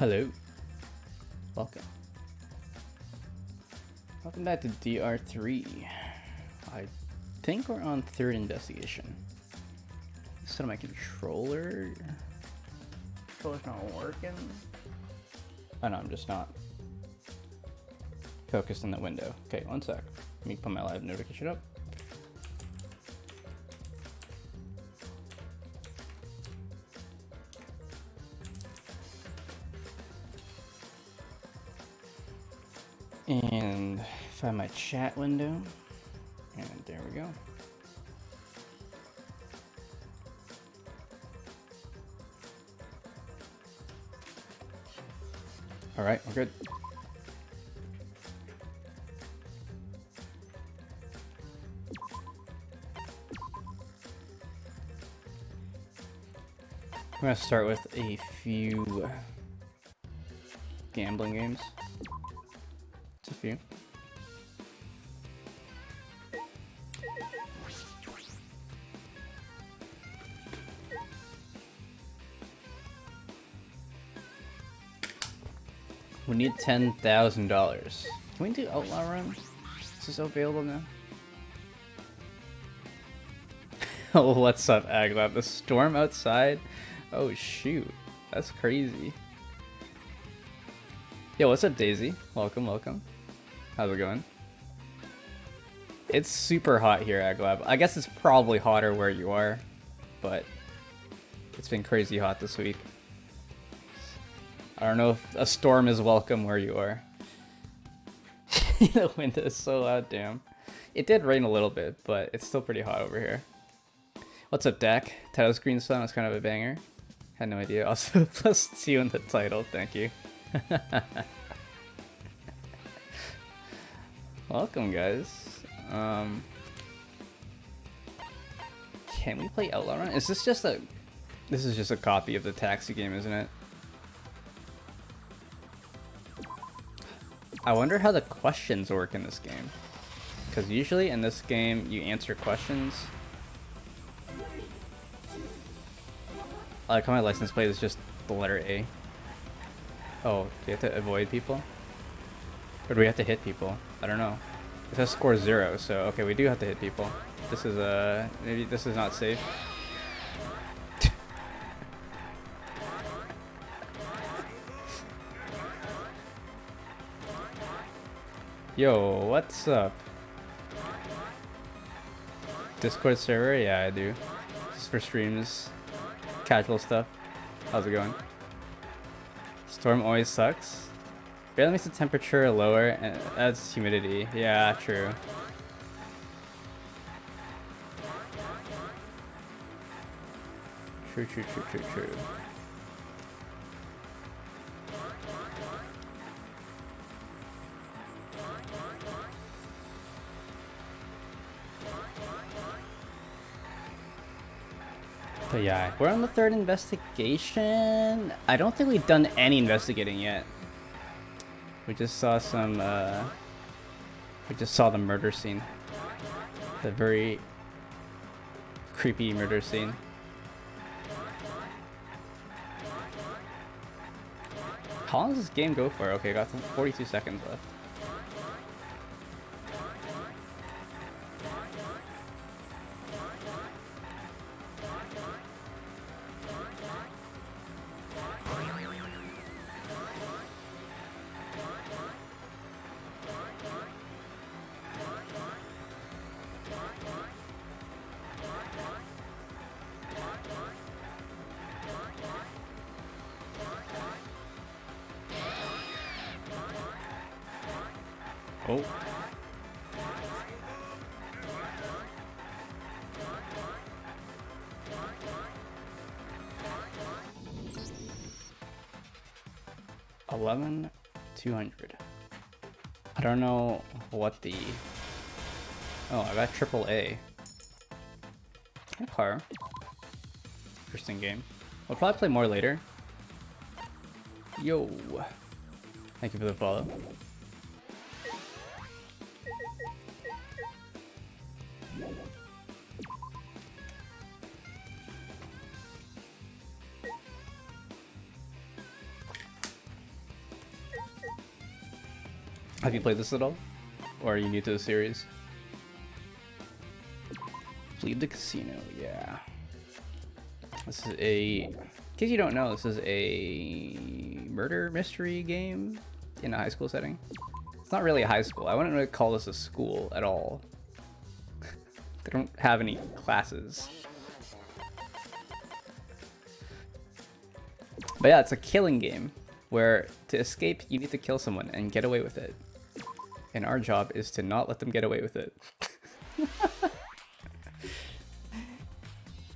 Hello. Welcome. Welcome back to DRv3. I think we're on third investigation. Instead of my controller's not working. Oh no, I'm just not focused on the window. Okay, one sec. Let me put my live notification up. And find my chat window, and there we go. All right, we're good. I'm gonna start with a few gambling games. Just a few. We need $10,000. Can we do Outlaw Run? Is this available now? Oh, what's up, Agla? The storm outside? Oh, shoot. That's crazy. Yo, what's up, Daisy? Welcome, welcome. How's it going? It's super hot here, Aglab. I guess it's probably hotter where you are, but it's been crazy hot this week. I don't know if a storm is welcome where you are. The wind is so loud, damn. It did rain a little bit, but it's still pretty hot over here. What's up, Dak? Taos Green Sun was kind of a banger. Had no idea. Also, plus 2 in the title, thank you. Welcome, guys. Can we play Outlaw Run? Is this just a... This is just a copy of the taxi game, isn't it? I wonder how the questions work in this game. Because usually in this game, you answer questions. I like how my license plate is just the letter A. Oh, do you have to avoid people? Or do we have to hit people? I don't know. It says score 0, so okay, we do have to hit people. This is maybe this is not safe. Yo, what's up? Discord server? Yeah, I do. Just for streams, casual stuff. How's it going? Storm always sucks. Barely makes the temperature lower, and that's humidity. Yeah, true. True. But yeah, we're on the third investigation. I don't think we've done any investigating yet. We just saw some, we just saw the murder scene. The very creepy murder scene. How long does this game go for? Okay, got 42 seconds left. Oh. $11,200. I don't know what the... Oh, I got AAA. Okay. Interesting game. We'll probably play more later. Yo. Thank you for the follow. Have you played this at all? Or are you new to the series? Leave the casino, yeah. This is a... In case you don't know, this is a murder mystery game in a high school setting. It's not really a high school. I wouldn't really call this a school at all. They don't have any classes. But yeah, it's a killing game where to escape, you need to kill someone and get away with it. And our job is to not let them get away with it.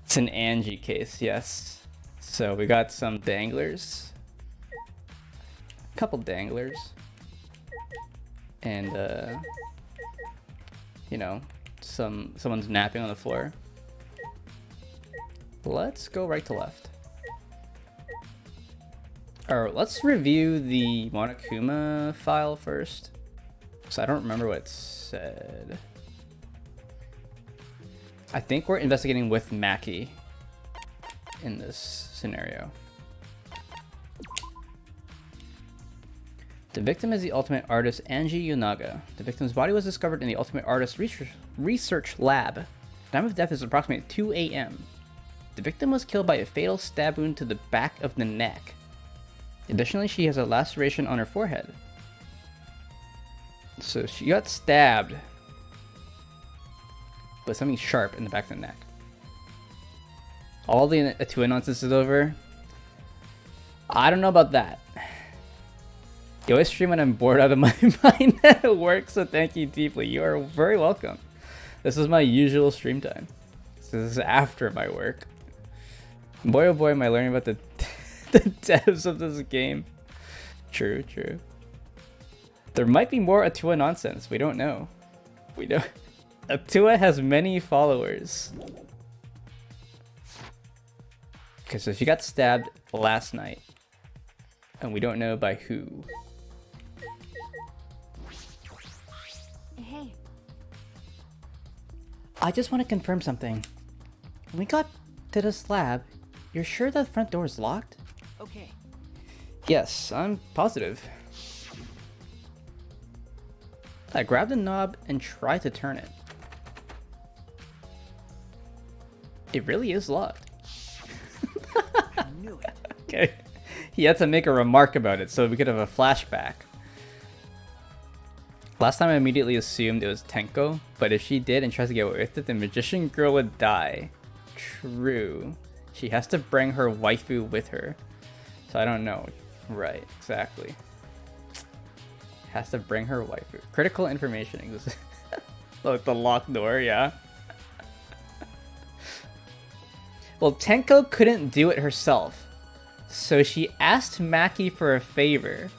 It's an Angie case, yes. So we got some danglers. A couple danglers. And, you know, someone's napping on the floor. Let's go right to left. Alright, let's review the Monokuma file first. So I don't remember what it said. I think we're investigating with Maki in this scenario. The victim is the Ultimate Artist Angie Yonaga. The victim's body was discovered in the Ultimate Artist Research Lab. The time of death is approximately 2 a.m. The victim was killed by a fatal stab wound to the back of the neck. Additionally, she has a laceration on her forehead. So she got stabbed with something sharp in the back of the neck. All the Atua nonsense is over. I don't know about that. You always stream when I'm bored out of my mind at work, so thank you deeply. You are very welcome. This is my usual stream time. This is after my work. Boy oh boy am I learning about the the devs of this game. True, true. There might be more Atua nonsense. We don't know. We don't. Atua has many followers. Okay, so she got stabbed last night. And we don't know by who. Hey. I just want to confirm something. When we got to this lab, you're sure the front door is locked? Okay. Yes, I'm positive. I grabbed the knob and tried to turn it. It really is locked. I knew it. Okay. He had to make a remark about it so we could have a flashback. Last time I immediately assumed it was Tenko, but if she did and tries to get away with it, the magician girl would die. True. She has to bring her waifu with her. So I don't know. Right, exactly. Has to bring her waifu. Critical information exists. Look, the locked door, yeah. Well, Tenko couldn't do it herself, so she asked Maki for a favor.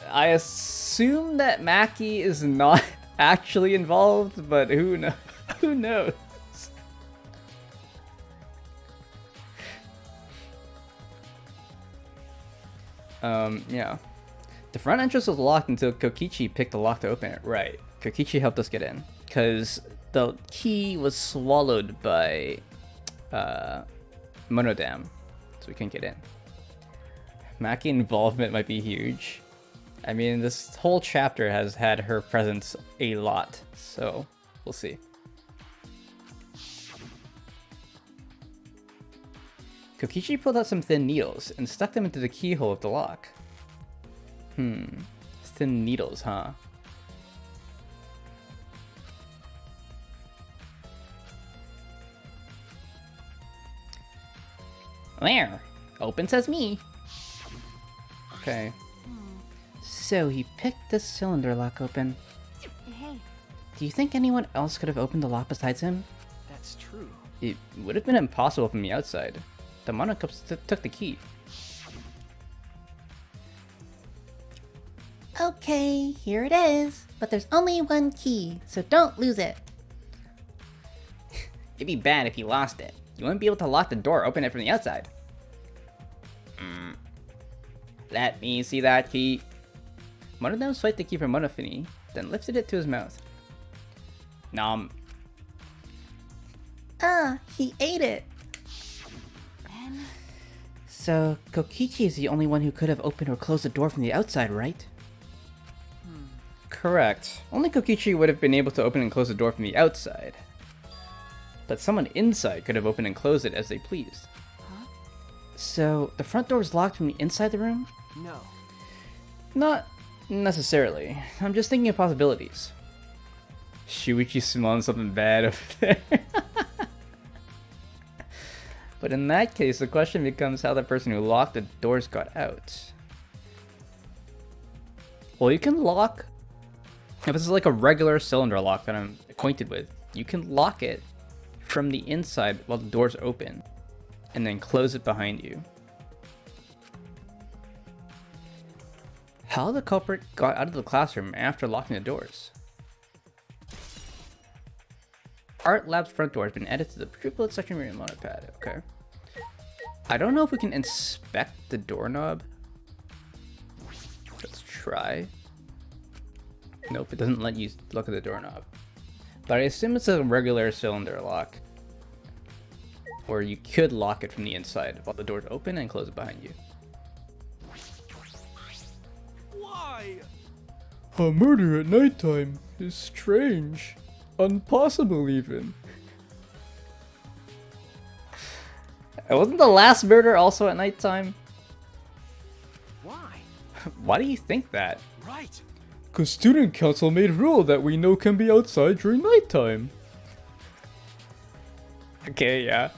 I assume that Maki is not actually involved, but who knows? Who knows? Yeah. The front entrance was locked until Kokichi picked the lock to open it. Right. Kokichi helped us get in, because the key was swallowed by Monodam, so we couldn't get in. Maki involvement might be huge. I mean, this whole chapter has had her presence a lot, so we'll see. Kokichi pulled out some thin needles and stuck them into the keyhole of the lock. Thin needles, huh? There! Open says me. Okay. So he picked the cylinder lock open. Hey. Do you think anyone else could have opened the lock besides him? That's true. It would have been impossible from the outside. The Monocups took the key. Okay, here it is. But there's only one key, so don't lose it. It'd be bad if you lost it. You wouldn't be able to lock the door, open it from the outside. Let me see that key. Monodam swiped the key from Monofini, then lifted it to his mouth. Nom. Ah, he ate it. Then So, Kokichi is the only one who could have opened or closed the door from the outside, right? correct. Only Kokichi would have been able to open and close the door from the outside. But someone inside could have opened and closed it as they pleased. Huh? So, the front door was locked from the inside the room? No. Not necessarily. I'm just thinking of possibilities. Shuichi smelling something bad over there. But in that case, the question becomes how the person who locked the doors got out. Well, you can lock... If this is like a regular cylinder lock that I'm acquainted with, you can lock it from the inside while the door's open, and then close it behind you. How the culprit got out of the classroom after locking the doors? Art Lab's front door has been added to the triplet section reading monitor pad. Okay. I don't know if we can inspect the doorknob. Let's try. Nope, it doesn't let you look at the doorknob. But I assume it's a regular cylinder lock. Or you could lock it from the inside while the door's open and close it behind you. Why? A murder at nighttime is strange. Impossible even. Wasn't the last murder also at nighttime? Why? Why do you think that? Right. Cause student council made rule that we know can be outside during nighttime. Okay, yeah.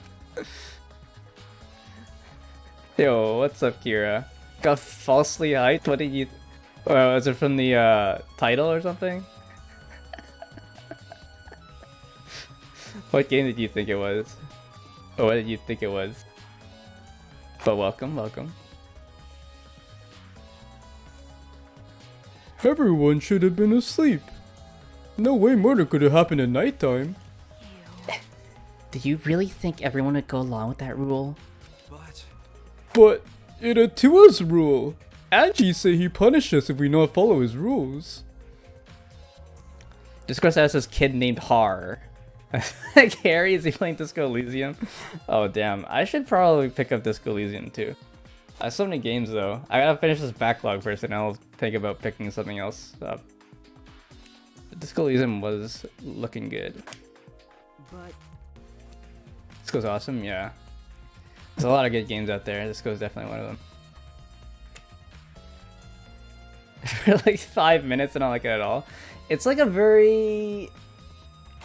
Yo, what's up, Kira? Got falsely hyped? What did you... was it from the title or something? What game did you think it was? Or what did you think it was? But welcome, welcome. Everyone should have been asleep. No way murder could have happened at nighttime. Do you really think everyone would go along with that rule? But it a to us rule. Angie say he punish us if we not follow his rules. Discourse has this kid named Har. Like Harry, is he playing Disco Elysium? Oh damn, I should probably pick up Disco Elysium too. I have so many games though. I gotta finish this backlog first and I'll think about picking something else up. Disco Elysium was looking good. But Disco's awesome, yeah. There's a lot of good games out there. Disco's definitely one of them. For like 5 minutes and I don't like it at all. It's like a very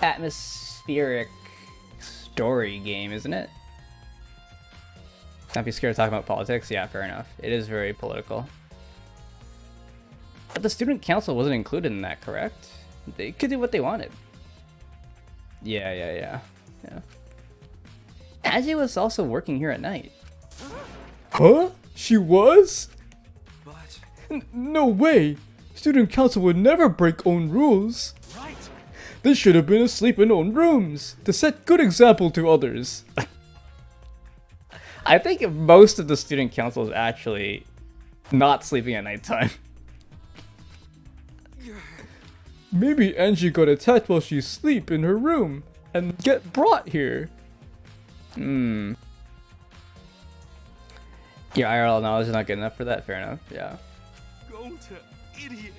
atmospheric story game, isn't it? Not be scared of talking about politics? Yeah, fair enough. It is very political. But the student council wasn't included in that, correct? They could do what they wanted. Yeah. Aji was also working here at night. Huh? She was? but No way! Student council would never break own rules. right. They should have been asleep in own rooms to set good example to others. I think most of the student council is actually not sleeping at nighttime. Maybe Angie got attacked while she sleep in her room and get brought here. Hmm. Your IRL knowledge is not good enough for that, fair enough, yeah. Go to idiot.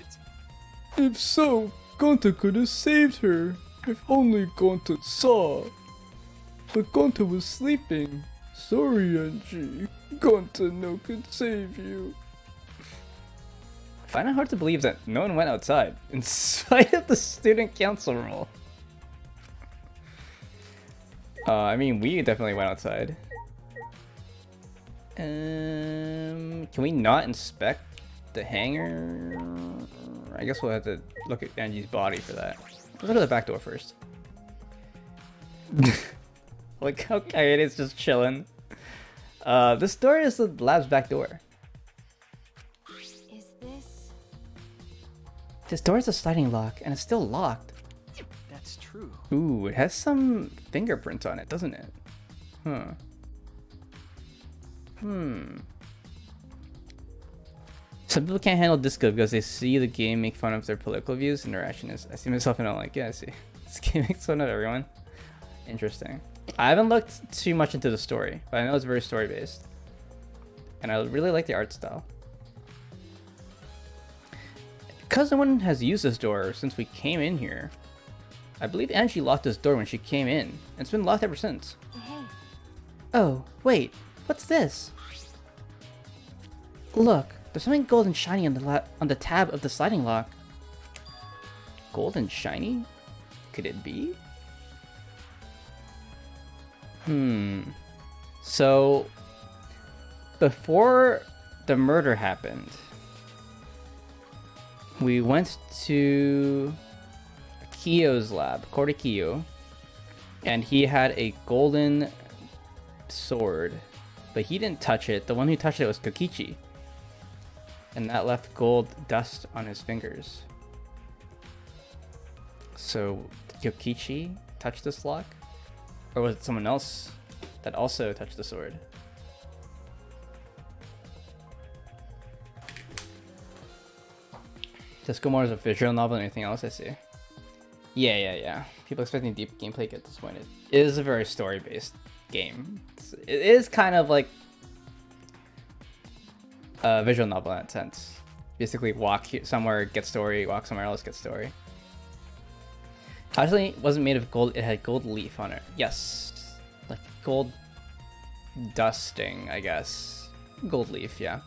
If so, Gonta could have saved her. If only Gonta saw. But Gonta was sleeping. Sorry, Angie. Gonta no could save you. I find it hard to believe that no one went outside, in spite of the student council rule. I mean, we definitely went outside. Can we not inspect the hangar? I guess we'll have to look at Angie's body for that. Let's go to the back door first. Like, okay, it is just chilling. This door is the lab's back door. Is this? This door is a sliding lock, and it's still locked. That's true. Ooh, it has some fingerprints on it, doesn't it? Huh. Some people can't handle disco because they see the game make fun of their political views and their reaction is, I see myself and I'm like, yeah, I see. This game makes fun of everyone. Interesting. I haven't looked too much into the story, but I know it's very story based. And I really like the art style. Because no one has used this door since we came in here. I believe Angie locked this door when she came in, and it's been locked ever since. Hey. Oh, wait, what's this? Look, there's something gold and shiny on the tab of the sliding lock. Gold and shiny? Could it be? So, before the murder happened, we went to Kiyo's lab, Kiyo, and he had a golden sword, but he didn't touch it. The one who touched it was Kokichi, and that left gold dust on his fingers. So, did Kokichi touch this lock? Or was it someone else that also touched the sword? Disco more is a visual novel than anything else, I see. Yeah. People expecting deep gameplay get disappointed. It is a very story-based game. It is kind of like a visual novel in that sense. Basically, walk somewhere, get story, walk somewhere else, get story. Actually, it wasn't made of gold, it had gold leaf on it. Yes. Like gold dusting, I guess. Gold leaf, yeah.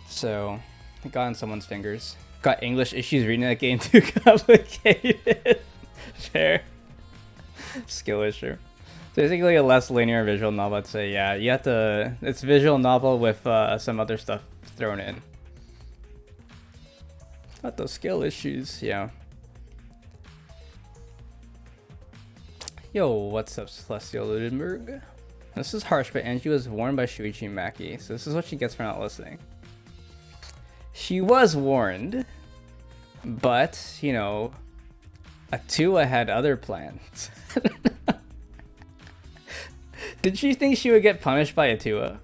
So, it got on someone's fingers. Got English issues reading that game too complicated. Fair. Skill issue. So basically a less linear visual novel, I'd say. Yeah, you have to... It's visual novel with some other stuff thrown in. Not those skill issues, yeah. Yo, what's up, Celestial Ludenberg? This is harsh, but Angie was warned by Shuichi Maki, so this is what she gets for not listening. She was warned, but, you know, Atua had other plans. Did she think she would get punished by Atua?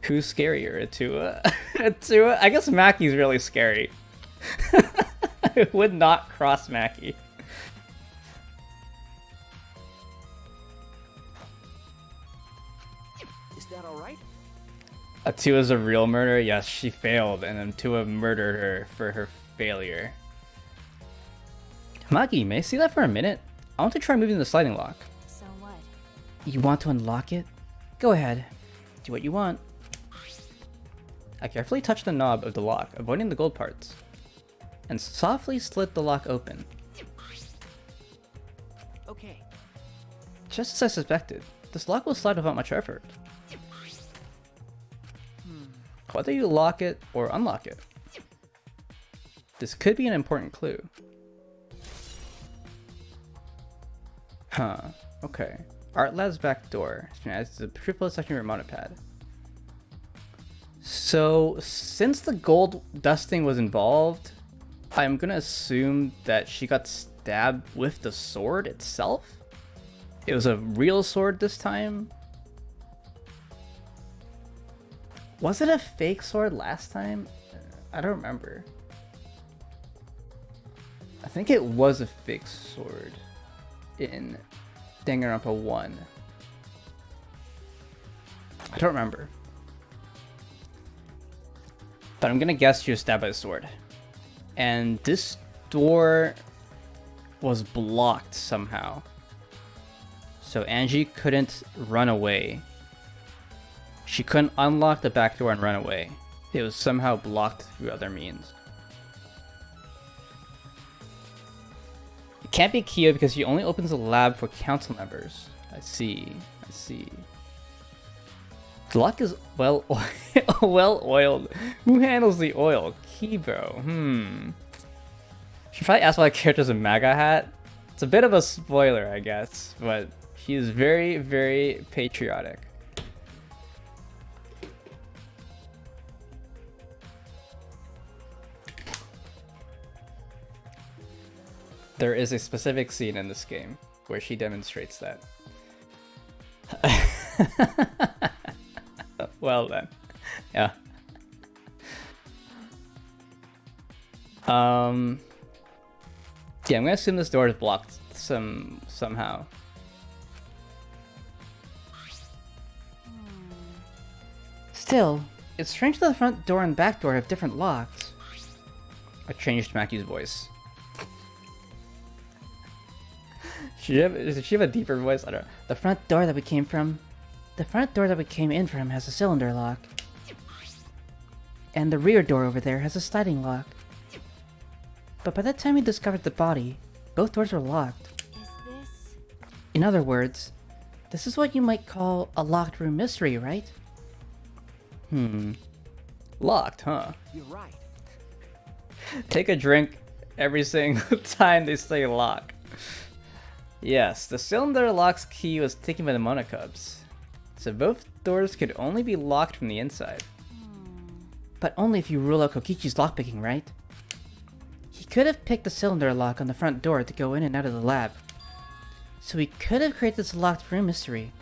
Who's scarier, Atua? Atua? I guess Maki's really scary. I would not cross Maki. Is that alright? Atua's a real murderer? Yes, she failed, and Atua murdered her for her failure. Maki, may I see that for a minute? I want to try moving the sliding lock. So what? You want to unlock it? Go ahead. Do what you want. I carefully touched the knob of the lock, avoiding the gold parts, and softly slid the lock open. Okay. Just as I suspected, this lock will slide without much effort. Whether you lock it or unlock it, this could be an important clue. Huh, okay. Art Lab's back door. It's the triple section remote pad. So, since the gold dusting was involved, I'm gonna assume that she got stabbed with the sword itself? It was a real sword this time? Was it a fake sword last time? I don't remember. I think it was a fake sword in Danganronpa 1. I don't remember. But I'm gonna guess she was stabbed by a sword. And this door was blocked somehow. So Angie couldn't run away. She couldn't unlock the back door and run away. It was somehow blocked through other means. It can't be Kiyo because she only opens the lab for council members. I see. The lock is well oiled. Who handles the oil? Kibo. Should probably ask why the character's a MAGA hat. It's a bit of a spoiler, I guess, but she is very, very patriotic. There is a specific scene in this game where she demonstrates that. Well then. Yeah. Yeah, I'm gonna assume this door is blocked somehow. Still, It's strange that the front door and back door have different locks. I changed Mackey's voice. Does she have a deeper voice? I don't know. The front door that we came in from has a cylinder lock. And the rear door over there has a sliding lock. But by the time we discovered the body, both doors were locked. Is this... In other words, this is what you might call a locked room mystery, right? Locked, huh? You're right. Take a drink every single time they say lock. Yes, the cylinder lock's key was taken by the Monocubs. So both doors could only be locked from the inside. But only if you rule out Kokichi's lockpicking, right? He could have picked the cylinder lock on the front door to go in and out of the lab. So he could have created this locked room mystery.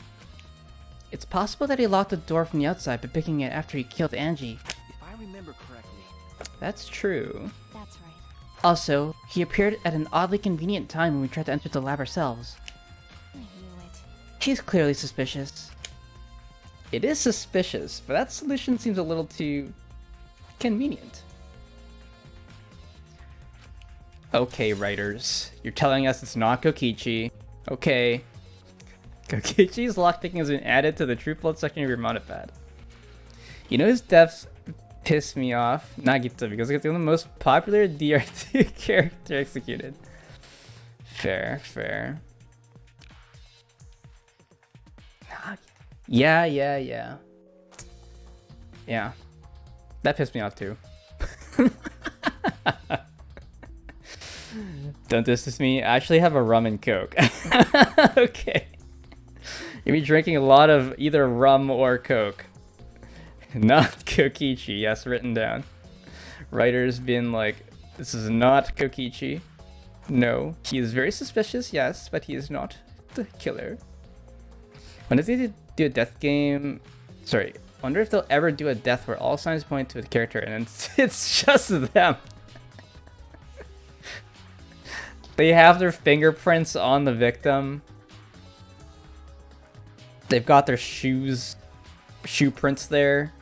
It's possible that he locked the door from the outside by picking it after he killed Angie. If I remember correctly, That's true. That's right. Also, he appeared at an oddly convenient time when we tried to enter the lab ourselves. I knew it. He's clearly suspicious. It is suspicious, but that solution seems a little too convenient. Okay, writers. You're telling us it's not Kokichi. Okay. Kokichi's lockpicking has been added to the true blood section of your modipad. You know his deaths piss me off? Nagita, because it's one of the most popular DRv3 character executed. Fair, fair. Yeah. Yeah. That pissed me off too. Don't distance me. I actually have a rum and coke. Okay. You'll be drinking a lot of either rum or coke. Not Kokichi. Yes, written down. Writers being like, this is not Kokichi. No. He is very suspicious, yes, but he is not the killer. When did they do a death game? Sorry. Wonder if they'll ever do a death where all signs point to a character and it's just them. They have their fingerprints on the victim. They've got their shoe prints there.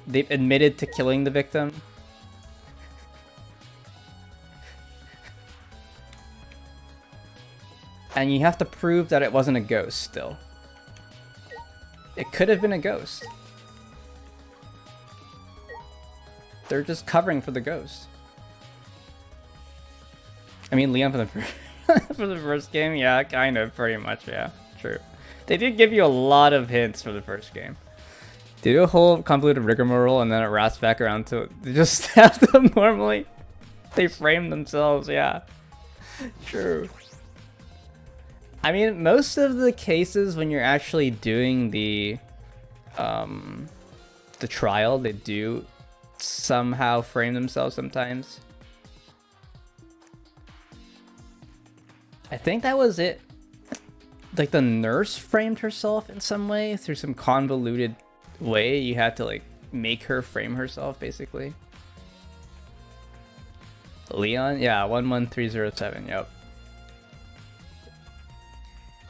They've admitted to killing the victim. And you have to prove that it wasn't a ghost still. It could have been a ghost. They're just covering for the ghost. I mean, Leon for the for the first game, yeah, kind of, pretty much, yeah, true. They did give you a lot of hints for the first game. They do a whole convoluted rigmarole and then it wraps back around to they just stab them normally. They frame themselves, yeah. True. I mean, most of the cases when you're actually doing the trial, they do somehow frame themselves sometimes. I think that was it. Like the nurse framed herself in some way through some convoluted way. You had to like make her frame herself basically. Leon, yeah, 11307, yep.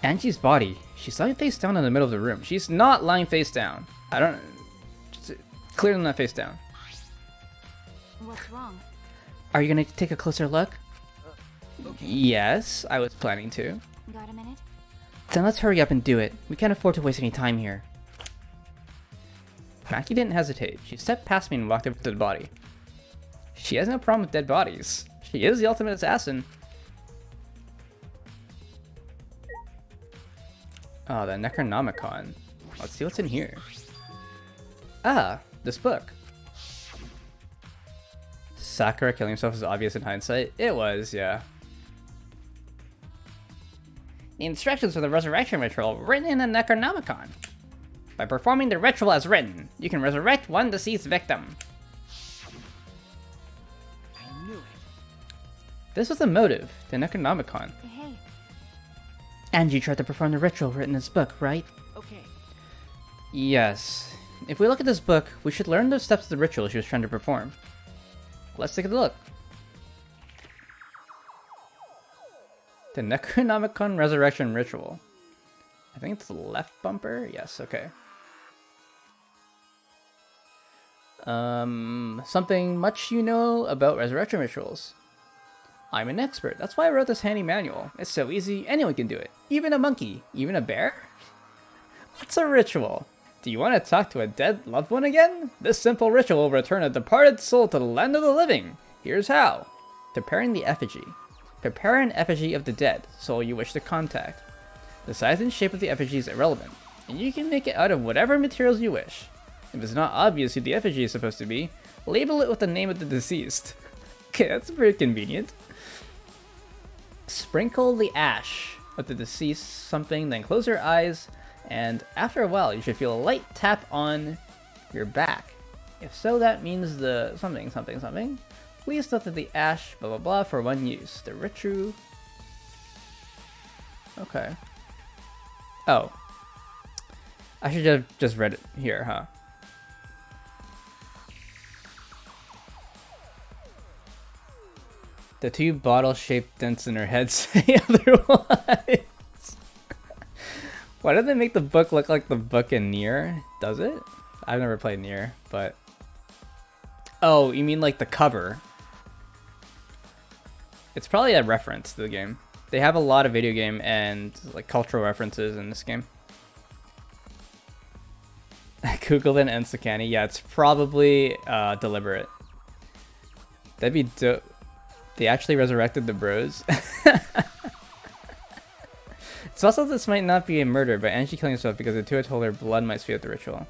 Angie's body. She's lying face down in the middle of the room. She's not lying face down. I don't... Clearly not face down. What's wrong? Are you gonna take a closer look? okay. Yes, I was planning to. Got a minute? Then let's hurry up and do it. We can't afford to waste any time here. Maki didn't hesitate. She stepped past me and walked over to the body. She has no problem with dead bodies. She is the ultimate assassin. Oh, the Necronomicon. Let's see what's in here. Ah, this book. Sakura killing himself is obvious in hindsight. It was, yeah. The instructions for the resurrection ritual written in the Necronomicon. By performing the ritual as written, you can resurrect one deceased victim. I knew it. This was the motive, the Necronomicon. Hey, Angie tried to perform the ritual written in this book, right? Okay. Yes. If we look at this book, we should learn the steps of the ritual she was trying to perform. Let's take a look. The Necronomicon Resurrection Ritual. I think it's the left bumper? Yes, okay. Something much you know about resurrection rituals. I'm an expert. That's why I wrote this handy manual. It's so easy, anyone can do it. Even a monkey. Even a bear? What's a ritual? Do you want to talk to a dead loved one again? This simple ritual will return a departed soul to the land of the living. Here's how. Preparing the effigy. Prepare an effigy of the dead, soul you wish to contact. The size and shape of the effigy is irrelevant, and you can make it out of whatever materials you wish. If it's not obvious who the effigy is supposed to be, label it with the name of the deceased. Okay, that's pretty convenient. Sprinkle the ash of the deceased something, then close your eyes, and after a while you should feel a light tap on your back. If so, that means the something something something. Please note that the ash blah blah blah for one use. The ritual. Okay. Oh. I should have just read it here, huh? The two bottle-shaped dents in her head say otherwise. Why did they make the book look like the book in Nier? Does it? I've never played Nier, but... Oh, you mean like the cover? It's probably a reference to the game. They have a lot of video game and like cultural references in this game. Google and Ensakani. Yeah, it's probably deliberate. That'd be dope. They actually resurrected the bros. It's also this might not be a murder, but Angie killing herself because the two had told her blood might speed up the ritual.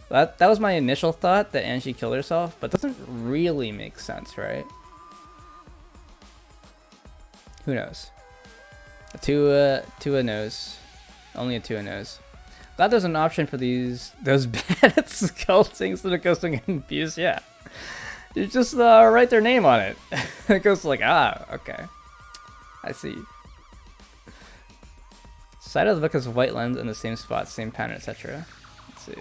That was my initial thought, that Angie killed herself, but doesn't really make sense, right? Who knows? Tua knows. Only a Tua knows. Glad there's an option for those bad at sculpting so that it goes to confuse. Yeah. You just write their name on it. It goes like, ah, okay. I see. Side of the book is white lens in the same spot, same pattern, etc. Let's see.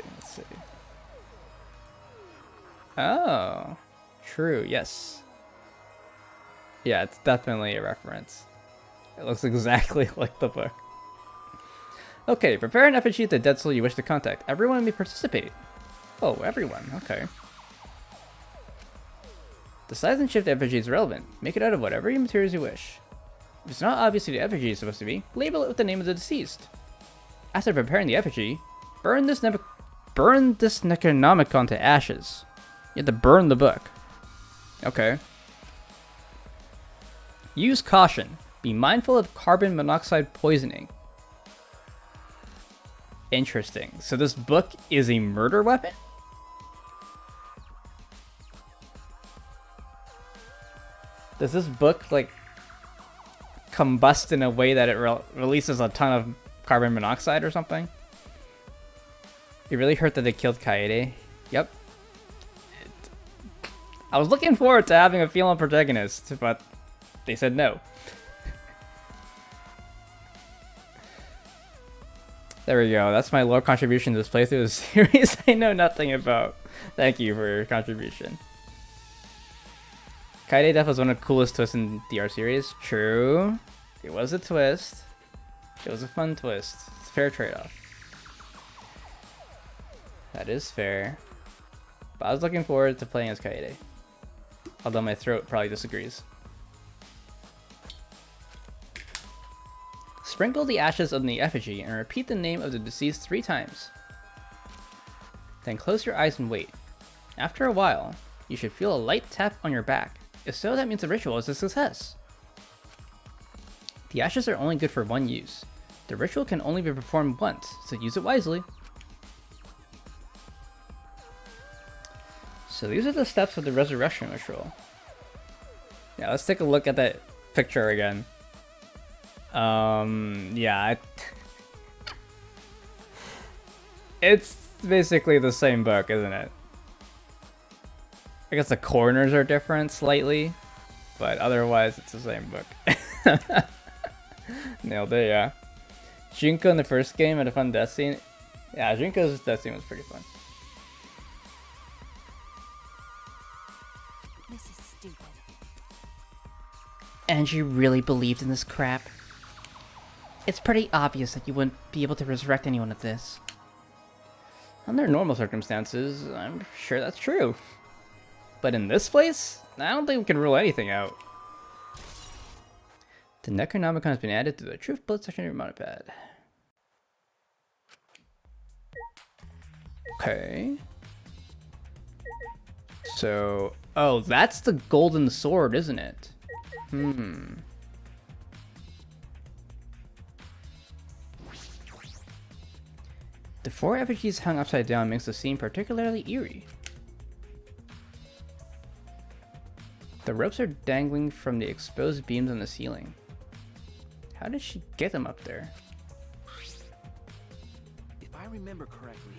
Oh. True, yes. Yeah, it's definitely a reference. It looks exactly like the book. Okay, prepare an effigy of the dead soul you wish to contact. Everyone may participate. Oh, everyone, okay. The size and shape of the effigy is relevant. Make it out of whatever materials you wish. If it's not obvious who the effigy is supposed to be, label it with the name of the deceased. After preparing the effigy, burn this Necronomicon to ashes. You have to burn the book. Okay. Use caution. Be mindful of carbon monoxide poisoning. Interesting. So this book is a murder weapon? Does this book, like, combust in a way that it releases a ton of carbon monoxide or something? It really hurt that they killed Kaede. Yep. I was looking forward to having a female protagonist, but they said no. There we go. That's my lore contribution to this playthrough of the series I know nothing about. Thank you for your contribution. Kaede Death was one of the coolest twists in the DR series. True. It was a twist. It was a fun twist. It's a fair trade-off. That is fair. But I was looking forward to playing as Kaede. Although my throat probably disagrees. Sprinkle the ashes on the effigy and repeat the name of the deceased 3 times. Then close your eyes and wait. After a while, you should feel a light tap on your back. If so, that means the ritual is a success. The ashes are only good for one use. The ritual can only be performed once, so use it wisely. So these are the steps of the resurrection ritual. Yeah, let's take a look at that picture again. Yeah. It's basically the same book, isn't it? I guess the corners are different slightly, but otherwise it's the same book. Nailed it, yeah. Junko in the first game had a fun death scene. Yeah, Junko's death scene was pretty fun. This is stupid. And you really believed in this crap? It's pretty obvious that you wouldn't be able to resurrect anyone of this. Under normal circumstances, I'm sure that's true. But in this place, I don't think we can rule anything out. The Necronomicon has been added to the Truth Bullet section of your mounted pad. Okay. So, oh, that's the golden sword, isn't it? The 4 effigies hung upside down makes the scene particularly eerie. The ropes are dangling from the exposed beams on the ceiling. How did she get them up there? If I remember correctly.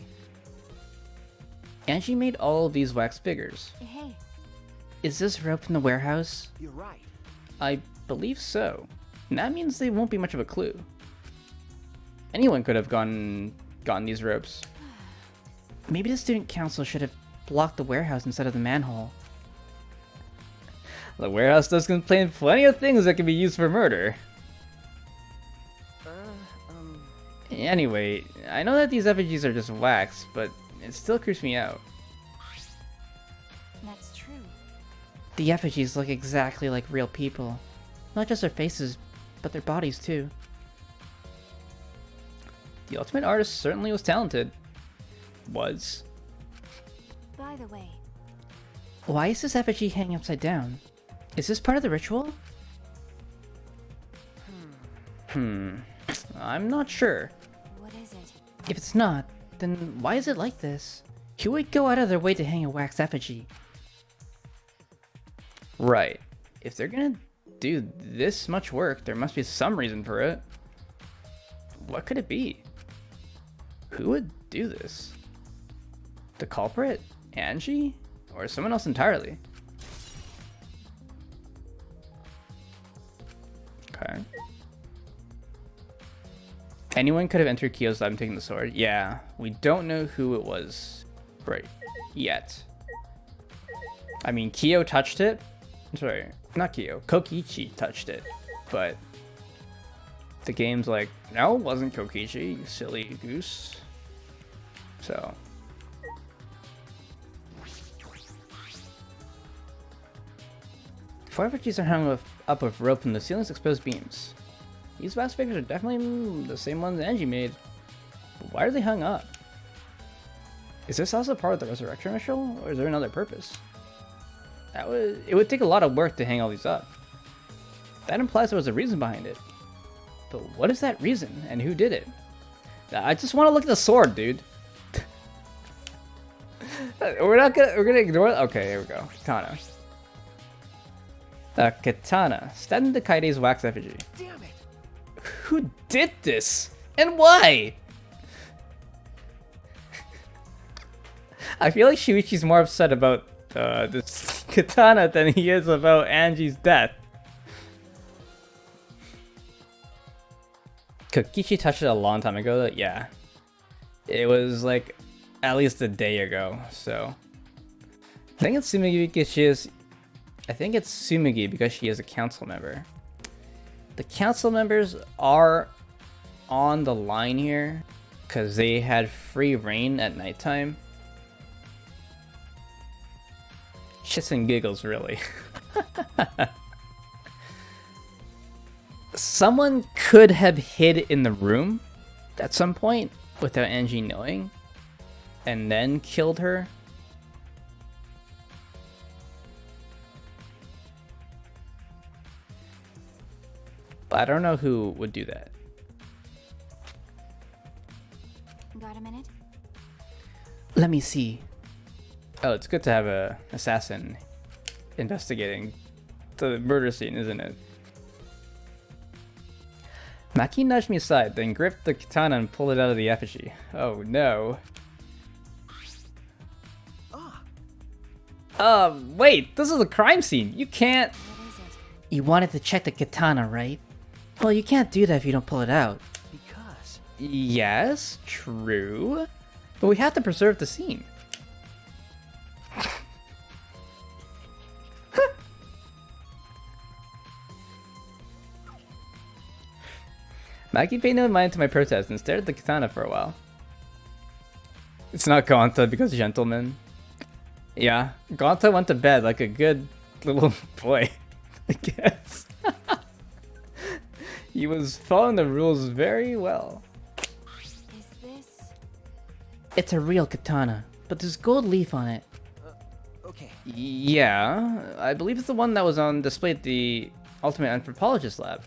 And she made all of these wax figures. Hey, Is this rope from the warehouse? You're right. I believe so. And that means they won't be much of a clue. Anyone could have gotten these ropes. Maybe the student council should have blocked the warehouse instead of the manhole. The warehouse does contain plenty of things that can be used for murder. Anyway, I know that these effigies are just wax, but it still creeps me out. that's true. The effigies look exactly like real people. Not just their faces, but their bodies too. The ultimate artist certainly was talented. Was. By the way, Why is this effigy hanging upside down? Is this part of the ritual? I'm not sure. what is it? If it's not, then why is it like this? Who would go out of their way to hang a wax effigy? Right. If they're gonna do this much work, there must be some reason for it. What could it be? Who would do this? The culprit? Angie? Or someone else entirely? Okay. Anyone could have entered Kyo's lab and taken the sword. Yeah, we don't know who it was right yet. I mean, Kyo touched it. Sorry, not Kyo. Kokichi touched it. But the game's like, no, it wasn't Kokichi, you silly goose. So. Four effigies are hung up with rope from the ceiling's exposed beams. These wax figures are definitely the same ones Angie made. But why are they hung up? Is this also part of the resurrection ritual, or is there another purpose? It would take a lot of work to hang all these up. That implies there was a reason behind it. But what is that reason, and who did it? I just want to look at the sword, dude. we're gonna ignore it. Okay, here we go. Katana. Katana. Stabbed into Kaide's wax effigy. Damn it! Who did this? And why? I feel like Shuichi's more upset about this katana than he is about Angie's death. Kokichi touched it a long time ago. Yeah. It was like at least a day ago, so. I think it's Sumigi because she is a council member. The council members are on the line here because they had free reign at nighttime. Shits and giggles, really. Someone could have hid in the room at some point without Angie knowing and then killed her. But I don't know who would do that. Got a minute? Let me see. Oh, it's good to have a assassin investigating the murder scene, isn't it? Maki nudged me aside, then gripped the katana and pulled it out of the effigy. Oh no. Wait, this is a crime scene. You can't. What is it? You wanted to check the katana, right? Well, you can't do that if you don't pull it out. Because. Yes, true. But we have to preserve the scene. Maki paid no mind to my protest and stared at the katana for a while. It's not Gonta because gentleman. Yeah, Gonta went to bed like a good little boy, I guess. He was following the rules very well. Is this... It's a real katana, but there's gold leaf on it. Okay. Yeah, I believe it's the one that was on display at the Ultimate Anthropologist lab.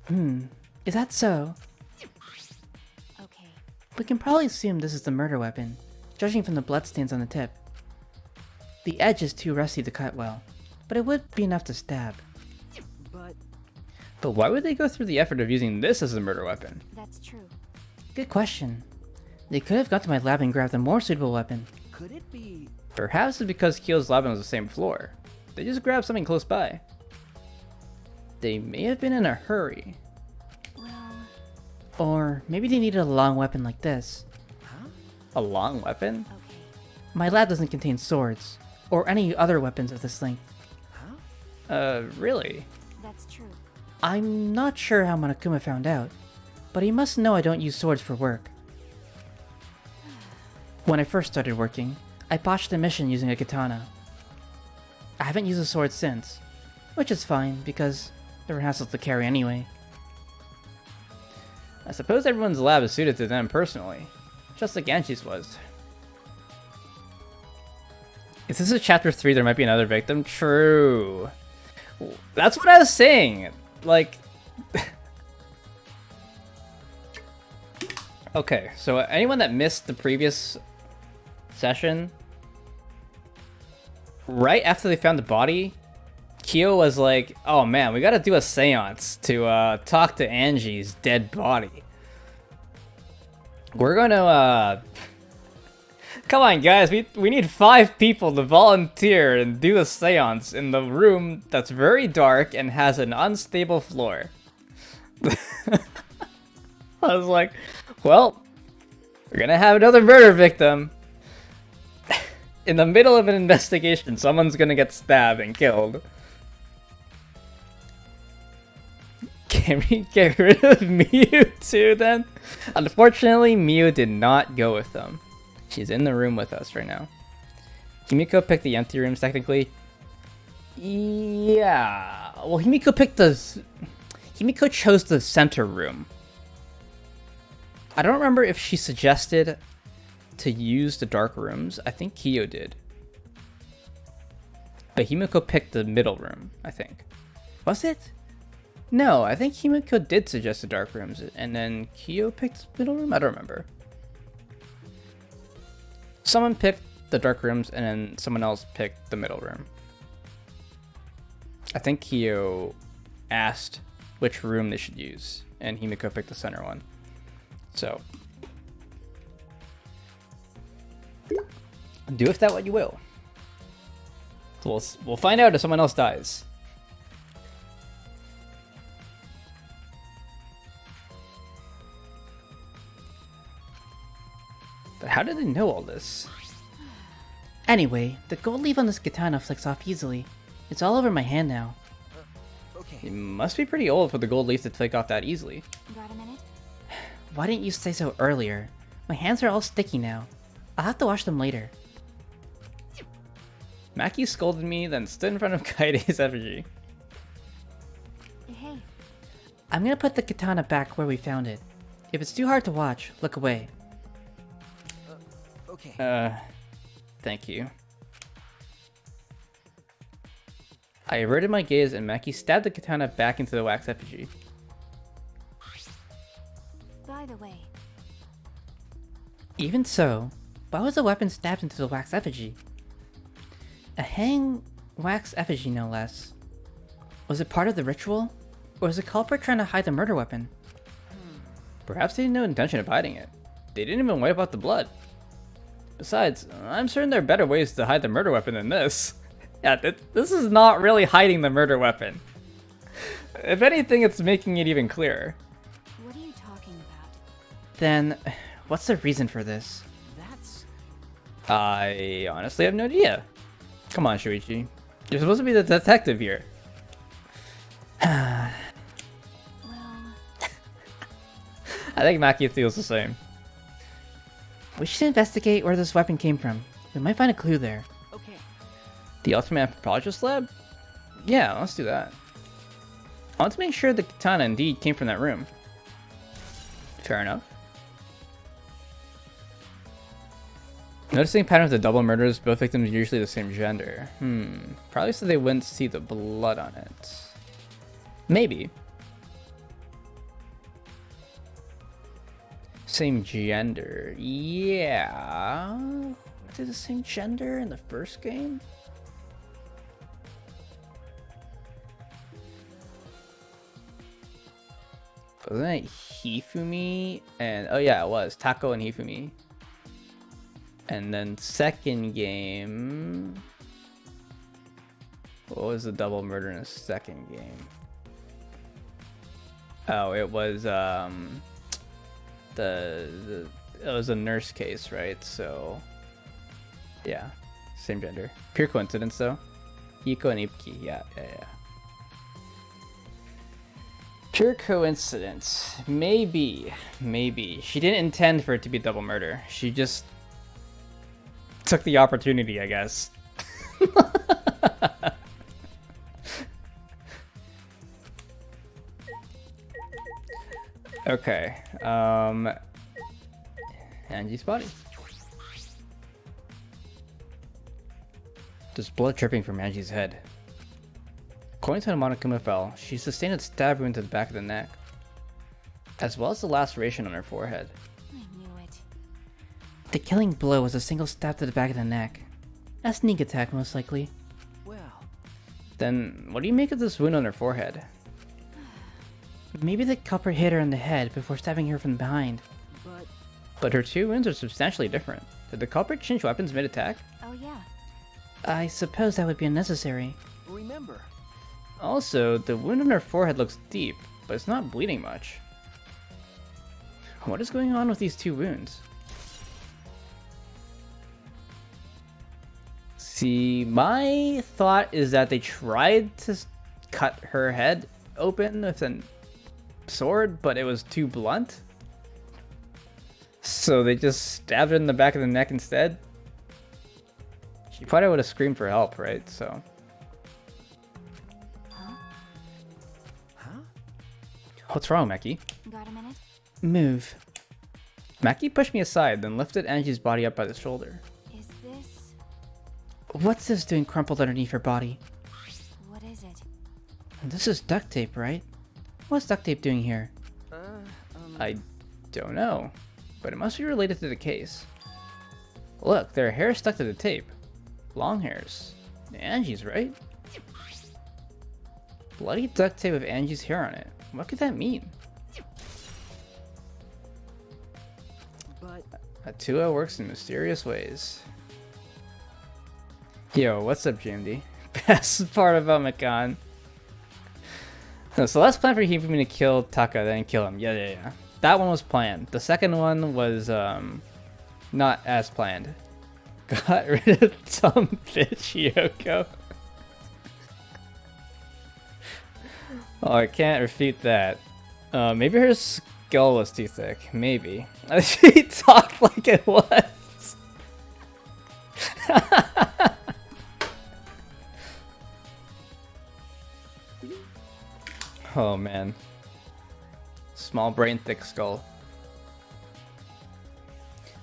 Is that so? Okay. We can probably assume this is the murder weapon, judging from the bloodstains on the tip. The edge is too rusty to cut well, but it would be enough to stab. But why would they go through the effort of using this as a murder weapon? That's true. Good question. They could have gone to my lab and grabbed a more suitable weapon. Could it be? Perhaps it's because Kyo's lab was the same floor. They just grabbed something close by. They may have been in a hurry. Well, Or maybe they needed a long weapon like this. A long weapon? okay. My lab doesn't contain swords, or any other weapons of this length. Really? That's true. I'm not sure how Monokuma found out, but he must know I don't use swords for work. When I first started working, I botched a mission using a katana. I haven't used a sword since, which is fine because they were hassles to carry anyway. I suppose everyone's lab is suited to them personally, just like Anshi's was. If this is chapter 3, there might be another victim. True. That's what I was saying. Like... Okay, so anyone that missed the previous session, right after they found the body, Kyo was like, oh man, we gotta do a seance to talk to Angie's dead body. We're gonna, come on guys, we need 5 people to volunteer and do the seance in the room that's very dark and has an unstable floor. I was like, well, we're gonna have another murder victim. In the middle of an investigation, someone's gonna get stabbed and killed. Can we get rid of Miu too then? Unfortunately, Miu did not go with them. She's in the room with us right now. Himiko picked the empty rooms technically. Yeah. Well, Himiko chose the center room. I don't remember if she suggested to use the dark rooms. I think Kyo did. But Himiko picked the middle room, I think. Was it? No, I think Himiko did suggest the dark rooms, and then Kyo picked the middle room? I don't remember. Someone picked the dark rooms, and then someone else picked the middle room. I think Kyo asked which room they should use, and Himiko picked the center one. So, do with that what you will. So we'll find out if someone else dies. But how did they know all this? Anyway, the gold leaf on this katana flicks off easily. It's all over my hand now. Okay. It must be pretty old for the gold leaf to flick off that easily. Got a minute? Why didn't you say so earlier? My hands are all sticky now. I'll have to wash them later. Maki scolded me, then stood in front of Kaide's effigy. Hey, I'm gonna put the katana back where we found it. If it's too hard to watch, look away. Okay. Thank you. I averted my gaze and Maki stabbed the katana back into the wax effigy. by the way, Even so, why was the weapon stabbed into the wax effigy? A hang wax effigy, no less. Was it part of the ritual? Or was the culprit trying to hide the murder weapon? Perhaps they had no intention of hiding it. They didn't even wipe out the blood. Besides, I'm certain there are better ways to hide the murder weapon than this. Yeah, this is not really hiding the murder weapon. If anything, it's making it even clearer. what are you talking about? Then, what's the reason for this? That's... I honestly have no idea. Come on, Shuichi. You're supposed to be the detective here. Well, I think Maki feels the same. We should investigate where this weapon came from. We might find a clue there. Okay. The ultimate anthropologist lab? Yeah, let's do that. I want to make sure the katana indeed came from that room. Fair enough. Noticing pattern of the double murders, both victims are usually the same gender. Probably so they wouldn't see the blood on it. Maybe. Same gender. Yeah. Were they the same gender in the first game? Wasn't it Hifumi and oh yeah, it was Tako and Hifumi. And then second game, what was the double murder in the second game? Oh, it was it was a nurse case, right? So yeah, same gender. Pure coincidence though. Iko and Ipki, yeah. Pure coincidence. Maybe. She didn't intend for it to be double murder. She just took the opportunity, I guess. Okay. Angie's body. There's blood dripping from Angie's head. According to Monokuma fell, she sustained a stab wound to the back of the neck, as well as the laceration on her forehead. I knew it. The killing blow was a single stab to the back of the neck. A sneak attack, most likely. Well, Then, what do you make of this wound on her forehead? Maybe the culprit hit her in the head before stabbing her from behind. But her two wounds are substantially different. Did the culprit change weapons mid-attack? Oh yeah. I suppose that would be unnecessary. remember. Also, the wound on her forehead looks deep, but it's not bleeding much. What is going on with these two wounds? See, my thought is that they tried to cut her head open with a sword, but it was too blunt. So they just stabbed her in the back of the neck instead. She probably would have screamed for help, right? So. Huh? What's wrong, Maki? Got a minute? Move. Maki pushed me aside, then lifted Angie's body up by the shoulder. Is this... What's this doing crumpled underneath her body? What is it? This is duct tape, right? What's duct tape doing here? I don't know, but it must be related to the case. Look, there are hairs stuck to the tape. Long hairs. Angie's, right? Bloody duct tape with Angie's hair on it. What could that mean? But Atua works in mysterious ways. Yo, what's up, JMD? Best part about Makan. So let's plan for Hifumi to kill Taka, then kill him. Yeah. That one was planned. The second one was not as planned. Got rid of dumb bitch Yoko. Oh, I can't refute that. Maybe her skull was too thick. Maybe. She talked like it was. Oh man. Small brain, thick skull.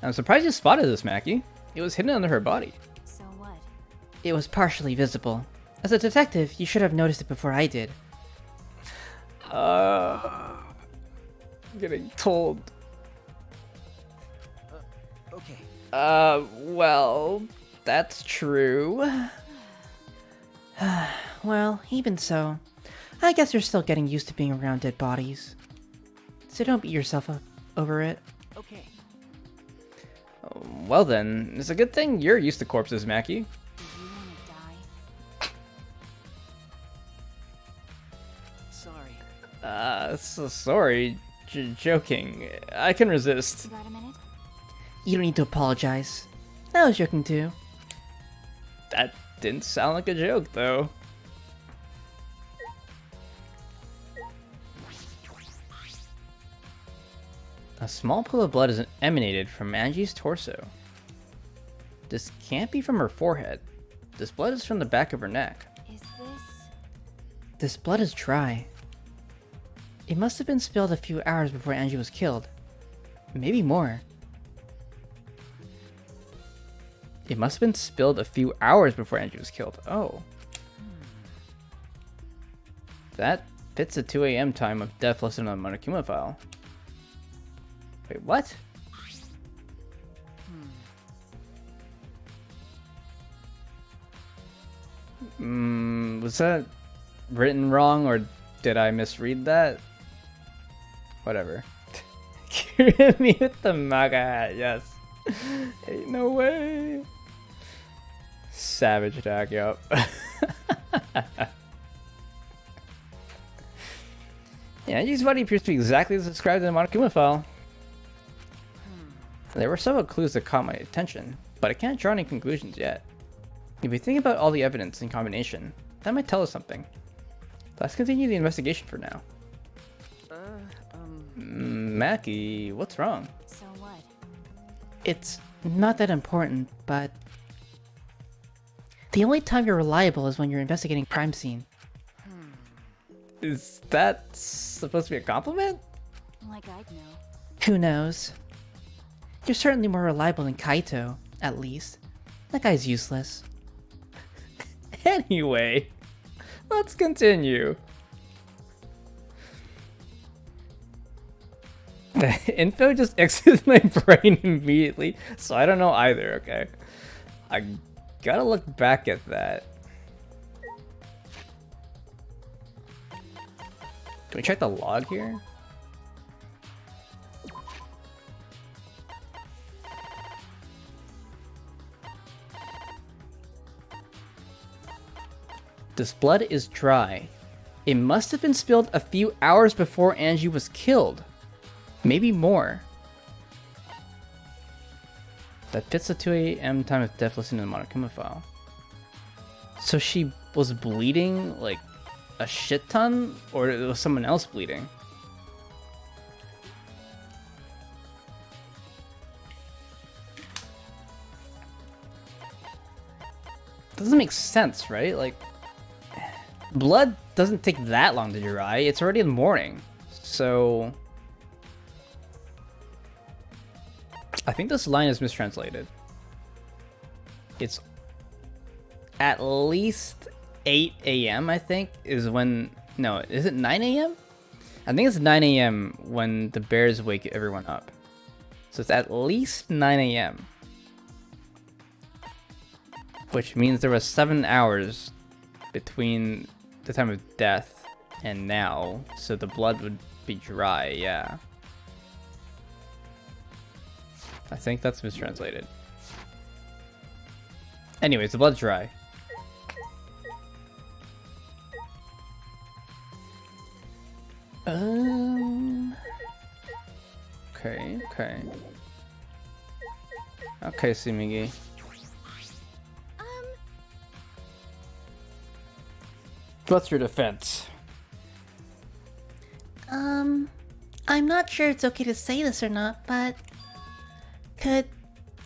I'm surprised you spotted this, Maki. It was hidden under her body. So what? It was partially visible. As a detective, you should have noticed it before I did. I'm getting told. okay. Well, that's true. Well, even so, I guess you're still getting used to being around dead bodies. So don't beat yourself up over it. Okay. Well then, it's a good thing you're used to corpses, Maki. Do you want to die? Sorry. So sorry. Joking. I can resist. Got a minute? You don't need to apologize. I was joking too. That didn't sound like a joke, though. A small pool of blood is emanated from Angie's torso. This can't be from her forehead. This blood is from the back of her neck. Is this? This blood is dry. It must have been spilled a few hours before Angie was killed. Maybe more. It must have been spilled a few hours before Angie was killed. Oh. That fits the 2 a.m. time of death listed on the Monokuma file. Wait, what? Was that written wrong or did I misread that? Whatever. Give me with the MAGA hat, yes. Ain't no way. Savage attack, yup. Yeah, Angie's body appears to be exactly as described in the Monokuma file. There were several clues that caught my attention, but I can't draw any conclusions yet. If we think about all the evidence in combination, that might tell us something. Let's continue the investigation for now. Mackie, what's wrong? So what? It's not that important, but the only time you're reliable is when you're investigating a crime scene. Is that supposed to be a compliment? Like I'd know. Who knows? You're certainly more reliable than Kaito, at least. That guy's useless. Anyway, let's continue. The info just exits my brain immediately, so I don't know either, okay? I gotta look back at that. Can we check the log here? This blood is dry. It must have been spilled a few hours before Angie was killed. Maybe more. That fits the 2 a.m. time of death listed in the Monokuma file. So she was bleeding like a shit ton, or it was someone else bleeding? Doesn't make sense, right? Like, blood doesn't take that long to dry. It's already in the morning. So I think this line is mistranslated. It's at least 8 a.m. I think is when, no, is it 9 a.m.? I think it's 9 a.m. when the bears wake everyone up. So it's at least 9 a.m. Which means there was 7 hours between the time of death and now. So the blood would be dry, yeah. I think that's mistranslated. Anyways, the blood's dry. Okay. Okay, Sumigi. What's your defense? I'm not sure it's okay to say this or not, but could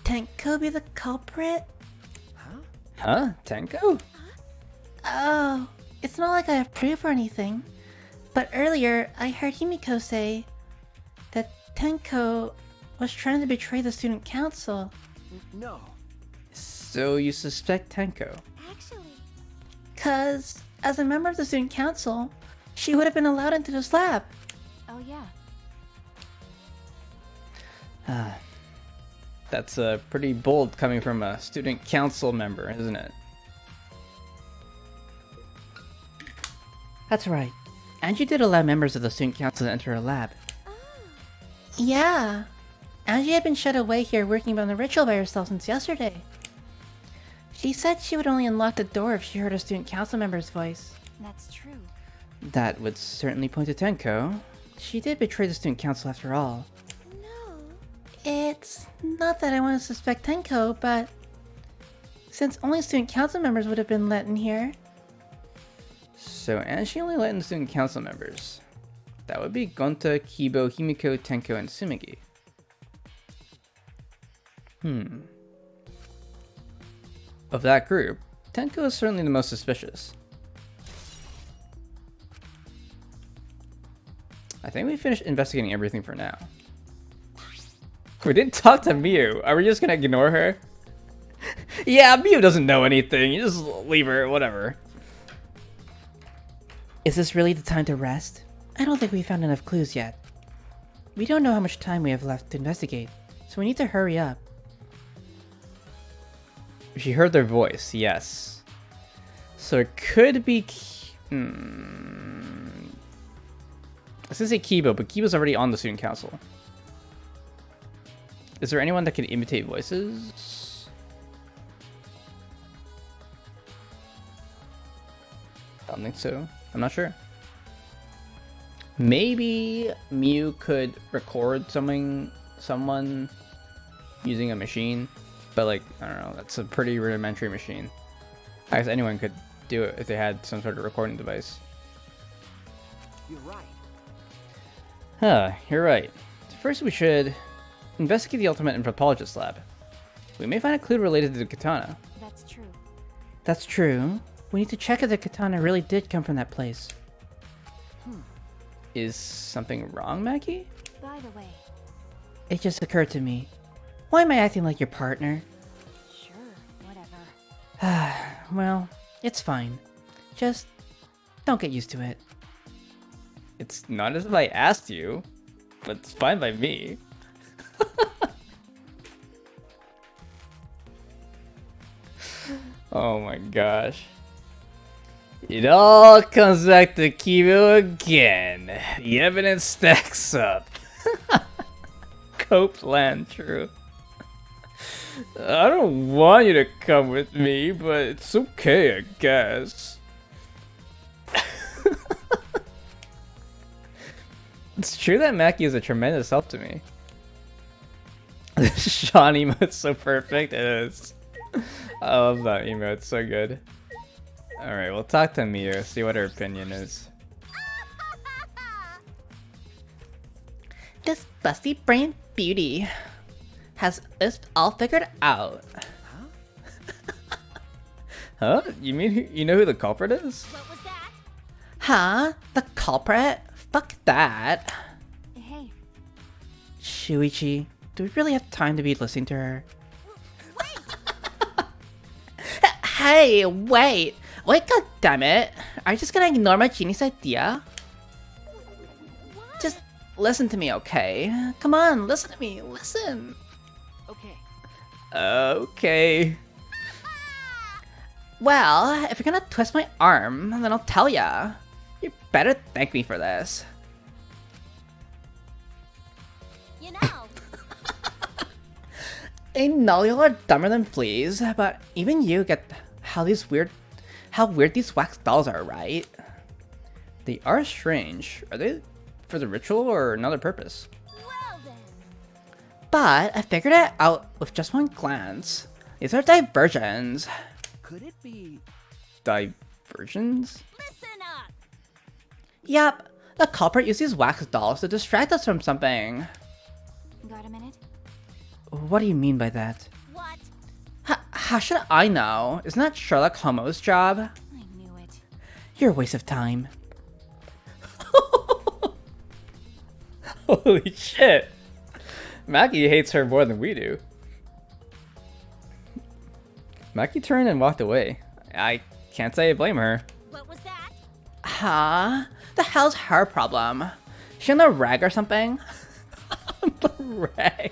Tenko be the culprit? Huh? Tenko? Oh, it's not like I have proof or anything, but earlier I heard Himiko say that Tenko was trying to betray the student council. No. So you suspect Tenko? Actually, 'Cause as a member of the student council, she would have been allowed into this lab. oh yeah. That's pretty bold coming from a student council member, isn't it? That's right. Angie did allow members of the student council to enter her lab. Yeah. Angie had been shut away here working on the ritual by herself since yesterday. She said she would only unlock the door if she heard a student council member's voice. That's true. That would certainly point to Tenko. She did betray the student council after all. No. It's not that I want to suspect Tenko, but since only student council members would have been let in here. So Angie only let in student council members. That would be Gonta, Kibo, Himiko, Tenko, and Sumigi. Of that group, Tenko is certainly the most suspicious. I think we finished investigating everything for now. We didn't talk to Miu. Are we just gonna ignore her? Yeah, Miu doesn't know anything. You just leave her, whatever. Is this really the time to rest? I don't think we found enough clues yet. We don't know how much time we have left to investigate, so we need to hurry up. She heard their voice, yes. So it could be... I was gonna say Kibo, but Kibo's already on the student council. Is there anyone that can imitate voices? I don't think so. I'm not sure. Maybe Miu could record someone using a machine, but like, I don't know, that's a pretty rudimentary machine. I guess anyone could do it if they had some sort of recording device. You're right. Huh, you're right. First we should investigate the ultimate anthropologist lab. We may find a clue related to the katana. That's true. That's true. We need to check if the katana really did come from that place. Is something wrong, Mackie? By the way, It just occurred to me. Why am I acting like your partner? sure, whatever. Well, it's fine. Just don't get used to it. It's not as if I asked you, but it's fine by me. Oh my gosh. It all comes back to Kibo again. The evidence stacks up. Copeland, true. I don't want you to come with me, but it's okay, I guess. It's true that Mackie is a tremendous help to me. This Sean emote's so perfect, it is. I love that emote, it's so good. Alright, we'll talk to Miu, see what her opinion is. This busty brain beauty has this all figured out. Huh? You mean you know who the culprit is? What was that? Huh? The culprit? Fuck that. Hey, Shuichi, do we really have time to be listening to her? Hey, wait! Wait, goddammit! Are you just gonna ignore my genius idea? Just listen to me, okay? Come on, listen to me, listen! Okay. Okay. Well, if you're gonna twist my arm, then I'll tell ya. You better thank me for this. you know. I know y'all are dumber than fleas, but even you get how weird these wax dolls are, right? They are strange. Are they for the ritual or another purpose? Well then. But I figured it out with just one glance. These are diversions. Could it be? Diversions? Listen up. Yup, the culprit used these wax dolls to distract us from something. Got a minute? What do you mean by that? What? How should I know? Isn't that Sherlock Holmes' job? I knew it. You're a waste of time. Holy shit. Mackie hates her more than we do. Mackie turned and walked away. I can't say I blame her. What was that? Huh? The hell's her problem? She on a rag or something? The rag.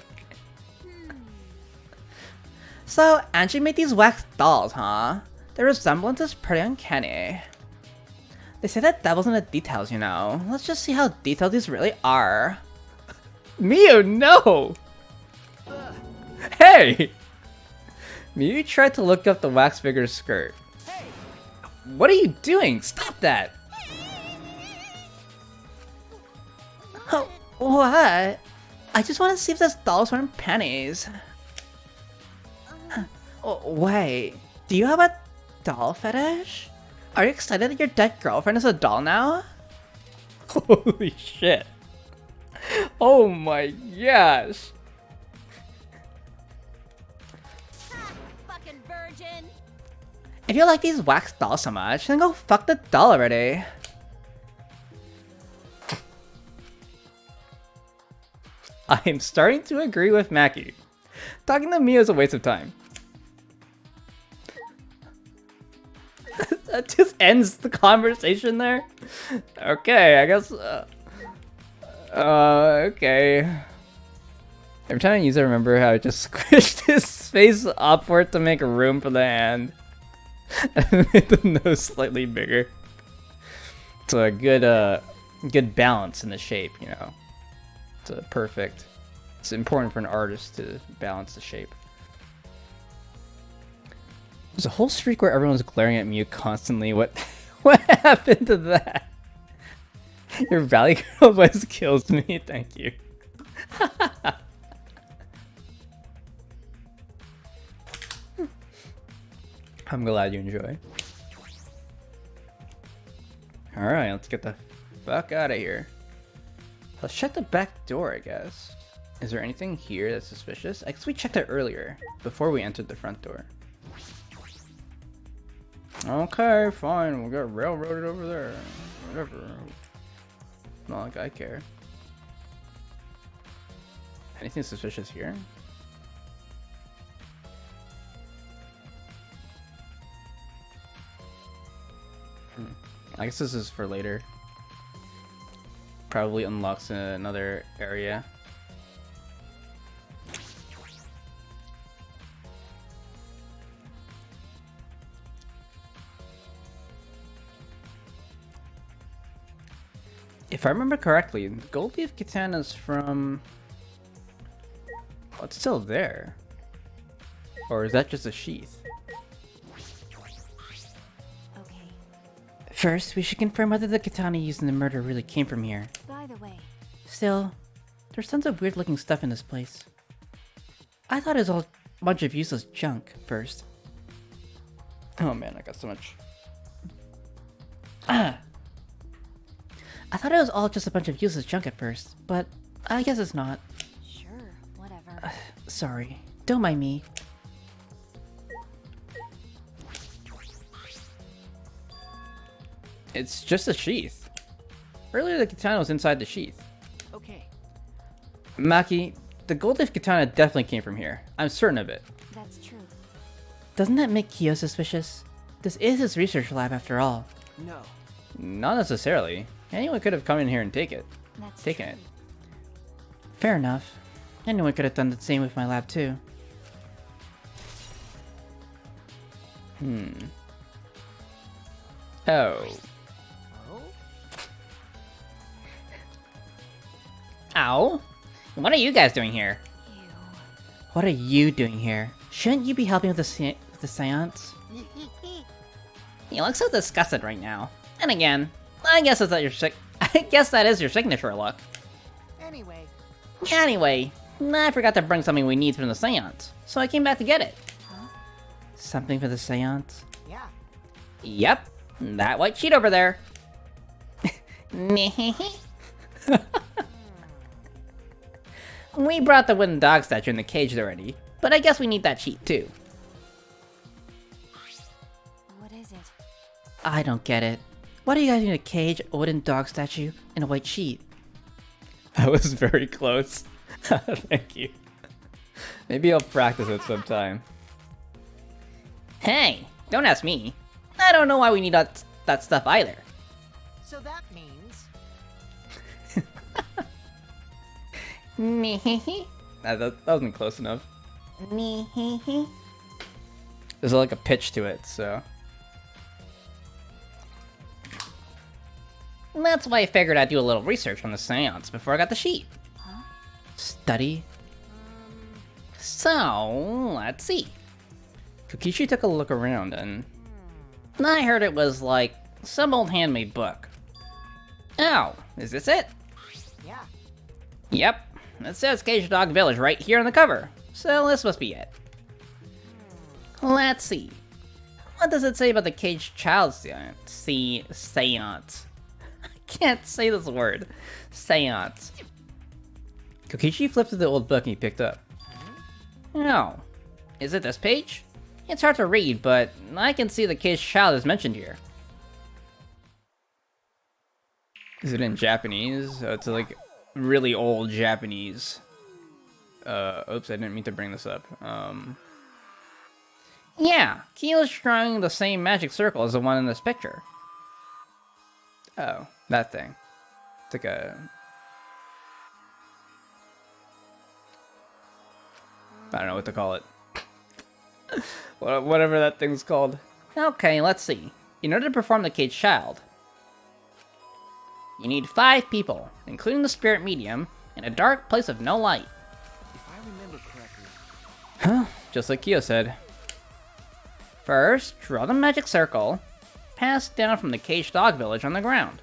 So, Angie made these wax dolls, huh? The resemblance is pretty uncanny. They say that devil's in the details, you know. Let's just see how detailed these really are. Miu, no! Hey! Miu tried to look up the wax figure's skirt. Hey! What are you doing? Stop that! Oh, what? I just want to see if this doll's wearing panties. Oh, wait, do you have a doll fetish? Are you excited that your dead girlfriend is a doll now? Holy shit. Oh my gosh. If you like these wax dolls so much, then go fuck the doll already. I am starting to agree with Mackie. Talking to me is a waste of time. That just ends the conversation there? Okay, I guess... okay. Every time I use it, I remember how I just squished his face upward to make room for the hand. And made the nose slightly bigger. It's a good balance in the shape, you know. It's perfect. It's important for an artist to balance the shape. There's a whole streak where everyone's glaring at Mew constantly. What happened to that? Your Valley Girl voice kills me. Thank you. I'm glad you enjoy. Alright, let's get the fuck out of here. Let's check the back door, I guess. Is there anything here that's suspicious? I guess we checked it earlier, before we entered the front door. Okay, fine, we'll get railroaded over there. Whatever. Not like I care. Anything suspicious here? I guess this is for later. Probably unlocks another area. If I remember correctly, the gold leaf katana's from... Oh, it's still there. Or is that just a sheath? Okay. First, we should confirm whether the katana used in the murder really came from here. By the way, Still, there's tons of weird looking stuff in this place. I thought it was all a bunch of useless junk first. Oh man, I got so much. I thought it was all just a bunch of useless junk at first, but I guess it's not. sure, whatever. Sorry. Don't mind me. It's just a sheath. Earlier the katana was inside the sheath. Okay. Maki, the gold leaf katana definitely came from here. I'm certain of it. That's true. Doesn't that make Kyo suspicious? This is his research lab after all. No. Not necessarily. Anyone could have come in here and taken That's it. true. Fair enough. Anyone could have done the same with my lab too. Oh. Oh? Ow! What are you guys doing here? Ew. What are you doing here? Shouldn't you be helping with the seance? You look so disgusted right now. And again, I guess that's your I guess that is your signature look. Anyway. Anyway, I forgot to bring something we need from the seance, so I came back to get it. Huh? Something for the seance? Yeah. Yep, that white sheet over there. We brought the wooden dog statue in the cage already, but I guess we need that sheet too. What is it? I don't get it. Why do you guys need a cage, a wooden dog statue, and a white sheet? That was very close. Thank you. Maybe I'll practice it sometime. Hey, don't ask me. I don't know why we need that stuff either. So that means. That wasn't close enough. There's like a pitch to it, so. That's why I figured I'd do a little research on the seance before I got the sheet. Huh? Study? So, let's see. Kokichi took a look around and... I heard it was like some old handmade book. Oh, is this it? Yeah. Yep. It says Cage Dog Village right here on the cover. So this must be it. Let's see. What does it say about the Caged Child seance? I can't say this word. Seance. Kokichi flipped to the old book he picked up. Oh. Is it this page? It's hard to read, but I can see the caged child is mentioned here. Is it in Japanese? It's like really old Japanese. Oops, I didn't mean to bring this up. Yeah, Kyo's drawing the same magic circle as the one in this picture. Oh, that thing. It's like a... I don't know what to call it. Whatever that thing's called. Okay, let's see. In order to perform the caged child, you need 5 people, including the spirit medium, in a dark place of no light. If I remember correctly. Huh? Just like Kyo said. First, draw the magic circle, pass down from the caged dog village on the ground.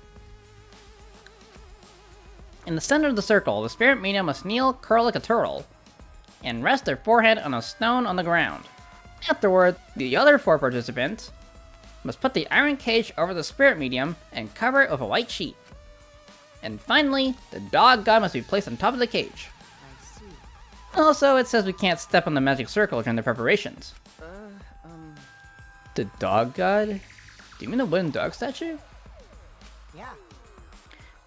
In the center of the circle, the spirit medium must kneel, curl like a turtle, and rest their forehead on a stone on the ground. Afterward, the other 4 participants must put the iron cage over the spirit medium and cover it with a white sheet. And finally, the dog god must be placed on top of the cage. I see. Also, it says we can't step on the magic circle during the preparations. The dog god? Do you mean the wooden dog statue? Yeah.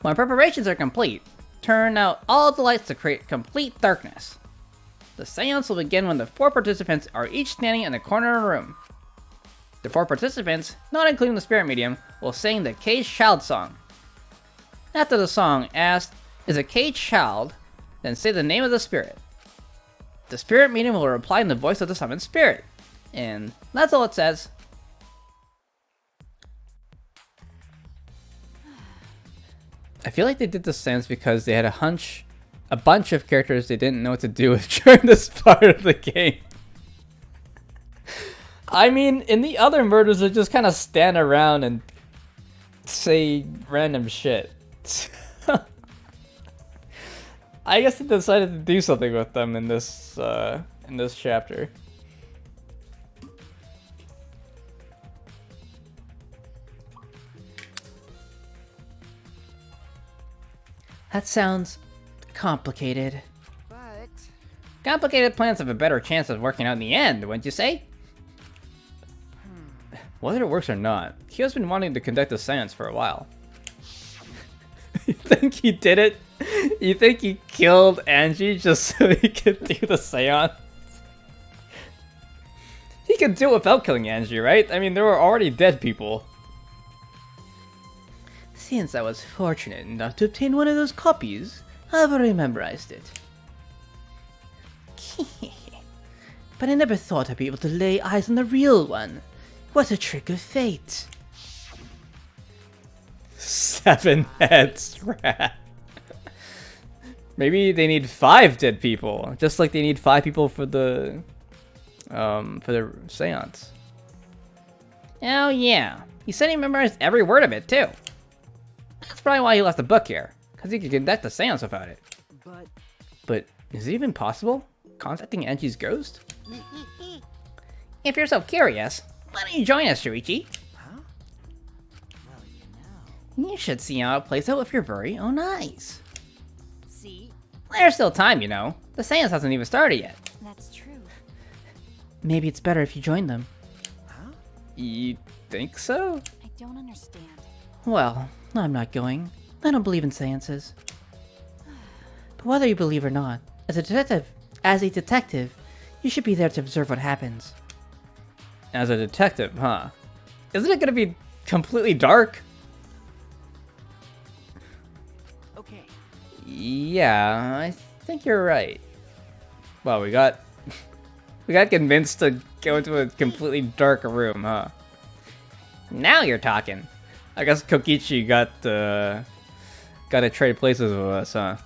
When preparations are complete, turn out all the lights to create complete darkness. The seance will begin when the 4 participants are each standing in a corner of the room. The 4 participants, not including the spirit medium, will sing the caged child song. After the song, ask, "Is a caged child?" Then say the name of the spirit. The spirit medium will reply in the voice of the summoned spirit. And that's all it says. I feel like they did the seance because they had a bunch of characters they didn't know what to do with during this part of the game. I mean, in the other murders, they just kind of stand around and say random shit. I guess they decided to do something with them in this chapter. That sounds complicated. But Complicated plans have a better chance of working out in the end, wouldn't you say? Whether it works or not, Kyo's been wanting to conduct a seance for a while. You think he did it? You think he killed Angie just so he could do the seance? He could do it without killing Angie, right? I mean, there were already dead people. Since I was fortunate enough to obtain one of those copies, I've already memorized it. But I never thought I'd be able to lay eyes on the real one. What a trick of fate. 7 heads, rat. Maybe they need 5 dead people, just like they need 5 people for the seance. Oh yeah, he said he memorized every word of it too. That's probably why he left the book here, because he could conduct a seance without it. But is it even possible? Contacting Angie's ghost? If you're so curious, why don't you join us, Shuichi? Huh? Well, you know. You should see how it plays out with your very own eyes. See? There's still time, you know. The seance hasn't even started yet. That's true. Maybe it's better if you join them. Huh? You think so? I don't understand. Well, I'm not going. I don't believe in seances. But whether you believe or not, as a detective, you should be there to observe what happens. As a detective, huh? Isn't it gonna be completely dark? Okay. Yeah, I think you're right. Well, we got convinced to go into a completely dark room, huh? Now you're talking. I guess Kokichi got to trade places with us, huh?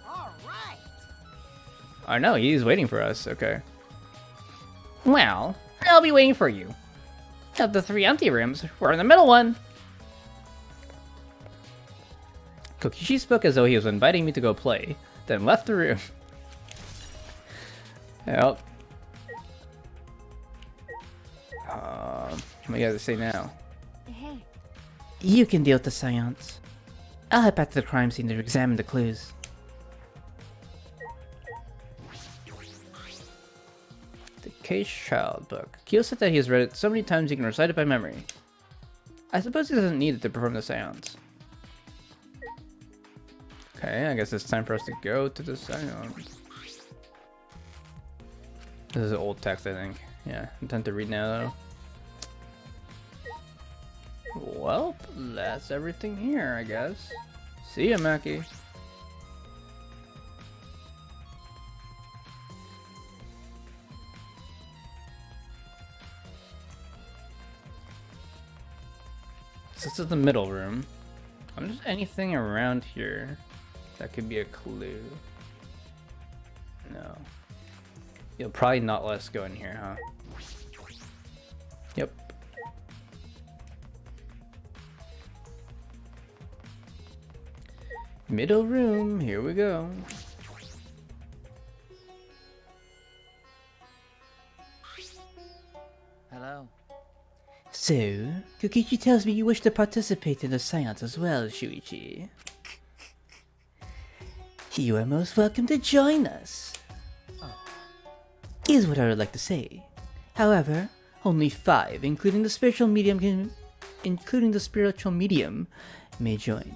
All right. Oh no, he's waiting for us. Okay. Well, I'll be waiting for you. Of the 3 empty rooms, we're in the middle one. Kokichi spoke as though he was inviting me to go play, then left the room. Well. What do you have to say now? Hey, You can deal with the seance. I'll head back to the crime scene to examine the clues. The Case Child book. Kyo said that he has read it so many times he can recite it by memory. I suppose he doesn't need it to perform the seance. Okay, I guess it's time for us to go to the seance. This is old text, I think. Yeah, I'm time to read now, though. Well, that's everything here, I guess. See ya, Maki. So this is the middle room. Is there anything around here that could be a clue? No. You'll probably not let us go in here, huh? Yep. Middle room, here we go. Hello. So, Kokichi tells me you wish to participate in the seance as well, Shuichi. You are most welcome to join us. Is what I would like to say. However, only 5, including the spiritual medium, may join.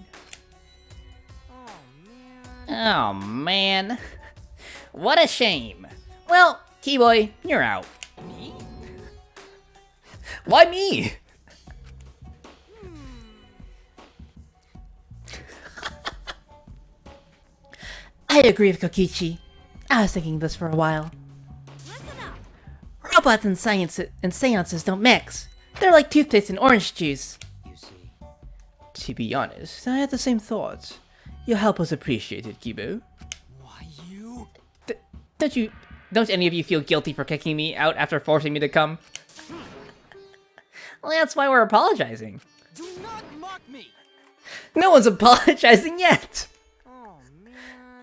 Oh man. What a shame. Well, Keyboy, you're out. Me? Why me? I agree with Kokichi. I was thinking this for a while. Listen up. Robots and seances don't mix. They're like toothpaste and orange juice. You see. To be honest, I had the same thoughts. Your help was appreciated, Kibo. Why you? Don't any of you feel guilty for kicking me out after forcing me to come? Well, that's why we're apologizing. Do not mock me. No one's apologizing yet. Oh man.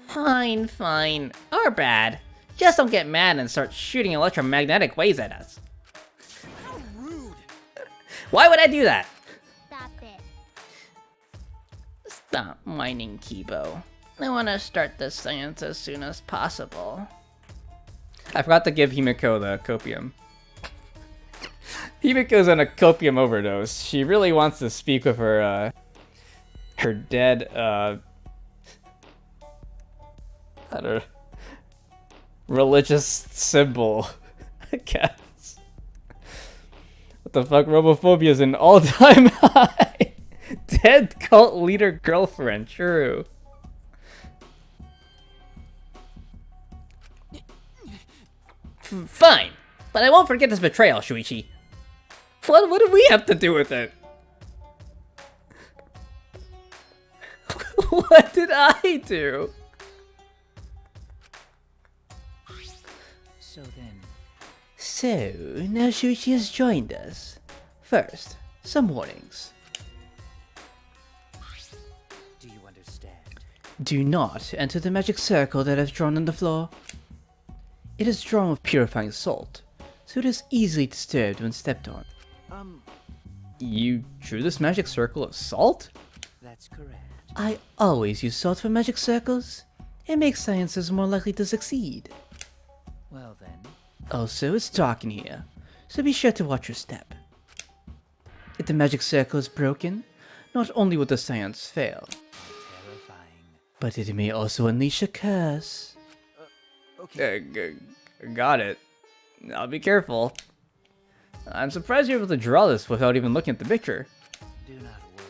Fine, fine. Our bad. Just don't get mad and start shooting electromagnetic waves at us. How rude. Why would I do that? Stop it. Stop whining, Kibo. I want to start this seance as soon as possible. I forgot to give Himiko the copium. Himiko's on a copium overdose. She really wants to speak with her, her dead, I don't know, religious symbol, I guess. What the fuck? Robophobia is an all-time high. Dead cult leader girlfriend, true. Fine, but I won't forget this betrayal, Shuichi. What do we have to do with it? What did I do? So then. So, now Shuichi has joined us. First, some warnings. Do you understand? Do not enter the magic circle that is drawn on the floor. It is drawn with purifying salt, so it is easily disturbed when stepped on. You drew this magic circle of salt? That's correct. I always use salt for magic circles. It makes sciences more likely to succeed. Well then. Also, it's dark in here, so be sure to watch your step. If the magic circle is broken, not only will the science fail, Terrifying. but it may also unleash a curse. Okay. Got it. I'll be careful. I'm surprised you're able to draw this without even looking at the picture. Do not worry.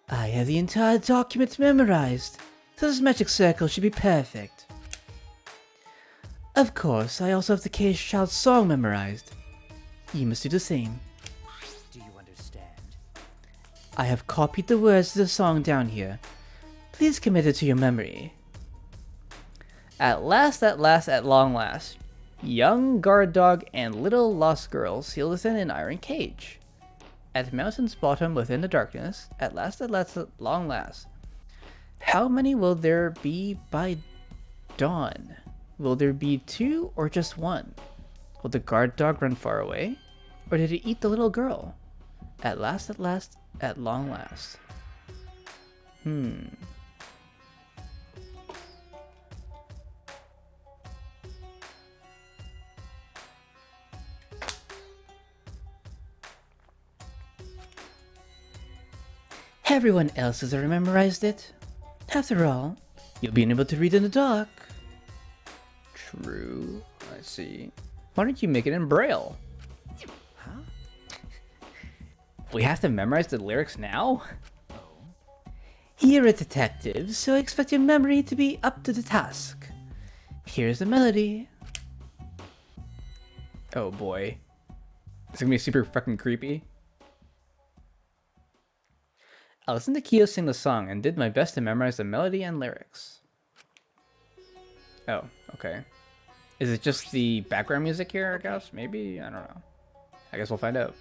I have the entire document memorized, so this magic circle should be perfect. Of course, I also have the Cage Child song memorized. You must do the same. Do you understand? I have copied the words to the song down here. Please commit it to your memory. At last, at long last, young guard dog and little lost girl sealed within an iron cage. At mountain's bottom within the darkness, at long last. How many will there be by dawn? Will there be 2 or just 1? Will the guard dog run far away? Or did it eat the little girl? At last, at long last. Everyone else has already memorized it. After all, you'll be able to read in the dark. True. I see. Why don't you make it in Braille? Huh? We have to memorize the lyrics now? You're a detective, so I expect your memory to be up to the task. Here's the melody. Oh boy. It's gonna be super fucking creepy. I listened to Kyo sing the song and did my best to memorize the melody and lyrics. Oh, okay. Is it just the background music here, I guess? Maybe? I don't know. I guess we'll find out.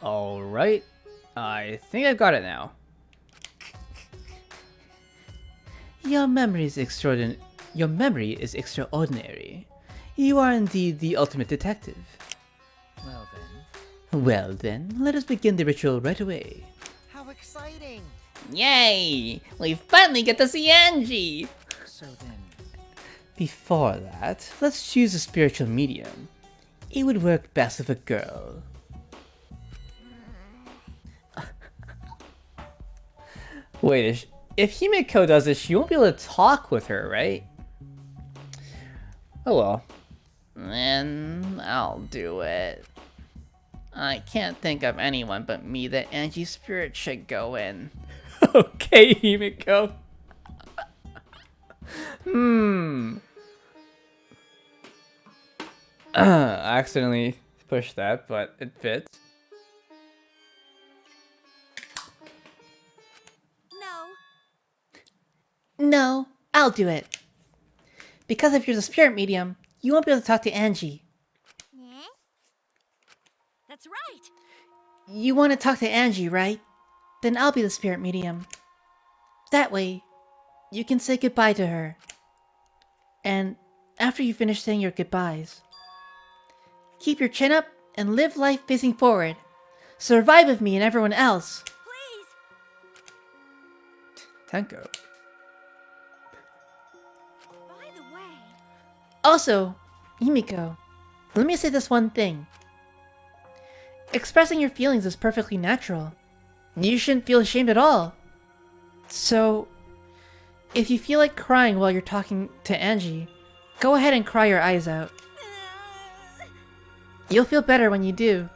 Alright. I think I've got it now. Your memory is extraordinary. You are indeed the ultimate detective. Well then. Well then, let us begin the ritual right away. How exciting! Yay! We finally get to see Angie! So then, Before that, let's choose a spiritual medium. It would work best with a girl. Wait, if Himiko does this, she won't be able to talk with her, right? Oh well. Then I'll do it. I can't think of anyone but me that Angie's spirit should go in. Okay, Himiko. I accidentally pushed that, but it fits. No, I'll do it. Because if you're the spirit medium, you won't be able to talk to Angie. Yeah? That's right. You want to talk to Angie, right? Then I'll be the spirit medium. That way, you can say goodbye to her. And after you finish saying your goodbyes, keep your chin up and live life facing forward. Survive with me and everyone else. Please. Tenko. By the way, Also, Himiko, let me say this one thing. Expressing your feelings is perfectly natural. You shouldn't feel ashamed at all. So, if you feel like crying while you're talking to Angie, go ahead and cry your eyes out. You'll feel better when you do.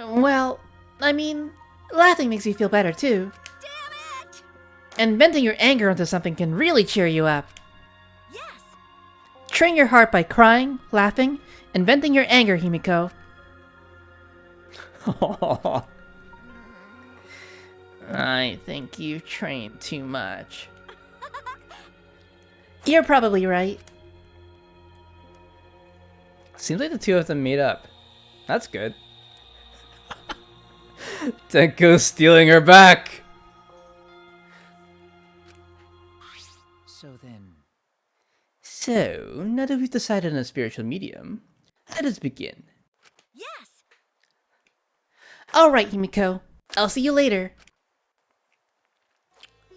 Well, I mean, laughing makes you feel better too. damn it! And venting your anger onto something can really cheer you up. Yes. Train your heart by crying, laughing, and venting your anger, Himiko. I think you've trained too much. You're probably right. Seems like the two of them made up. That's good. Tenko's stealing her back! so then, So, now that we've decided on a spiritual medium, let us begin. Yes. Alright, Himiko. I'll see you later.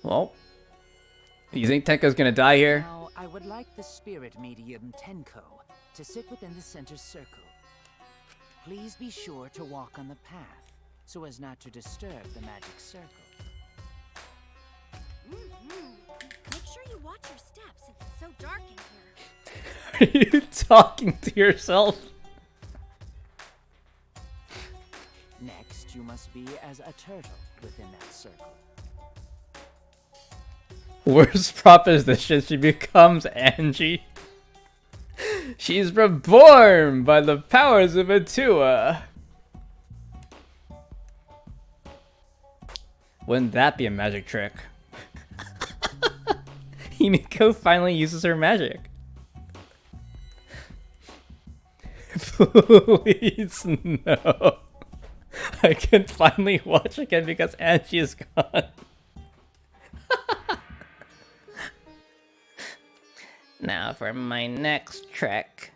Well, you think Tenko's gonna die here? now I would like the spirit medium Tenko to sit within the center circle. Please be sure to walk on the path so as not to disturb the magic circle. Make sure you watch your steps. It's so dark in here. Are you talking to yourself? Next, you must be as a turtle within that circle. Worst proposition, she becomes Angie. She's reborn by the powers of Atua. Wouldn't that be a magic trick? Himiko finally uses her magic. Please, no. I can finally watch again because Angie is gone. Now for my next trick.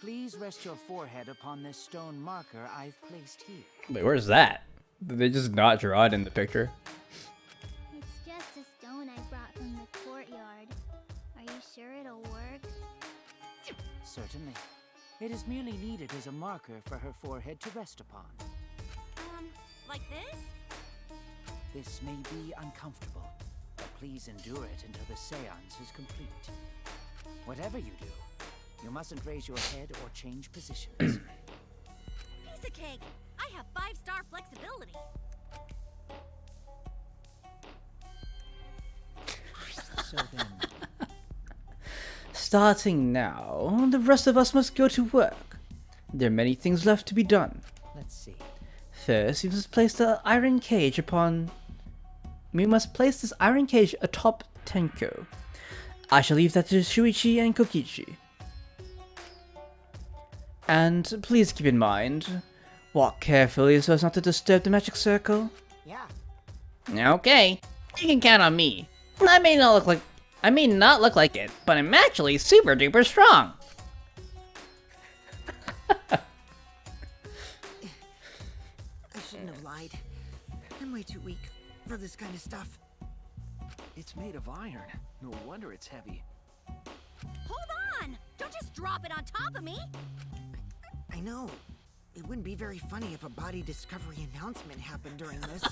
Please rest your forehead upon this stone marker I've placed here. Wait, where's that? Did they just not draw it in the picture? It's just a stone I brought from the courtyard. Are you sure it'll work? Certainly. It is merely needed as a marker for her forehead to rest upon. Like this? This may be uncomfortable, but please endure it until the seance is complete. Whatever you do, you mustn't raise your head or change positions. Piece of cake. I have 5-star flexibility. So then, Starting now, the rest of us must go to work. There are many things left to be done. let's see. First, we must place the iron cage upon... We must place this iron cage atop Tenko. I shall leave that to Shuichi and Kokichi. And please keep in mind, walk carefully so as not to disturb the magic circle. Yeah. Okay, you can count on me. I may not look like it, but I'm actually super duper strong. I shouldn't have lied. I'm way too weak for this kind of stuff. It's made of iron. No wonder it's heavy. Hold on! Don't just drop it on top of me! I know. It wouldn't be very funny if a body discovery announcement happened during this.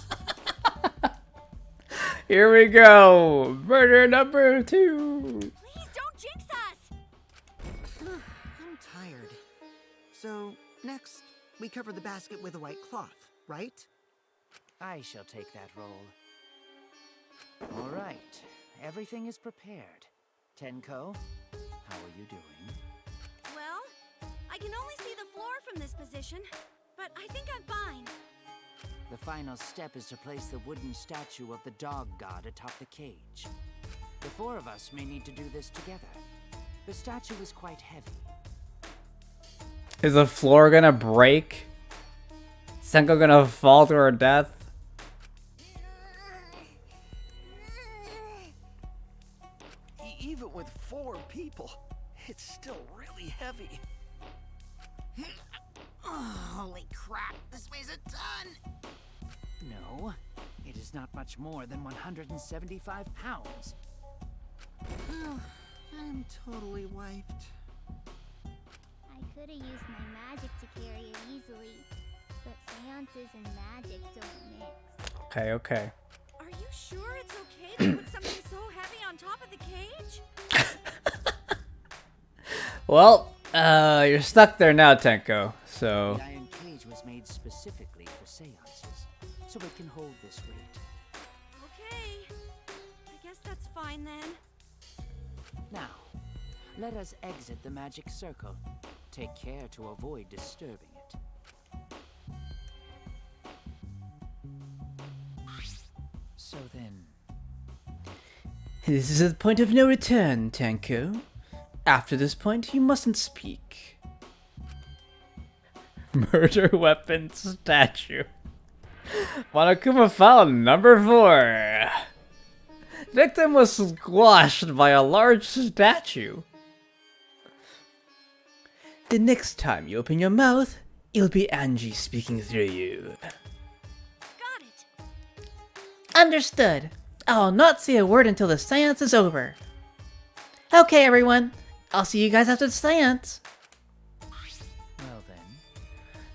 Here we go. Murder number 2. Please don't jinx us! I'm tired. So, next, we cover the basket with a white cloth, right? I shall take that role. All right, everything is prepared. Tenko, how are you doing? Well, I can only see the floor from this position, but I think I'm fine. The final step is to place the wooden statue of the dog god atop the cage. The 4 of us may need to do this together. The statue is quite heavy. Is the floor gonna break? Senko gonna fall to her death? Even with 4 people, it's still really heavy. Holy crap, this weighs a ton! No, it is not much more than 175 pounds. I'm totally wiped. I could have used my magic to carry it easily, but seances and magic don't mix. Okay. Are you sure it's okay to put something so heavy on top of the cage? Well, you're stuck there now, Tenko. So The iron cage was made specifically for seances, so it can hold this weight. Okay. I guess that's fine then. Now, let us exit the magic circle. Take care to avoid disturbing it. So then, This is the point of no return, Tenko. After this point, you mustn't speak. murder weapon statue. Monokuma found number 4. Victim was squashed by a large statue. The next time you open your mouth, it'll be Angie speaking through you. Got it. Understood. I'll not say a word until the seance is over. Okay, everyone. I'll see you guys after the seance. well then,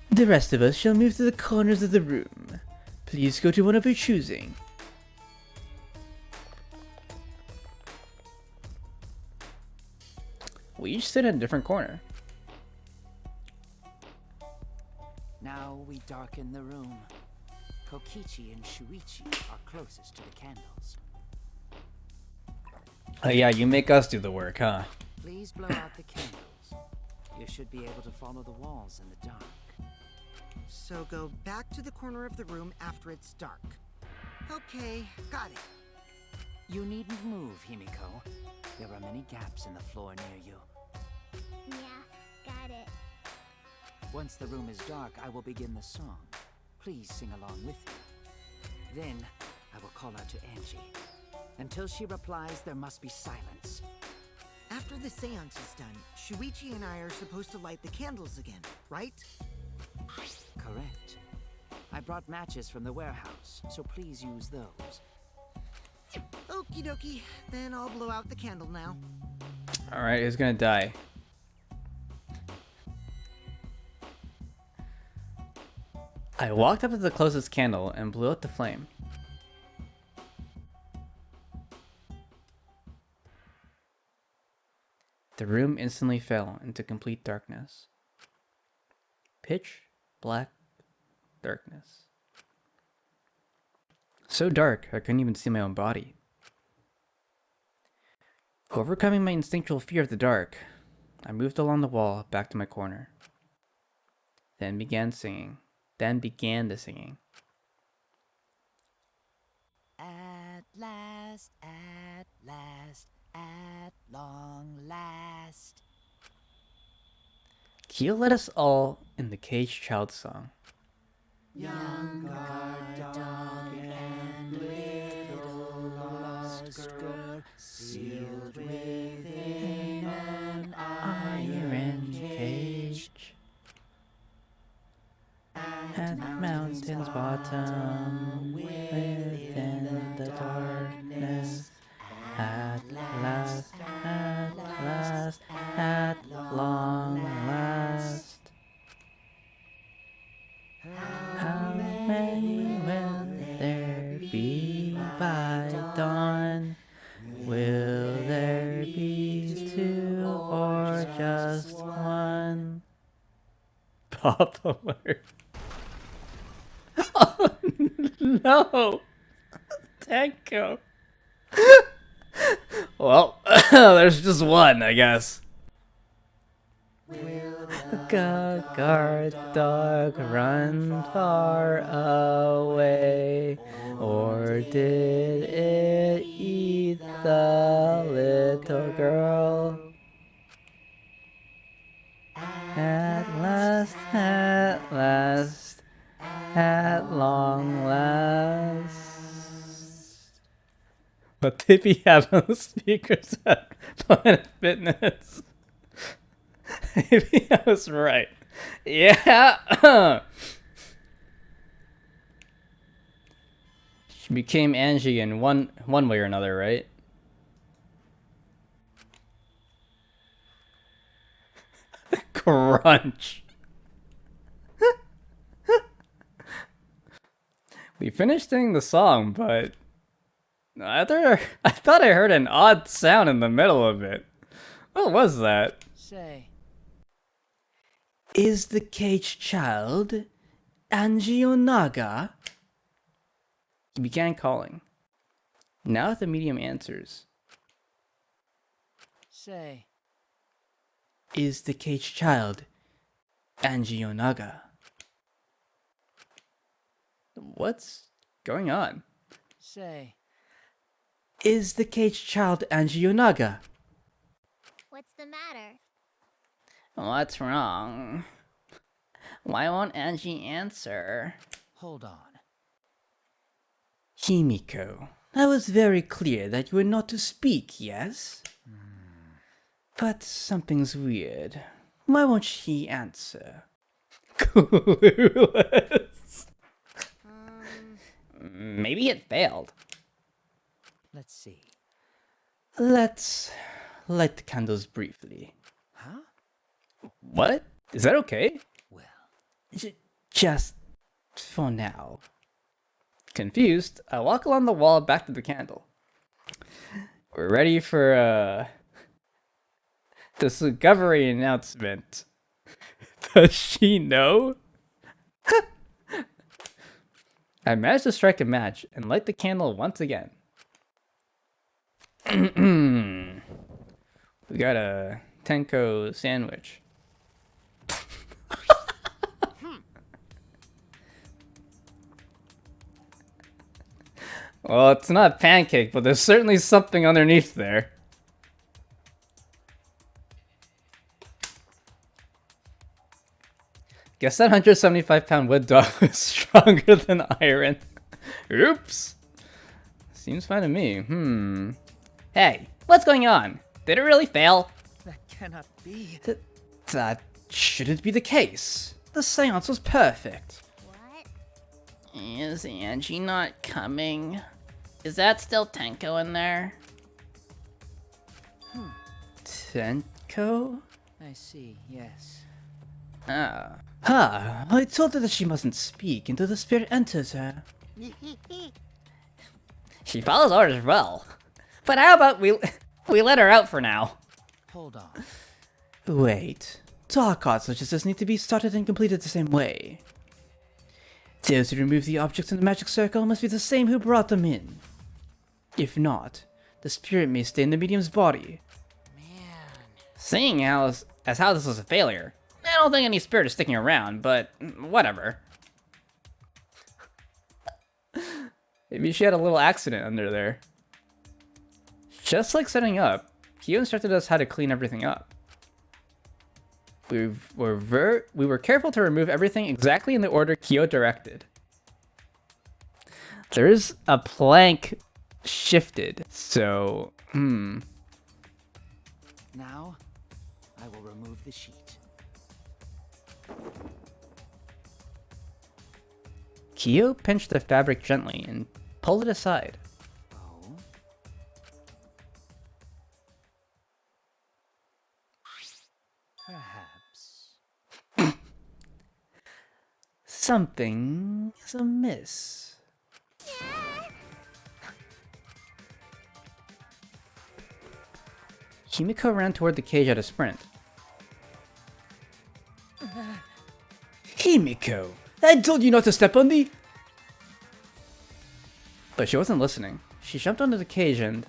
The rest of us shall move to the corners of the room. Please go to one of your choosing. We each sit in a different corner. now we darken the room. Kokichi and Shuichi are closest to the candles. Oh yeah, you make us do the work, huh? Please blow out the candles. You should be able to follow the walls in the dark. So go back to the corner of the room after it's dark. Okay, got it. You needn't move, Himiko. There are many gaps in the floor near you. Yeah, got it. Once the room is dark, I will begin the song. Please sing along with me. Then, I will call out to Angie. Until she replies, there must be silence. After the seance is done, Shuichi and I are supposed to light the candles again, right? Correct. I brought matches from the warehouse, so please use those. Okie dokie, then I'll blow out the candle now. Alright, who's gonna die? I walked up to the closest candle and blew out the flame. The room instantly fell into complete darkness. Pitch black darkness. So dark, I couldn't even see my own body. Overcoming my instinctual fear of the dark, I moved along the wall back to my corner. Then began the singing. At last, at long last. Keel led us all in the Caged Child song. Young guard dog and little lost girl, sealed within an iron cage. At the mountain's bottom, within the darkness, at last, at long last. How many will there be by dawn? Will there be two or just one? Pop alert. Oh no! Tanko. Well, there's just one, I guess. Guard dog run far away, or did it eat the little girl? At last, at long last. What did we have on the speakers at Planet Fitness? Maybe I was right. Yeah. She became Angie in one way or another, right? Crunch. We finished singing the song, but I thought I heard an odd sound in the middle of it. What was that? Say, Is the caged child Angie Onaga? He began calling. Now the medium answers. say, Is the caged child Angie Onaga? What's going on? say. Is the caged child Angie Onaga? What's the matter? What's wrong? Why won't Angie answer? Hold on. Himiko, I was very clear that you were not to speak, yes? But something's weird. Why won't she answer? Clueless. Maybe it failed. Let's see. Let's light the candles briefly. Huh? What? Is that okay? Well, Just for now. Confused, I walk along the wall back to the candle. We're ready for the discovery announcement. Does she know? I managed to strike a match and light the candle once again. We got a Tenko sandwich. Well, it's not pancake, but there's certainly something underneath there. Guess that 175-pound wood dog was stronger than iron. Oops. Seems fine to me. Hey, what's going on? Did it really fail? that cannot be. That shouldn't be the case. The seance was perfect. What? Is Angie not coming? Is that still Tenko in there? Tenko? I see, yes. I told her that she mustn't speak until the spirit enters her. She follows orders well. But how about we let her out for now? Hold on. Wait. Dark arts such as this need to be started and completed the same way. Those who remove the objects in the magic circle must be the same who brought them in. If not, the spirit may stay in the medium's body. Seeing how how this was a failure, I don't think any spirit is sticking around, but whatever. Maybe she had a little accident under there. Just like setting up, Kyo instructed us how to clean everything up. We were careful to remove everything exactly in the order Kyo directed. There's a plank shifted, so, Now, I will remove the sheet. Kyo pinched the fabric gently and pulled it aside. Oh? Perhaps. Something is amiss. Himiko ran toward the cage at a sprint. Himiko! I told you not to step on the... But she wasn't listening. She jumped onto the cage and...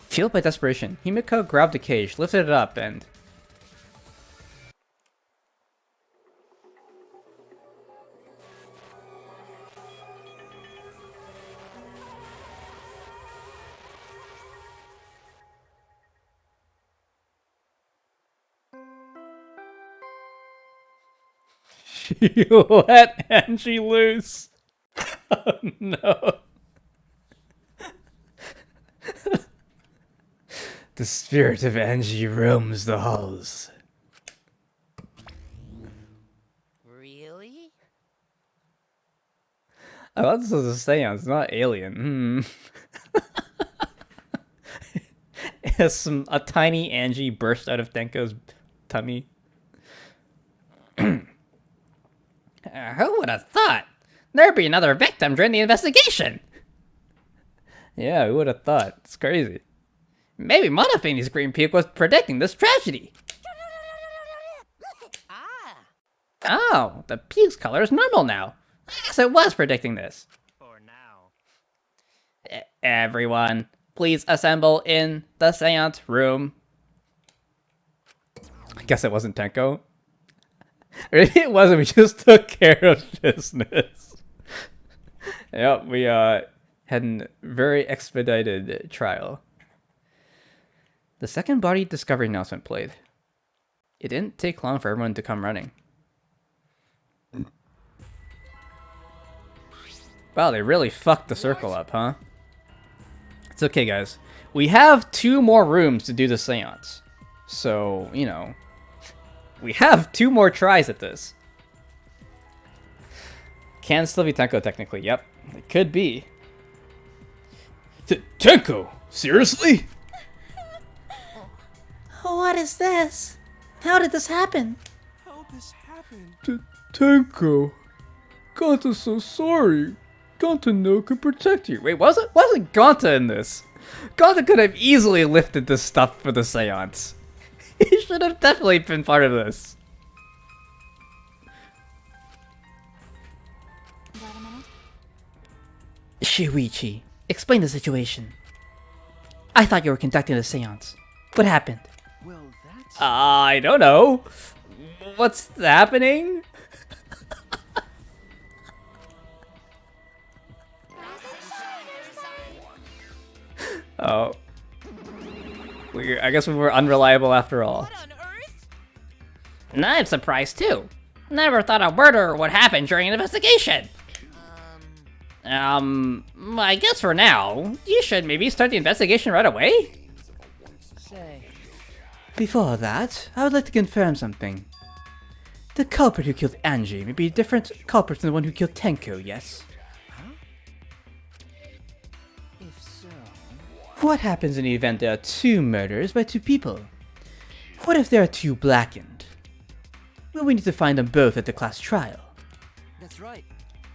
Fueled by desperation, Himiko grabbed the cage, lifted it up, and... She let Angie loose. Oh no. The spirit of Angie roams the halls. Really? I thought this was a seance, not alien. A tiny Angie burst out of Tenko's tummy. Who would have thought? There'd be another victim during the investigation. Yeah, who would have thought? It's crazy. Maybe Monofini's green puke was predicting this tragedy. Oh, the puke's color is normal now. I guess it was predicting this. For now. Everyone, please assemble in the seance room. I guess it wasn't Tenko. It wasn't, we just took care of business. Yep, we had a very expedited trial. The second body discovery announcement played. It didn't take long for everyone to come running. Wow, they really fucked the circle up, huh? It's okay, guys. We have 2 more rooms to do the seance. So, you know, we have 2 more tries at this. Can still be Tenko, technically. Yep, it could be. Tenko? Seriously? What is this? How did this happen? How this happened? Tenko. Gonta's so sorry. Gonta no could protect you. Wait, wasn't Gonta in this? Gonta could have easily lifted this stuff for the seance. He should have definitely been part of this. Got a minute? Shuichi, explain the situation. I thought you were conducting a seance. What happened? Well, that's... I don't know. What's happening? Oh. I guess we were unreliable after all. What on earth? And I'm surprised too. Never thought a murder would happen during an investigation. I guess for now, you should maybe start the investigation right away. Say, Before that, I would like to confirm something. The culprit who killed Angie may be a different culprit than the one who killed Tenko, yes? if so... What happens in the event there are 2 murders by 2 people? What if there are 2 blackened? Will we need to find them both at the class trial? That's right.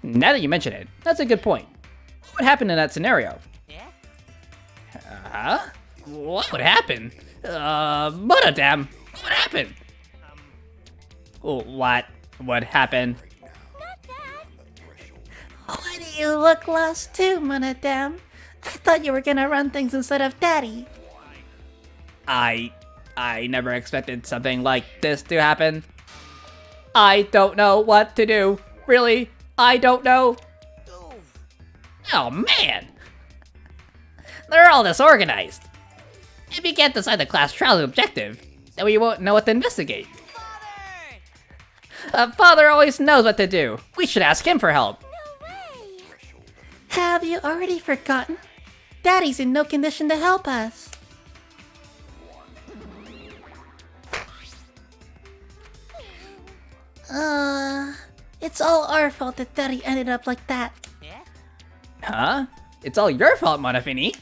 Now that you mention it, that's a good point. What would happen in that scenario? Yeah? Huh? What would happen? Damn. What happened? What would happen? Why do you look lost too, Monodam? I thought you were gonna run things instead of Daddy. I never expected something like this to happen. I don't know what to do. Really, I don't know. Oh man! They're all disorganized. If you can't decide the class trial objective, then we won't know what to investigate. Father always knows what to do. We should ask him for help. Have you already forgotten? Daddy's in no condition to help us. It's all our fault that Daddy ended up like that. Huh? It's all your fault, Monofini.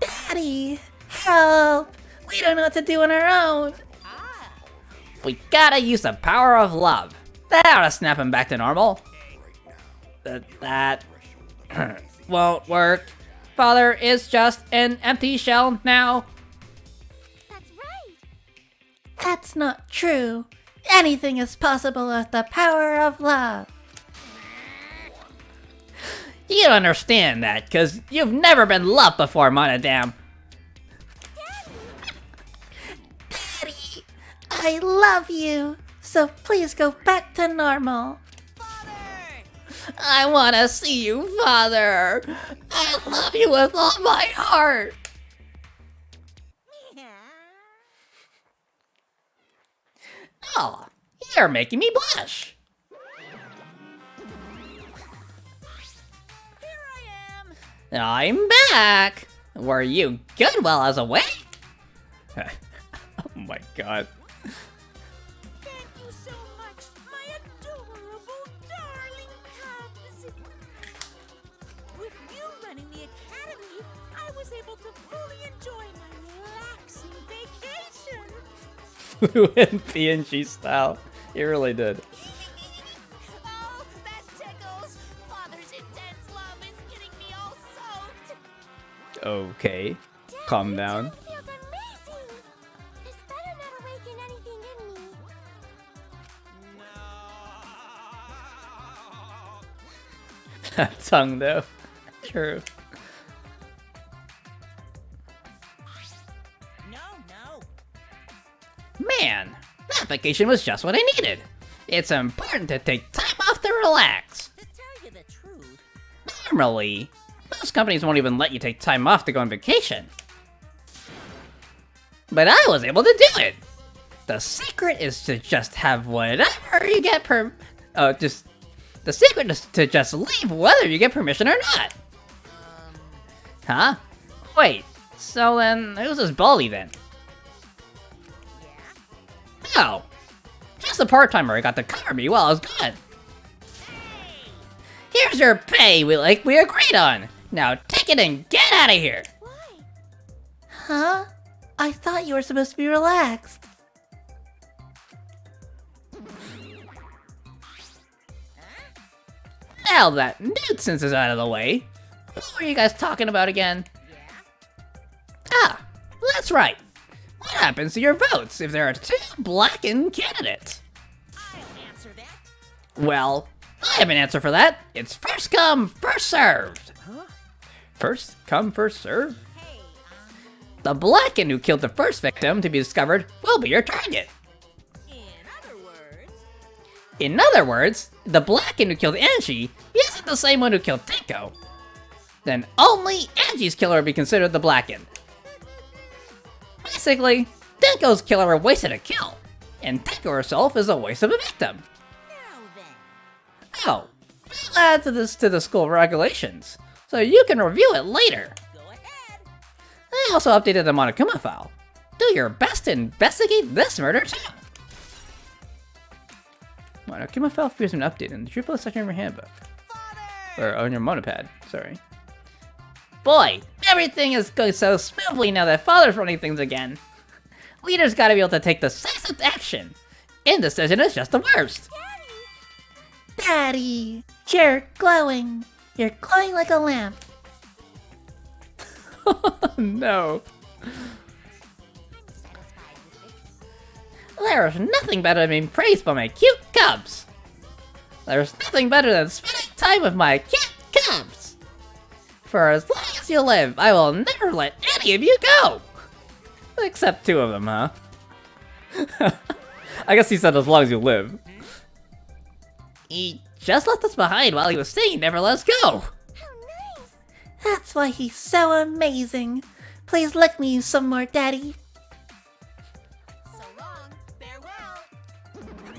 Daddy, help! We don't know what to do on our own. We gotta use the power of love. That ought to snap him back to normal. That won't work. Father is just an empty shell now. That's right. That's not true. Anything is possible with the power of love. You don't understand that, because you've never been loved before, Monodam. Daddy, I love you. So please go back to normal. I want to see you, Father. I love you with all my heart. Oh, you're making me blush. I'm back. Were you good while I was away? Oh my god. Thank you so much, my adorable, darling cubs. With you running the academy, I was able to fully enjoy my relaxing vacation. Flew in PNG style. He really did. Oh, that tickles. Father's intense love is getting me all soaked. Okay, calm down. It feels amazing. This better not awaken anything in me. That tongue though. True. Man, that vacation was just what I needed. It's important to take time off to relax. To tell you the truth, Normally, most companies won't even let you take time off to go on vacation. But I was able to do it. The secret is to just have whatever you get the secret is to just leave whether you get permission or not. Huh? Wait, so then who's this Baldy then? Oh, just a part-timer who got to cover me while I was gone. Here's your pay we agreed on. Now take it and get out of here. Huh? I thought you were supposed to be relaxed. Now that nuisance is out of the way, what were you guys talking about again? Ah, that's right. What happens to your votes if there are 2 blackened candidates? I'll answer that. Well, I have an answer for that. It's first come, first served. Huh? First come, first served? The blackened who killed the first victim to be discovered will be your target. In other words, the blackened who killed Angie isn't the same one who killed Tenko. Then only Angie's killer will be considered the blackened. Basically, Tenko's killer wasted a kill, and Tenko herself is a waste of a victim. Oh, I'll add to the school regulations, so you can review it later. I also updated the Monokuma file. Do your best to investigate this murder too. Monokuma file features an update in the triple section of your handbook. Or on your monopad, sorry. Boy, Everything is going so smoothly now that Father's running things again. Leaders gotta be able to take decisive action. Indecision is just the worst. Daddy! You're glowing. You're glowing like a lamp. No. There's nothing better than being praised by my cute cubs. There's nothing better than spending time with my cute cubs. For as long as you live, I will never let any of you go. Except 2 of them, huh? I guess he said as long as you live. He just left us behind while he was saying never let us go. That's why he's so amazing. Please lick me some more, Daddy. So long. Farewell.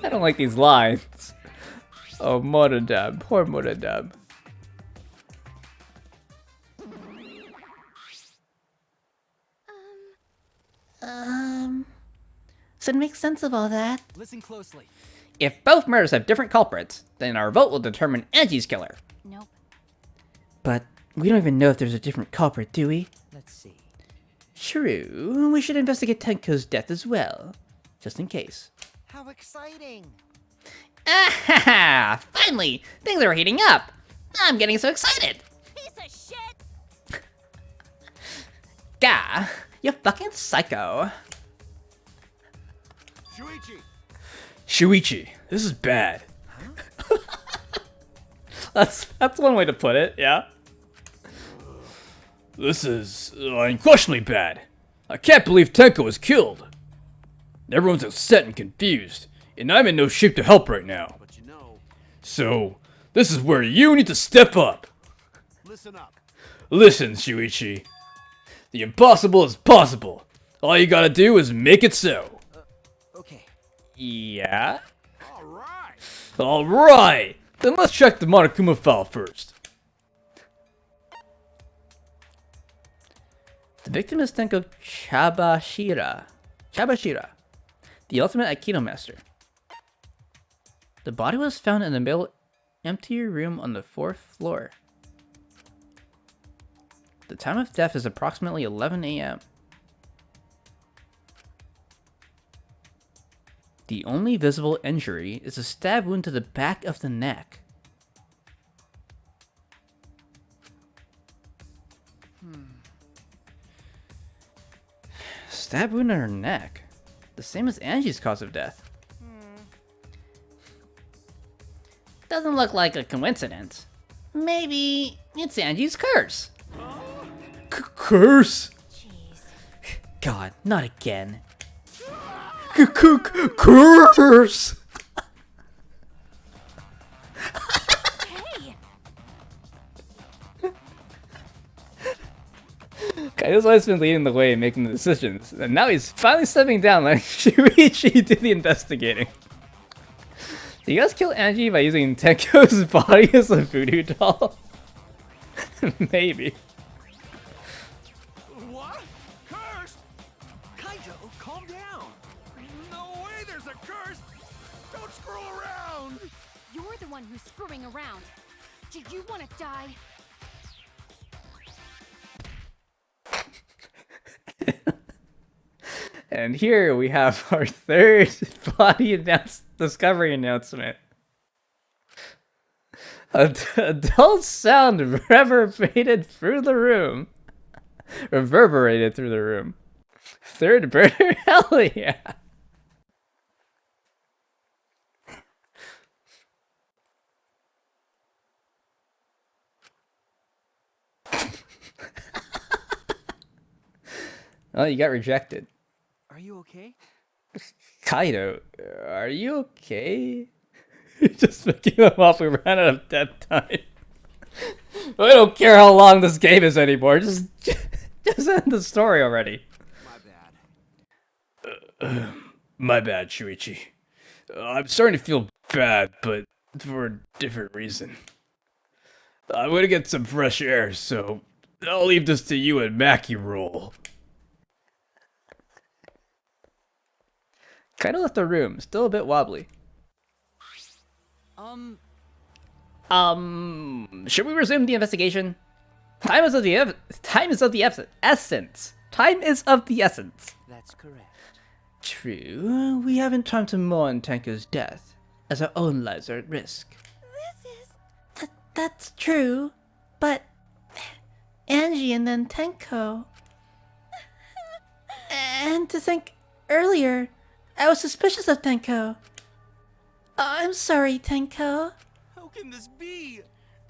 I don't like these lines. Oh, Moradab. Poor Moradab. So to make sense of all that, Listen closely. If both murders have different culprits, then our vote will determine Angie's killer. Nope. but we don't even know if there's a different culprit, do we? Let's see. True, we should investigate Tenko's death as well, just in case. How exciting! Ah, finally! Things are heating up! I'm getting so excited! Piece of shit. Gah! You fucking psycho! Shuichi, this is bad. That's one way to put it, yeah. This is unquestionably bad. I can't believe Tenko was killed. Everyone's upset and confused, and I'm in no shape to help right now. But you know, So, this is where you need to step up. listen up. Listen, Shuichi. The impossible is possible. All you gotta do is make it so. Okay. Yeah? All right. Alright! Then let's check the Monokuma file first. The victim is Tenko Chabashira, the ultimate Aikido master. The body was found in the middle empty room on the 4th floor. The time of death is approximately 11 a.m. The only visible injury is a stab wound to the back of the neck. Stab wound in her neck. The same as Angie's cause of death. Doesn't look like a coincidence. Maybe it's Angie's curse. Curse? God, not again. Curse! Hey. Kaido's always been leading the way and making the decisions, and now he's finally stepping down, letting Shuichi do the investigating. Did you guys kill Angie by using Tenko's body as a voodoo doll? Maybe. What? Curse? Kaito, calm down. No way there's a curse. Don't screw around. You're the one who's screwing around. Do you want to die? And here we have our 3rd body discovery announcement. A dull sound reverberated through the room. 3rd murder? Hell yeah! Oh, you got rejected. Are you okay? Kaido, are you okay? You're just picking them off. We ran out of dead time. I don't care how long this game is anymore. Just end the story already. My bad. My bad, Shuichi. I'm starting to feel bad, but for a different reason. I'm gonna get some fresh air, so I'll leave this to you and Maki roll. Kaido left the room, still a bit wobbly. Should we resume the investigation? Time is of the essence. Time is of the essence. That's correct. True, we haven't time to mourn Tenko's death, as our own lives are at risk. This is... That's true, but Angie and then Tenko. And to think earlier, I was suspicious of Tenko. I'm sorry, Tenko. How can this be?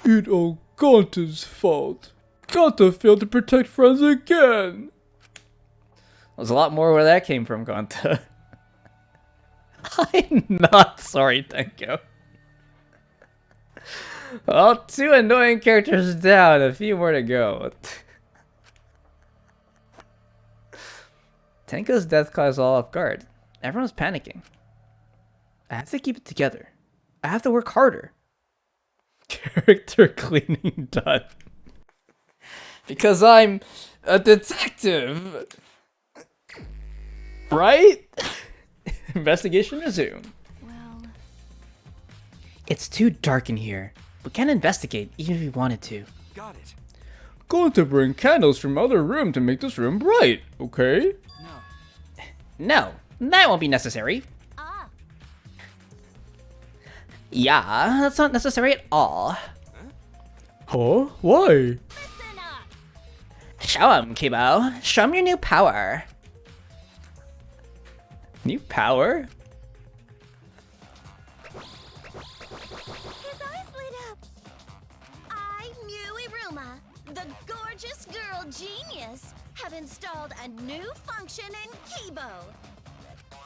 It all Gonta's fault. Gonta failed to protect friends again. There's a lot more where that came from, Gonta. I'm not sorry, Tenko. Well, 2 annoying characters down, a few more to go. Tenko's death caught us all off guard. Everyone's panicking. I have to keep it together. I have to work harder. Character cleaning done. Because I'm a detective. Right? Investigation resume. Well, It's too dark in here. We can't investigate even if we wanted to. Got it. Gonta bring candles from other room to make this room bright, okay? No, that won't be necessary. ah, Yeah, that's not necessary at all. Huh? Why? listen up. Show him, Kibo. Show him your new power. New power? His eyes lit up. I, Mew Iruma, the gorgeous girl genius, have installed a new function in Kibo.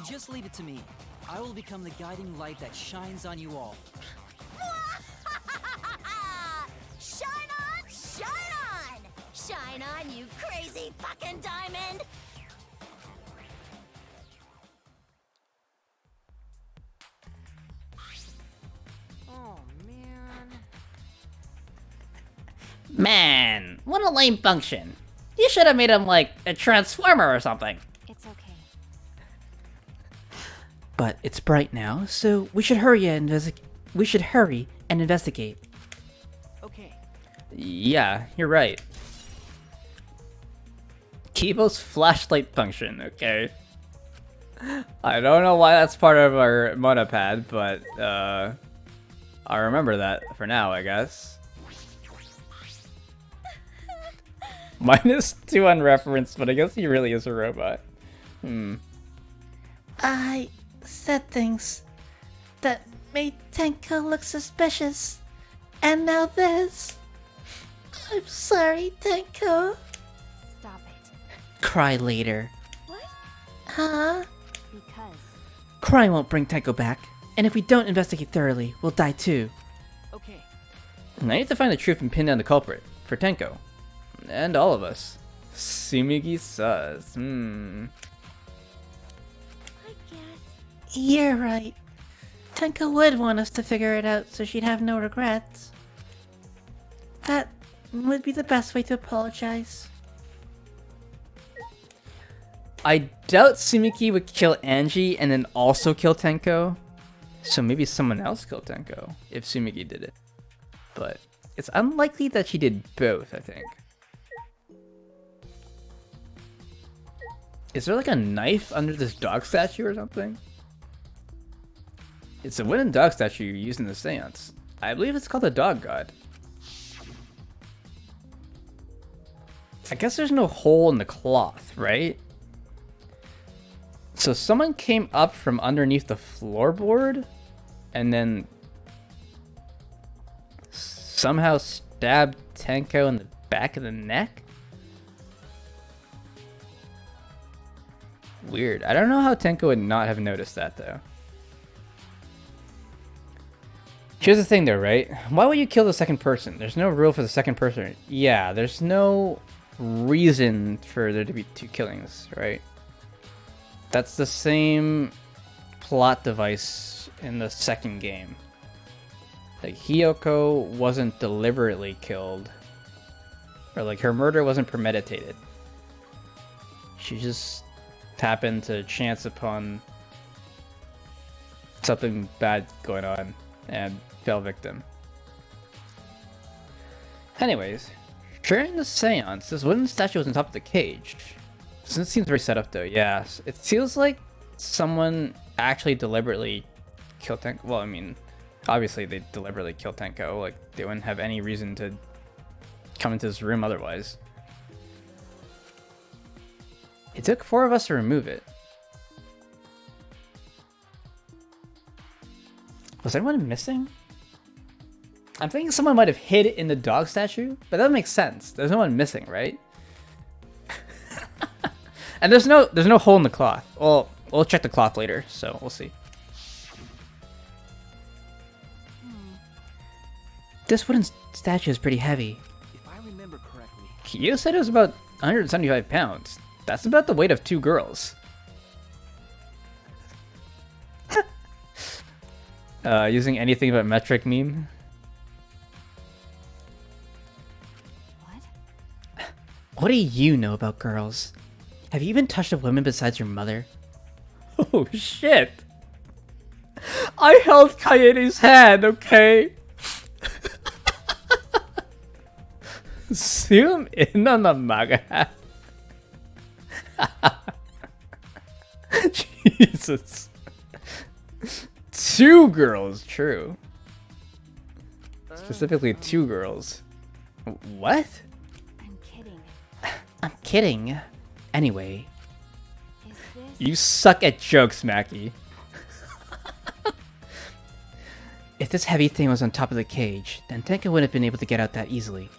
Just leave it to me. I will become the guiding light that shines on you all. Shine on, shine on! Shine on, you crazy fucking diamond! Oh, man. Man, what a lame function. You should have made him like a transformer or something. It's okay. But it's bright now, so we should hurry and investigate. Okay. Yeah, you're right. Kibo's flashlight function, okay? I don't know why that's part of our monopad, but I'll remember that for now, I guess. -2 unreferenced, but I guess he really is a robot. I said things that made Tenko look suspicious. And now this. I'm sorry, Tenko. Stop it. Cry later. What? Huh? Because Crying won't bring Tenko back. And if we don't investigate thoroughly, we'll die too. Okay. And I need to find the truth and pin down the culprit for Tenko. And all of us. Sumigi sus. I guess. You're right. Tenko would want us to figure it out so she'd have no regrets. That would be the best way to apologize. I doubt Sumiki would kill Angie and then also kill Tenko. So maybe someone else killed Tenko if Sumiki did it. But it's unlikely that she did both, I think. Is there like a knife under this dog statue or something? It's a wooden dog statue used in the seance. I believe it's called the dog god. I guess there's no hole in the cloth, right? So someone came up from underneath the floorboard and then somehow stabbed Tenko in the back of the neck? Weird. I don't know how Tenko would not have noticed that though. Here's the thing though, right? Why would you kill the second person? There's no rule for the second person. Yeah, there's no reason for there to be 2 killings, right? That's the same plot device in the second game. Like, Hiyoko wasn't deliberately killed. Or like, her murder wasn't premeditated. She just happened to chance upon something bad going on and fell victim. Anyways, During the seance, this wooden statue was on top of the cage. This seems very set up though, yeah. It feels like someone actually deliberately killed Tenko. Well, I mean, obviously they deliberately killed Tenko. Like, they wouldn't have any reason to come into this room otherwise. It took 4 of us to remove it. Was anyone missing? I'm thinking someone might have hid it in the dog statue, but that makes sense. There's no one missing, right? And there's no hole in the cloth. Well, we'll check the cloth later, so we'll see. This wooden statue is pretty heavy. If I remember correctly, Kyo said it was about 175 pounds. That's about the weight of 2 girls. Using anything but metric meme. What do you know about girls? Have you even touched a woman besides your mother? Oh shit! I held Kaede's hand, okay? Zoom in on the MAGA hat. Jesus. 2 girls, true. Specifically 2 girls. What? I'm kidding. I'm kidding. Anyway, Is this... You suck at jokes, Mackie. if this heavy thing was on top of the cage, then Tenka wouldn't have been able to get out that easily.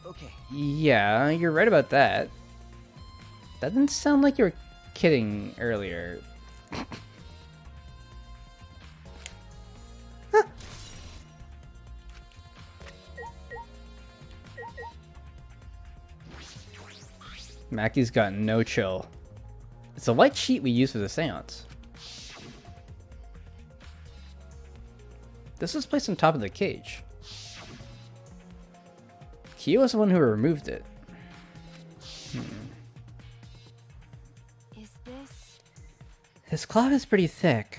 okay. Yeah, you're right about that. That didn't sound like you were kidding earlier. Mackie's got no chill. It's a white sheet we use for the seance. This was placed on top of the cage. Kyo was the one who removed it. Is this... This cloth is pretty thick.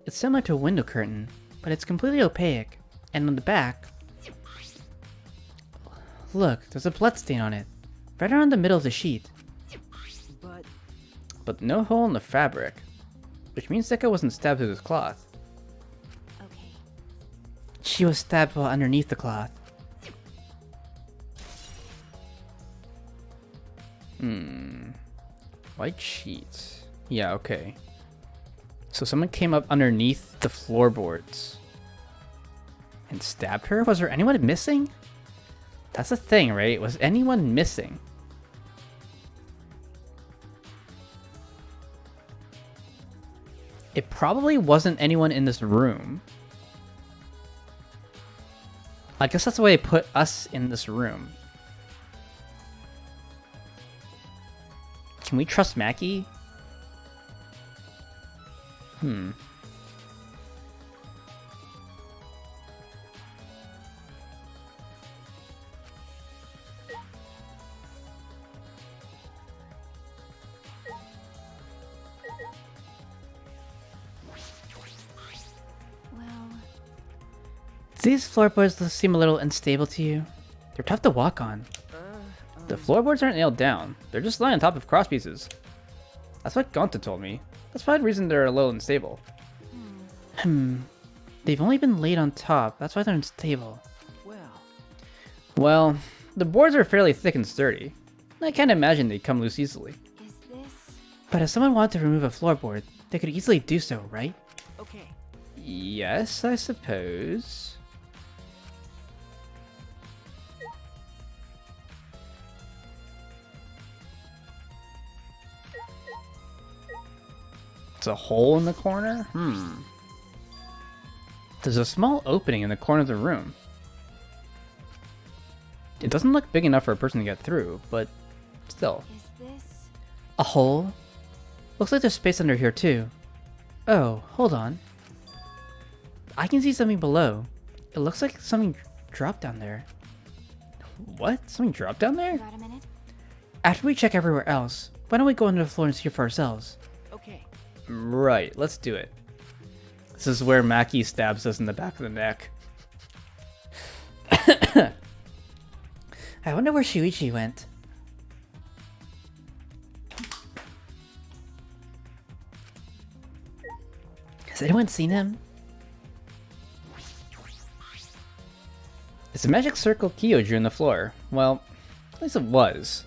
It's similar to a window curtain, but it's completely opaque. And on the back... Look, there's a bloodstain on it. Right around the middle of the sheet. But no hole in the fabric. Which means Deka wasn't stabbed with this cloth. Okay. She was stabbed while underneath the cloth. White sheets. Yeah, okay. So someone came up underneath the floorboards and stabbed her? Was there anyone missing? That's the thing, right? Was anyone missing? It probably wasn't anyone in this room. I guess that's the way they put us in this room. Can we trust Mackie? Well... These floorboards seem a little unstable to you. They're tough to walk on. The floorboards aren't nailed down. They're just lying on top of cross pieces. That's what Gonta told me. That's probably the reason they're a little unstable. They've only been laid on top. That's why they're unstable. Well, the boards are fairly thick and sturdy. I can't imagine they'd come loose easily. Is this... But if someone wanted to remove a floorboard, they could easily do so, right? Okay. Yes, I suppose. It's a hole in the corner? There's a small opening in the corner of the room. It doesn't look big enough for a person to get through, but still. Is this... A hole? Looks like there's space under here too. Oh, hold on. I can see something below. It looks like something dropped down there. What? Something dropped down there? Got a minute? After we check everywhere else, why don't we go under the floor and see for ourselves? Okay. Right, let's do it. This is where Mackie stabs us in the back of the neck. I wonder where Shuichi went. Has anyone seen him? It's a magic circle Kyo drew on the floor. Well, at least it was.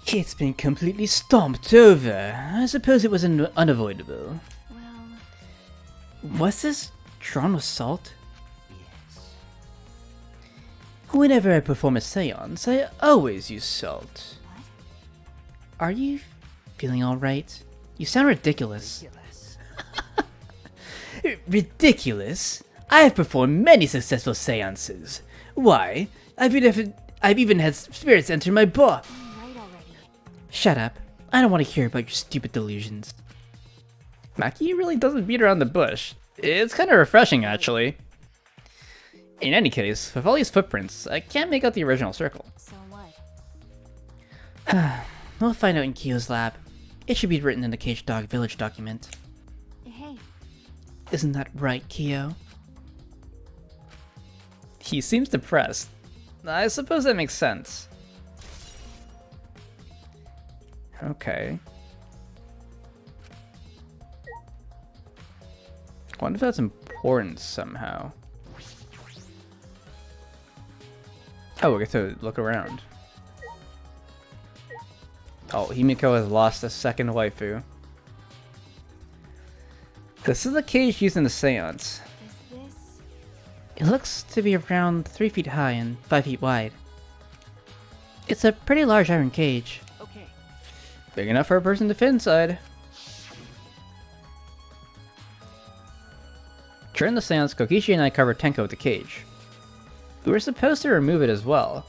It's been completely stomped over. I suppose it was unavoidable. Well, Was this drawn with salt? Yes. Whenever I perform a seance, I always use salt. what? Are you feeling alright? You sound ridiculous. Ridiculous. Ridiculous? I have performed many successful seances. Why? I've even had spirits enter my body. Right already. Shut up. I don't want to hear about your stupid delusions. Maki really doesn't beat around the bush. It's kind of refreshing, actually. In any case, with all these footprints, I can't make out the original circle. So what? We'll find out in Kyo's lab. It should be written in the Cage Dog Village document. Hey, Isn't that right, Kyo? He seems depressed. I suppose that makes sense. Okay. I wonder if that's important somehow. Oh, we get to look around. Oh, Himiko has lost a second waifu. This is the cage used in the seance. is this? It looks to be around 3 feet high and 5 feet wide. It's a pretty large iron cage. Okay. Big enough for a person to fit inside. During the seance, Kokishi and I covered Tenko with the cage. We were supposed to remove it as well.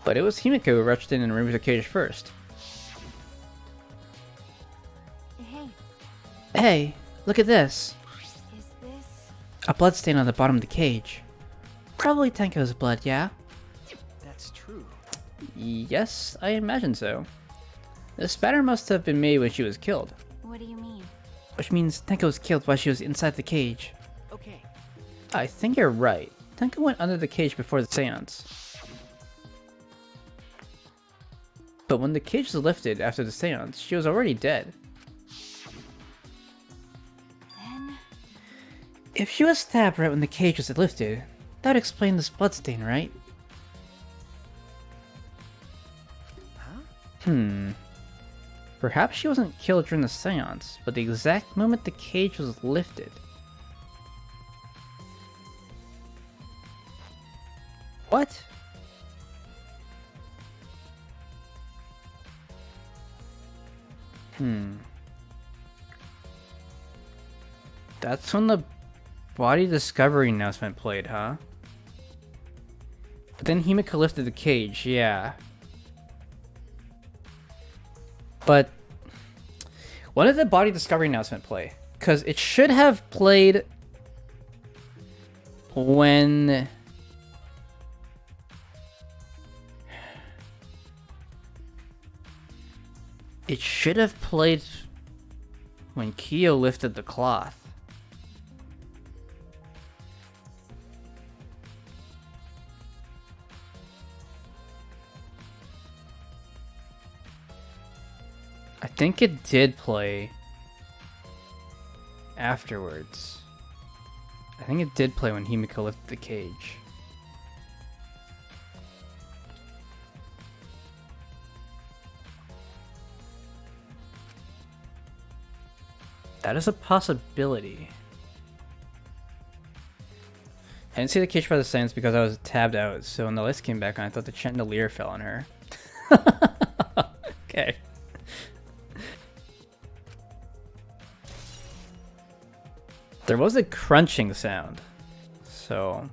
But it was Himiko who rushed in and removed the cage first. Hey, Hey, look at this. is this? A blood stain on the bottom of the cage. Probably Tenko's blood, yeah? That's true. Yes, I imagine so. The spatter must have been made when she was killed. What do you mean? Which means Tenko was killed while she was inside the cage. Okay. I think you're right. Tenko went under the cage before the seance. But when the cage was lifted after the seance, she was already dead. Then, If she was stabbed right when the cage was lifted, that would explain this bloodstain, right? Perhaps she wasn't killed during the seance, but the exact moment the cage was lifted. What? That's when the body discovery announcement played, huh? But then Himiko lifted the cage, yeah. But when did the body discovery announcement play? Because it should have played when... It should have played when Kyo lifted the cloth. I think it did play afterwards. I think it did play when Himiko lifted the cage. That is a possibility. I didn't see the cage by the sense because I was tabbed out, so when the lights came back on, I thought the chandelier fell on her. Okay. There was a crunching sound, so...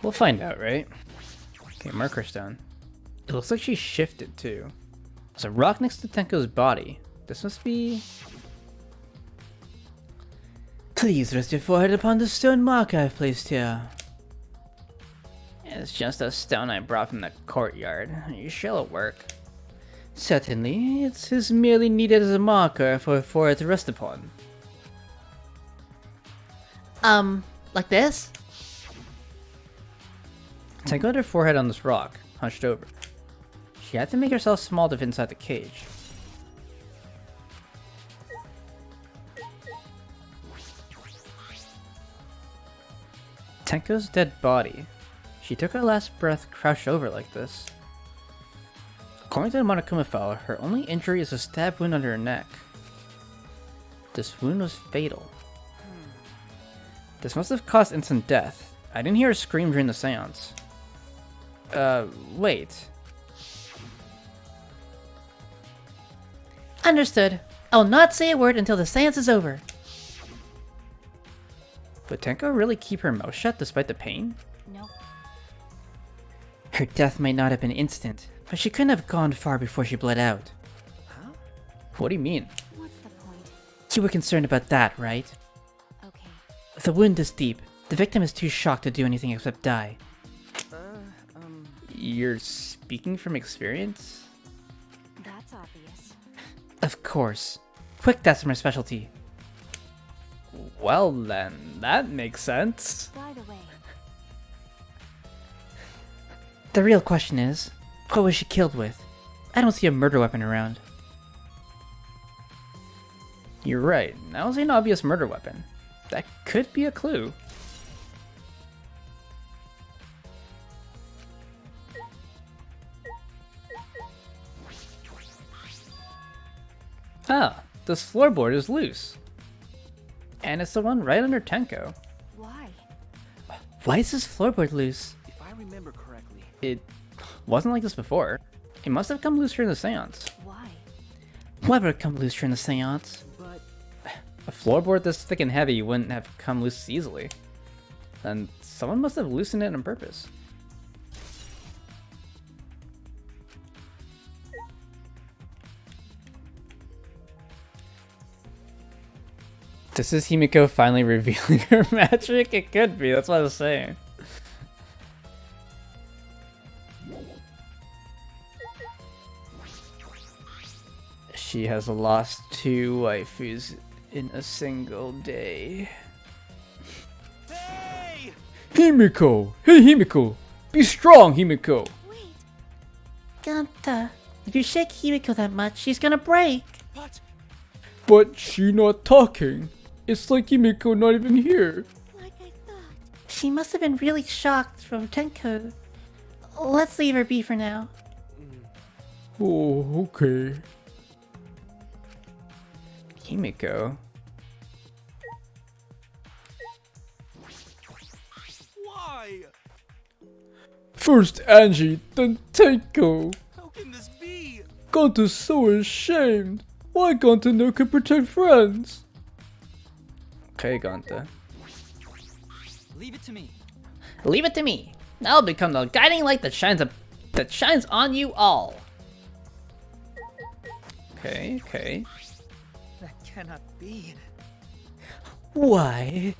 We'll find out, right? Okay, marker stone. It looks like she shifted, too. There's a rock next to Tenko's body. This must be... Please rest your forehead upon the stone mark I've placed here. It's just a stone I brought from the courtyard. You sure it'll work? Certainly, it is merely needed as a marker for it to rest upon. Like this? Tenko had her forehead on this rock, hunched over. She had to make herself small to fit inside the cage. Tenko's dead body. She took her last breath crouched over like this. According to the Monokuma file, her only injury is a stab wound under her neck. This wound was fatal. This must have caused instant death. I didn't hear her scream during the seance. Wait. Understood. I'll not say a word until the seance is over. Would Tenko really keep her mouth shut despite the pain? Nope. Her death might not have been instant, but she couldn't have gone far before she bled out. Huh? What do you mean? What's the point? You were concerned about that, right? Okay. The wound is deep. The victim is too shocked to do anything except die. You're speaking from experience? That's obvious. Of course. Quick deaths are my specialty. Well then, that makes sense. By the way, The real question is, what was she killed with? I don't see a murder weapon around. You're right, that was an obvious murder weapon. That could be a clue. Ah, this floorboard is loose. And it's the one right under Tenko. why? Why is this floorboard loose? If I remember correctly, It wasn't like this before. It must have come loose during the seance. Why? Why would it come loose during the seance? but A floorboard this thick and heavy wouldn't have come loose easily. And someone must have loosened it on purpose. This is Himiko finally revealing her magic? It could be, that's what I was saying. She has lost 2 waifus in a single day. hey! Himiko! Hey Himiko! Be strong, Himiko! Wait. Ganta, if you shake Himiko that much, she's gonna break. But But she not talking. It's like Himiko not even here. Like I thought. She must have been really shocked from Tenko. Let's leave her be for now. Oh, okay. Himiko? why? First Angie, then Tenko. How can this be? Gonta's so ashamed. Why Gonta no can protect friends? Okay, Gonta. Leave it to me. Leave it to me. I'll become the guiding light that shines on you all. Okay, okay. That cannot be. Why?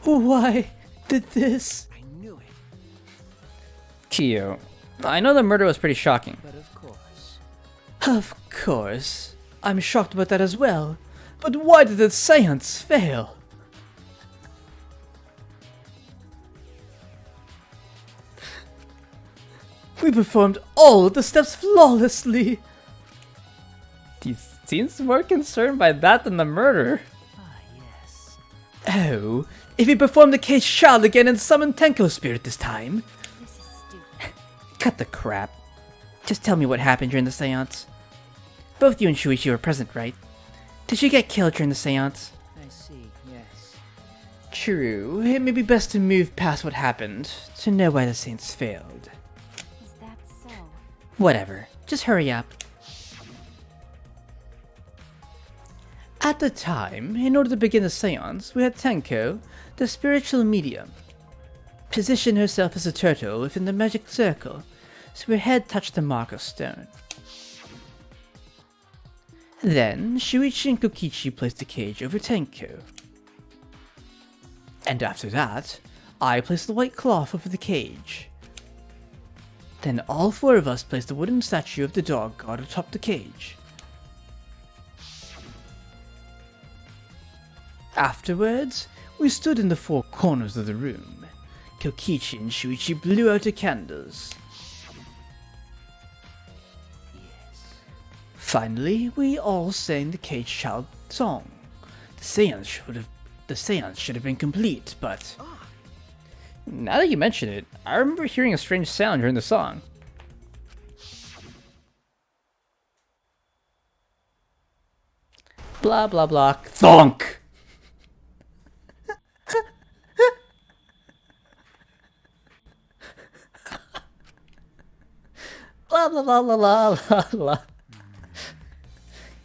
Why did this? I knew it, Kyo, I know the murder was pretty shocking. but of course. Of course. I'm shocked about that as well. But why did the seance fail? We performed all of the steps flawlessly. He seems more concerned by that than the murder. Ah, yes. Oh, if we perform the cage shell again and summon Tenko spirit this time. This is stupid. Cut the crap. Just tell me what happened during the seance. Both you and Shuichi were present, right? Did she get killed during the seance? I see, yes. True, it may be best to move past what happened, to know why the seance failed. Is that so? Whatever, just hurry up. At the time, in order to begin the seance, we had Tenko, the spiritual medium, position herself as a turtle within the magic circle, so her head touched the marker stone. Then, Shuichi and Kokichi placed the cage over Tenko. And after that, I placed the white cloth over the cage. Then all four of us placed the wooden statue of the dog god atop the cage. Afterwards, we stood in the four corners of the room. Kokichi and Shuichi blew out the candles. Finally, we all sang the cage child song. The seance should have been complete, but Now that you mention it, I remember hearing a strange sound during the song. Blah blah blah. Thonk! blah blah blah blah blah blah blah.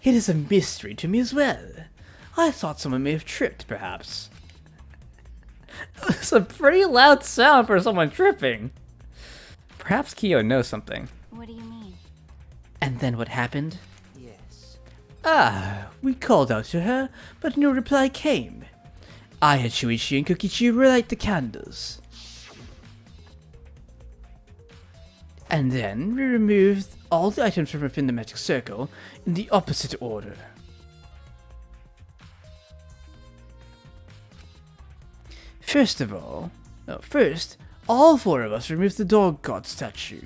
It is a mystery to me as well. I thought someone may have tripped, perhaps. It's a pretty loud sound for someone tripping. Perhaps Kyo knows something. What do you mean? And then what happened? Yes. We called out to her, but no reply came. I had Shuichi and Kokichi relight the candles. And then we removed all the items from within the magic circle in the opposite order. First, all four of us removed the dog god statue.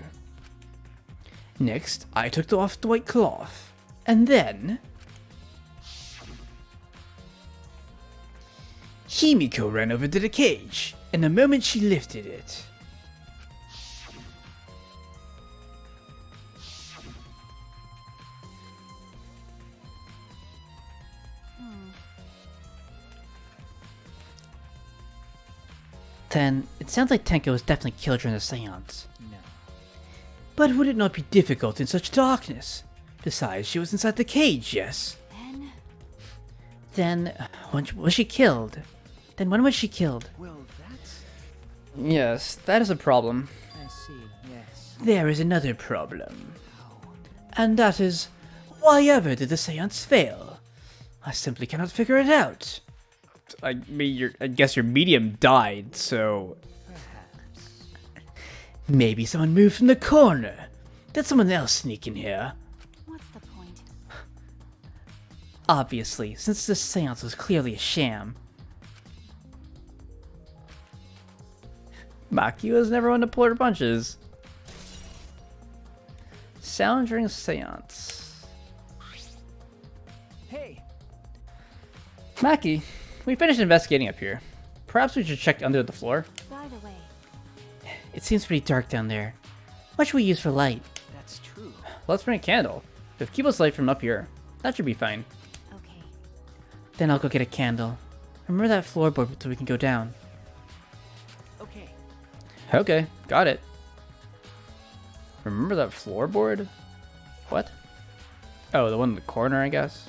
Next, I took off the white cloth. And then Himiko ran over to the cage, and the moment she lifted it, then it sounds like Tenko was definitely killed during the seance. No. But would it not be difficult in such darkness? Besides, she was inside the cage, yes? Then, when was she killed? Then when was she killed? Well, that's... Yes, that is a problem. I see, yes. There is another problem. And that is, why ever did the seance fail? I simply cannot figure it out. I guess your medium died, so... Maybe someone moved from the corner. Did someone else sneak in here? What's the point? Obviously, since this seance was clearly a sham. Maki was never one to pull her punches. Sound during seance. Hey! Maki, we finished investigating up here. Perhaps we should check under the floor. By the way, It seems pretty dark down there. What should we use for light? That's true. Let's bring a candle. If keep us light from up here, that should be fine. okay. Then I'll go get a candle. Remember that floorboard so we can go down. Okay. Okay, got it. Remember that floorboard? What? Oh, the one in the corner, I guess.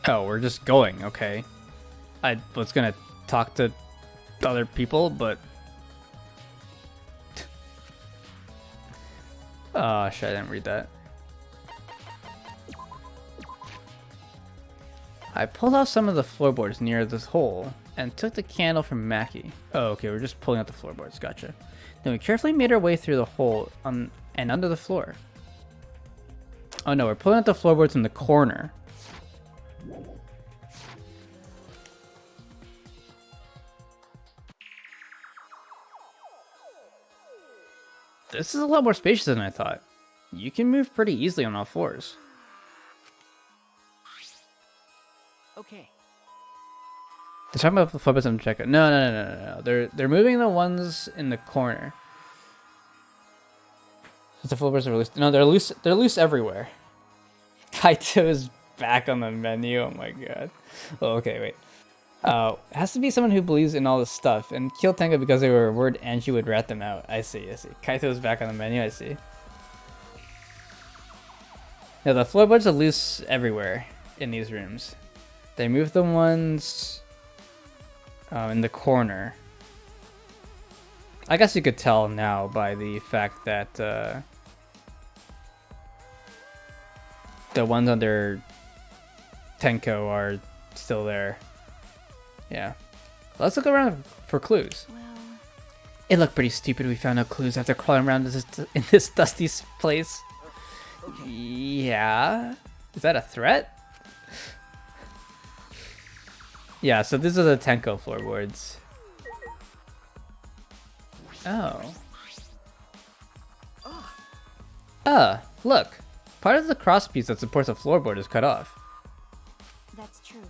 Oh, we're just going, okay. I was gonna talk to other people, but... Oh, shit, I didn't read that. I pulled out some of the floorboards near this hole and took the candle from Maki. Oh, okay, we're just pulling out the floorboards, gotcha. Then we carefully made our way through the hole and under the floor. Oh no, we're pulling out the floorboards in the corner. This is a lot more spacious than I thought. You can move pretty easily on all fours. Okay. They're talking about the floorboards on the checkout. No. They're moving the ones in the corner. The floorboards are loose. No, they're loose. They're loose everywhere. Kaito is back on the menu. Oh my god. Oh, okay, wait. It has to be someone who believes in all this stuff, and kill Tenga because they were worried Angie would rat them out. I see. Kaito's back on the menu, I see. Yeah, the floorboards are loose everywhere in these rooms. They moved the ones in the corner. I guess you could tell now by the fact that the ones under Tenko are still there. Yeah. Let's look around for clues. Well, It looked pretty stupid we found no clues after crawling around in this dusty place. Yeah. Is that a threat? Yeah, so these are the Tenko floorboards. Oh. Look. Part of the crosspiece that supports the floorboard is cut off. that's true.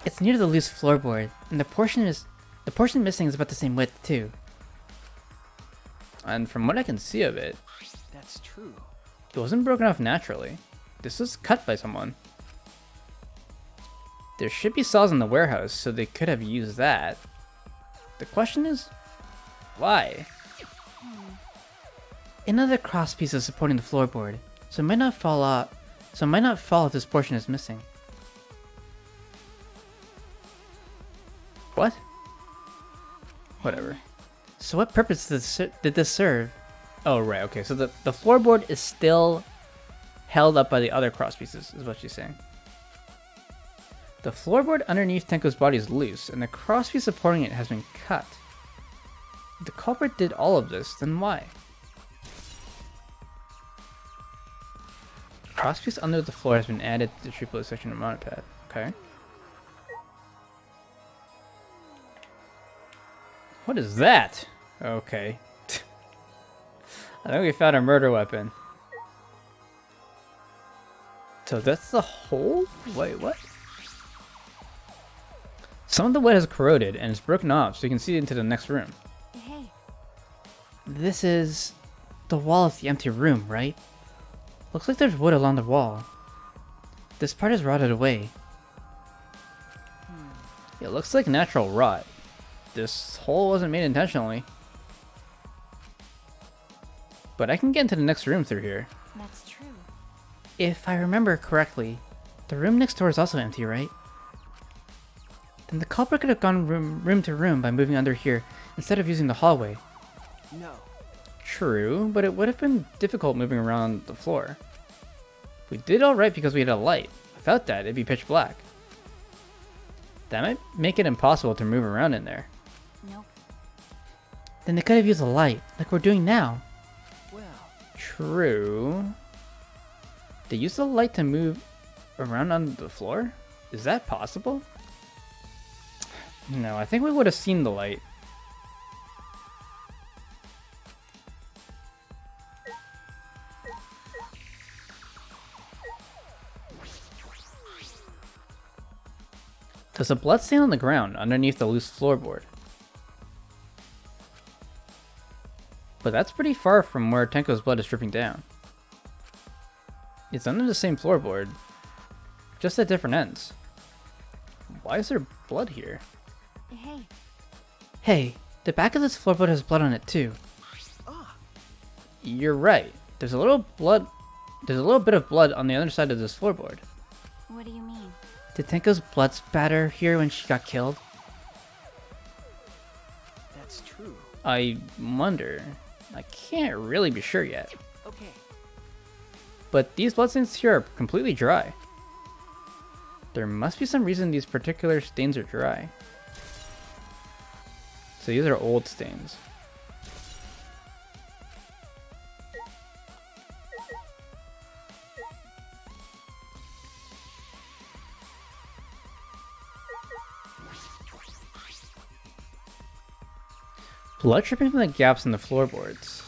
It's near the loose floorboard, and the portion missing is about the same width too. And from what I can see of it, That's true. it wasn't broken off naturally. This was cut by someone. There should be saws in the warehouse, so they could have used that. The question is, why? Another cross piece is supporting the floorboard, so it might not fall off. So it might not fall if this portion is missing. What? Whatever. So what purpose did this serve? Oh, right, okay. So the floorboard is still held up by the other cross pieces, is what she's saying. The floorboard underneath Tenko's body is loose, and the crosspiece supporting it has been cut. If the culprit did all of this, then why? Crosspiece under the floor has been added to the triplet section of mounted pad. Okay. What is that? Okay. I think we found a murder weapon. So that's the hole? Wait, what? Some of the wood has corroded and is broken off, so you can see into the next room. Hey, This is the wall of the empty room, right? Looks like there's wood along the wall. This part is rotted away. It looks like natural rot. This hole wasn't made intentionally. But I can get into the next room through here. that's true. If I remember correctly, the room next door is also empty, right? Then the culprit could have gone room to room by moving under here instead of using the hallway. No. True, but it would have been difficult moving around the floor. We did alright because we had a light. Without that, it'd be pitch black. That might make it impossible to move around in there. Nope. Then they could have used a light, like we're doing now. Well, True. They used the light to move around on the floor? Is that possible? No, I think we would have seen the light. There's a blood stain on the ground underneath the loose floorboard. But that's pretty far from where Tenko's blood is dripping down. It's under the same floorboard, just at different ends. Why is there blood here? Hey, Hey, the back of this floorboard has blood on it too. You're right. There's a little bit of blood on the other side of this floorboard. what do you mean? Did Tenko's blood spatter here when she got killed? that's true. I wonder. I can't really be sure yet. Okay. But these bloodstains here are completely dry. There must be some reason these particular stains are dry. So these are old stains. Blood dripping from the gaps in the floorboards.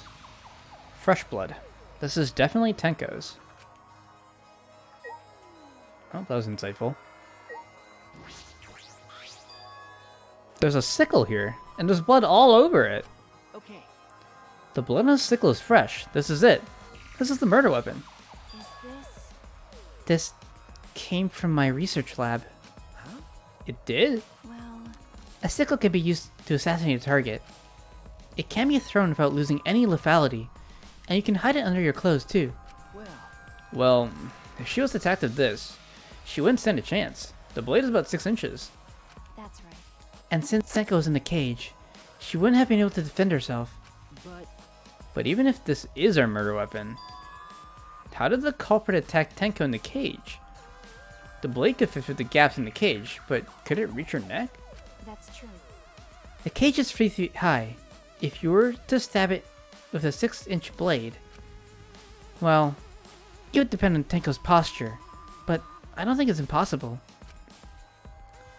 Fresh blood. This is definitely Tenko's. Oh, that was insightful. There's a sickle here, and there's blood all over it. Okay. The blood on the sickle is fresh. This is it. This is the murder weapon. Is this... This came from my research lab. It did? well... A sickle can be used to assassinate a target. It can be thrown without losing any lethality, and you can hide it under your clothes too. Well, Well, if she was attacked with this, she wouldn't stand a chance. The blade is about 6 inches. that's right. And since Senko is in the cage, she wouldn't have been able to defend herself. But even if this is our murder weapon, how did the culprit attack Tenko in the cage? The blade could fit through the gaps in the cage, but could it reach her neck? That's true. The cage is 3 feet high. If you were to stab it with a 6-inch blade, well, it would depend on Tenko's posture, but I don't think it's impossible.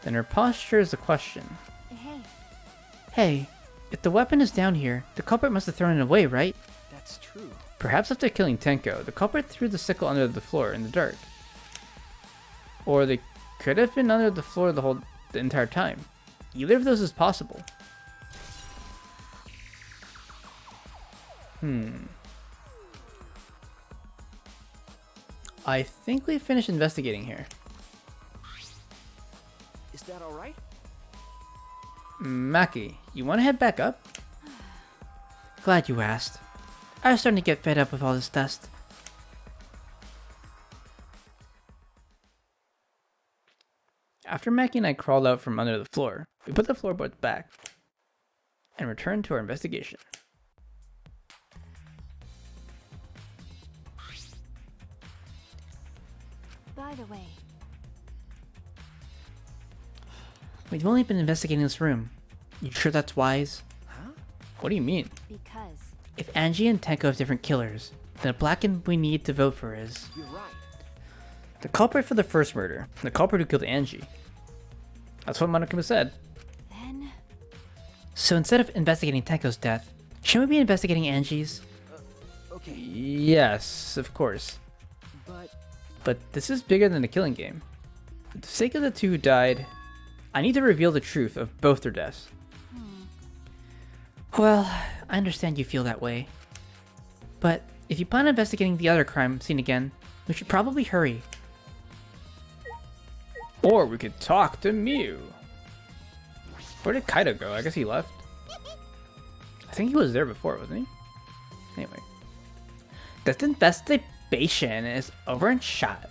Then her posture is the question. Hey, Hey, if the weapon is down here, the culprit must have thrown it away, right? That's true. Perhaps after killing Tenko, the culprit threw the sickle under the floor in the dark. Or they could have been under the floor the entire time. Either of those is possible. I think we finished investigating here. Is that alright? Maki, you want to head back up? Glad you asked. I was starting to get fed up with all this dust. After Maki and I crawled out from under the floor, we put the floorboards back and returned to our investigation. by the way, We've only been investigating this room. You sure that's wise? Huh? What do you mean? because If Angie and Tenko have different killers, then the blacken we need to vote for is You're right. The culprit for the first murder, the culprit who killed Angie. That's what Monokuma said. then So instead of investigating Tenko's death, shouldn't we be investigating Angie's? Okay, Yes, of course. But this is bigger than the killing game. For the sake of the two who died, I need to reveal the truth of both their deaths. Well, I understand you feel that way. But if you plan on investigating the other crime scene again, we should probably hurry. Or we could talk to Mew. Where did Kaido go? I guess he left. I think he was there before, wasn't he? Anyway. This investigation is over and shot.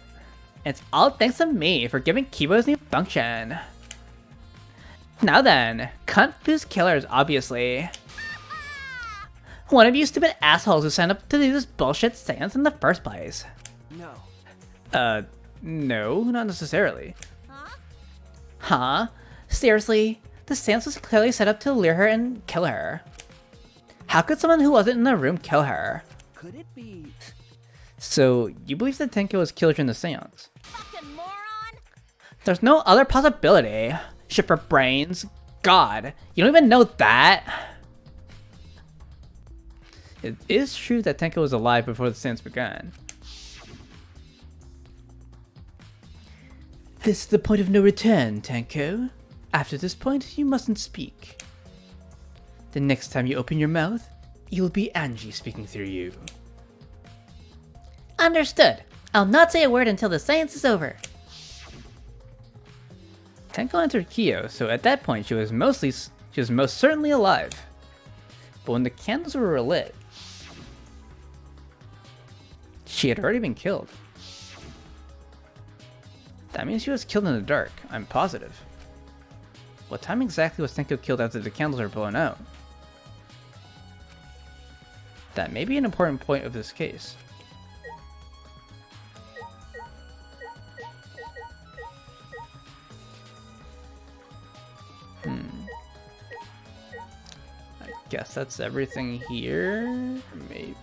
It's all thanks to me for giving Kibo his new function. Now then, confused killers, obviously. One of you stupid assholes who signed up to do this bullshit seance in the first place. no. No, not necessarily. Huh? Seriously? The seance was clearly set up to lure her and kill her. How could someone who wasn't in the room kill her? Could it be? So, you believe that Tenko was killed during the seance? fucking moron. There's no other possibility. Shit for brains. God, you don't even know that. It is true that Tenko was alive before the seance began. This is the point of no return, Tenko. After this point, you mustn't speak. The next time you open your mouth, you'll be Angie speaking through you. Understood. I'll not say a word until the seance is over. Tenko entered Kyo, so at that point she was most certainly alive. But when the candles were lit, she had already been killed. That means she was killed in the dark, I'm positive. What time exactly was Tenko killed after the candles were blown out? That may be an important point of this case. I guess that's everything here, maybe.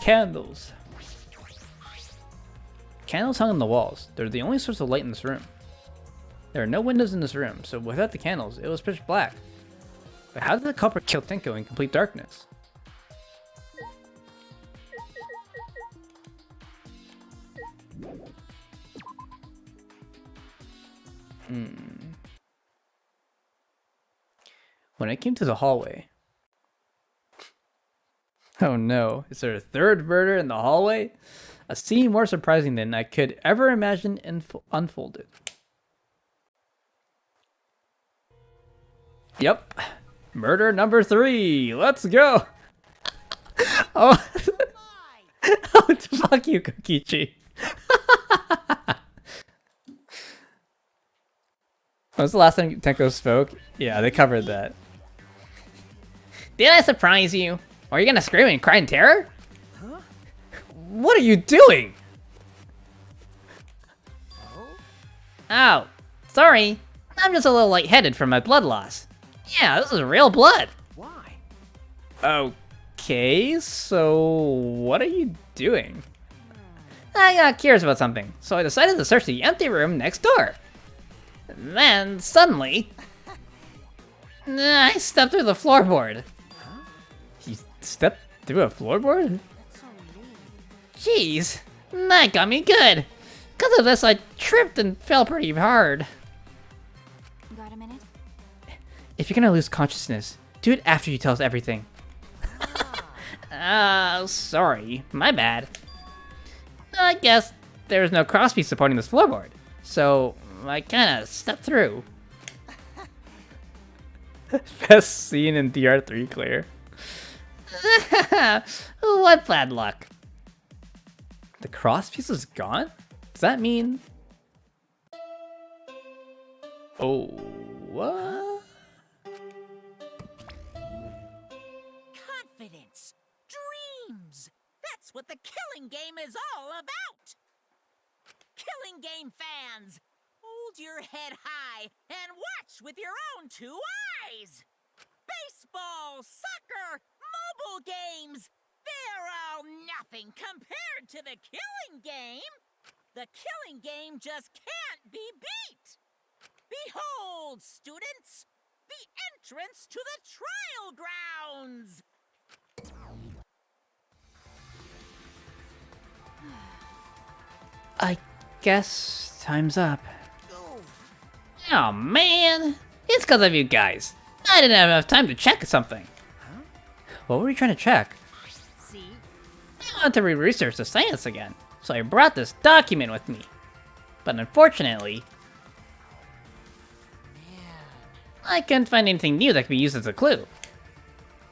Candles. Candles hung on the walls. They're the only source of light in this room. There are no windows in this room, so without the candles, it was pitch black. But how did the culprit kill Tenko in complete darkness? When I came to the hallway... Oh no, is there a third murder in the hallway? A scene more surprising than I could ever imagine unfolded. Yep, murder number 3. Let's go. Oh, oh fuck you, Kokichi. When was the last time Tenko spoke? Yeah, they covered that. Did I surprise you? Or are you gonna scream and cry in terror? What are you doing? Oh, sorry. I'm just a little lightheaded from my blood loss. Yeah, this is real blood. Why? Okay, so what are you doing? I got curious about something, so I decided to search the empty room next door. Then, suddenly, I stepped through the floorboard. You stepped through a floorboard? Jeez, that got me good. Because of this, I tripped and fell pretty hard. Got a minute? If you're gonna lose consciousness, do it after you tell us everything. Sorry, my bad. I guess there's no crosspiece supporting this floorboard, so I kinda stepped through. Best scene in DRv3, Claire. What bad luck. The crosspiece is gone? Does that mean... Oh, what? Confidence. Dreams. That's what the killing game is all about. Killing game fans, hold your head high and watch with your own two eyes. Baseball, soccer, mobile games. They're all nothing compared to the killing game. The killing game just can't be beat. Behold, students, the entrance to the trial grounds. I guess time's up. Oh man, it's because of you guys. I didn't have enough time to check something. What were you trying to check? See? I wanted to re-research the science again, so I brought this document with me. But unfortunately, I couldn't find anything new that could be used as a clue.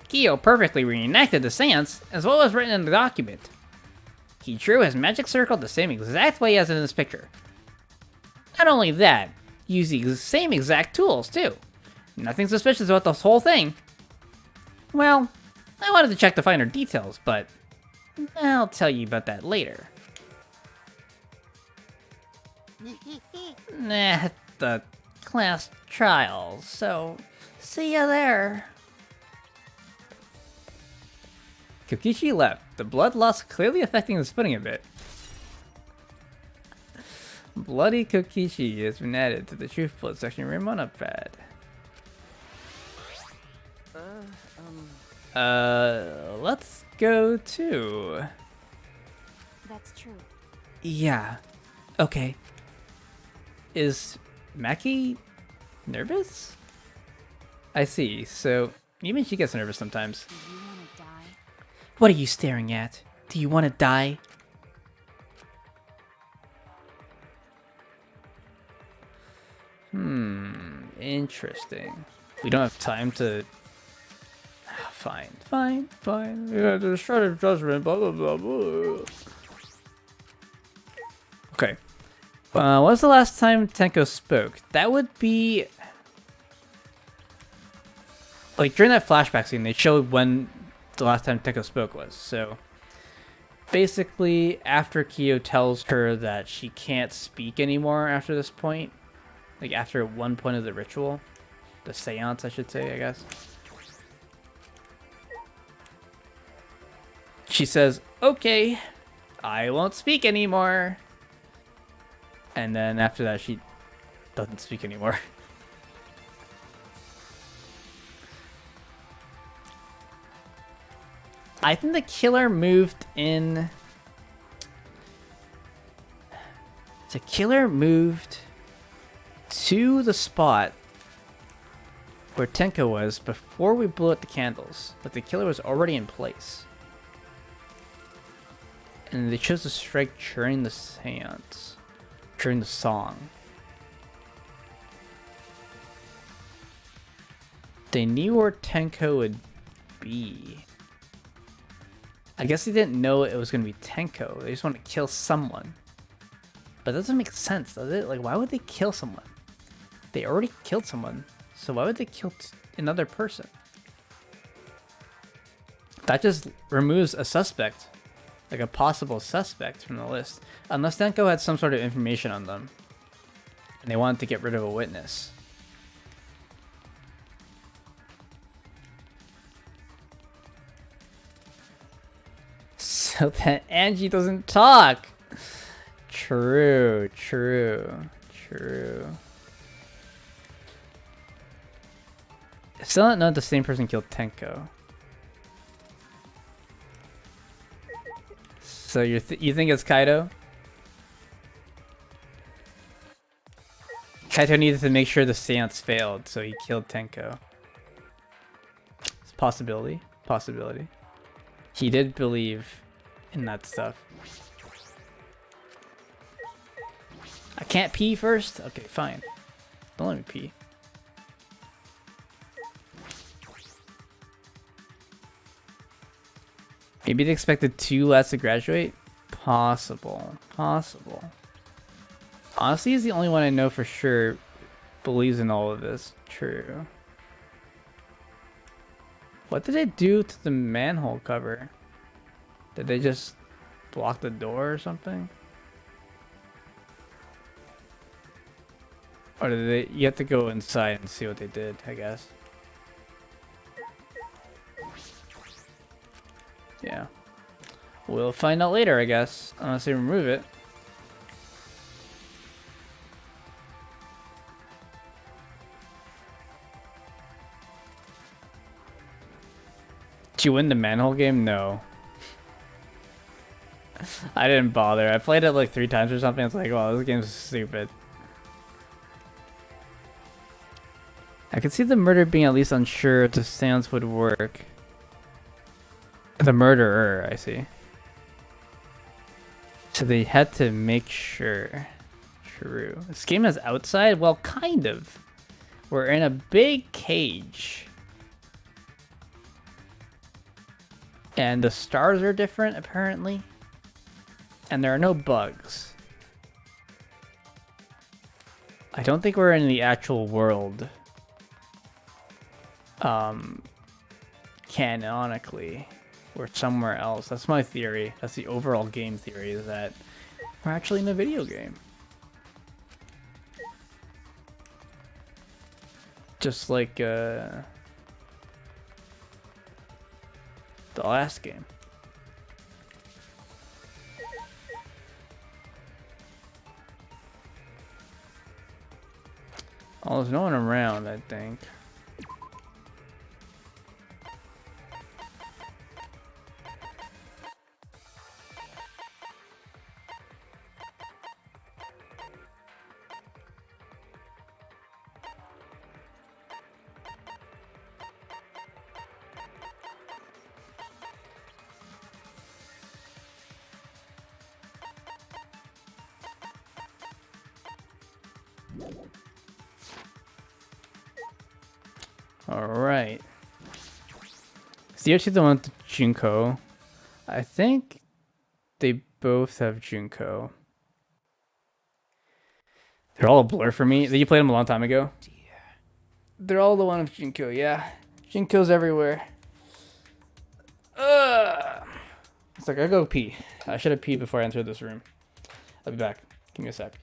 Kyo perfectly reenacted the seance as what was written in the document. He drew his magic circle the same exact way as in this picture. Not only that, he used the same exact tools too. Nothing suspicious about this whole thing. Well, I wanted to check the finer details, but I'll tell you about that later. At the class trials, so see ya there. Kokichi left, the blood loss clearly affecting his footing a bit. Bloody Kokichi has been added to the Truth Blood section room on a pad. Let's go to... That's true. Yeah. Okay. Is Maki nervous? I see, so even she gets nervous sometimes. Do you want to die? What are you staring at? Do you want to die? Interesting. We don't have time to... Fine. Yeah, there's shred of judgment, blah, blah, blah, blah. Okay. When was the last time Tenko spoke? That would be... Like, during that flashback scene, they showed when the last time Tenko spoke was, so... Basically, after Kyo tells her that she can't speak anymore after this point, like after one point of the ritual, the seance I should say, I guess. She says, okay, I won't speak anymore. And then after that, she doesn't speak anymore. I think the killer moved in... The killer moved to the spot where Tenko was before we blew out the candles, but the killer was already in place. And they chose to strike during the seance, during the song. They knew where Tenko would be. I guess they didn't know it was going to be Tenko. They just want to kill someone. But that doesn't make sense, does it? Like, why would they kill someone? They already killed someone, so why would they kill another person? That just removes a suspect, like a possible suspect from the list. Unless Denko had some sort of information on them, and they wanted to get rid of a witness. So that Angie doesn't talk. True. Still not know the same person killed Tenko. So you think it's Kaido? Kaido needed to make sure the seance failed, so he killed Tenko. It's a possibility. He did believe in that stuff. I can't pee first? Okay, fine. Don't let me pee. Maybe they expected 2 lads to graduate? Possible. Honestly, he's the only one I know for sure believes in all of this. True. What did they do to the manhole cover? Did they just block the door or something? Or did they? You have to go inside and see what they did, I guess. Yeah. We'll find out later, I guess. Unless they remove it. Did you win the manhole game? No. I didn't bother. I played it like 3 times or something. It's like, wow, this game's stupid. I could see the murderer being at least unsure if the seance would work. The murderer, I see. So they had to make sure. True. This game is outside? Well, kind of. We're in a big cage. And the stars are different, apparently. And there are no bugs. I don't think we're in the actual world. Canonically. We're somewhere else. That's my theory. That's the overall game theory, is that we're actually in a video game. Just like, the last game. Oh, there's no one around, I think. Alright. Is the Yoshi the one with Junko? I think they both have Junko. They're all a blur for me. You played them a long time ago? They're all the one with Junko, yeah. Junko's everywhere. It's like, I go pee. I should have peed before I entered this room. I'll be back. Give me a sec.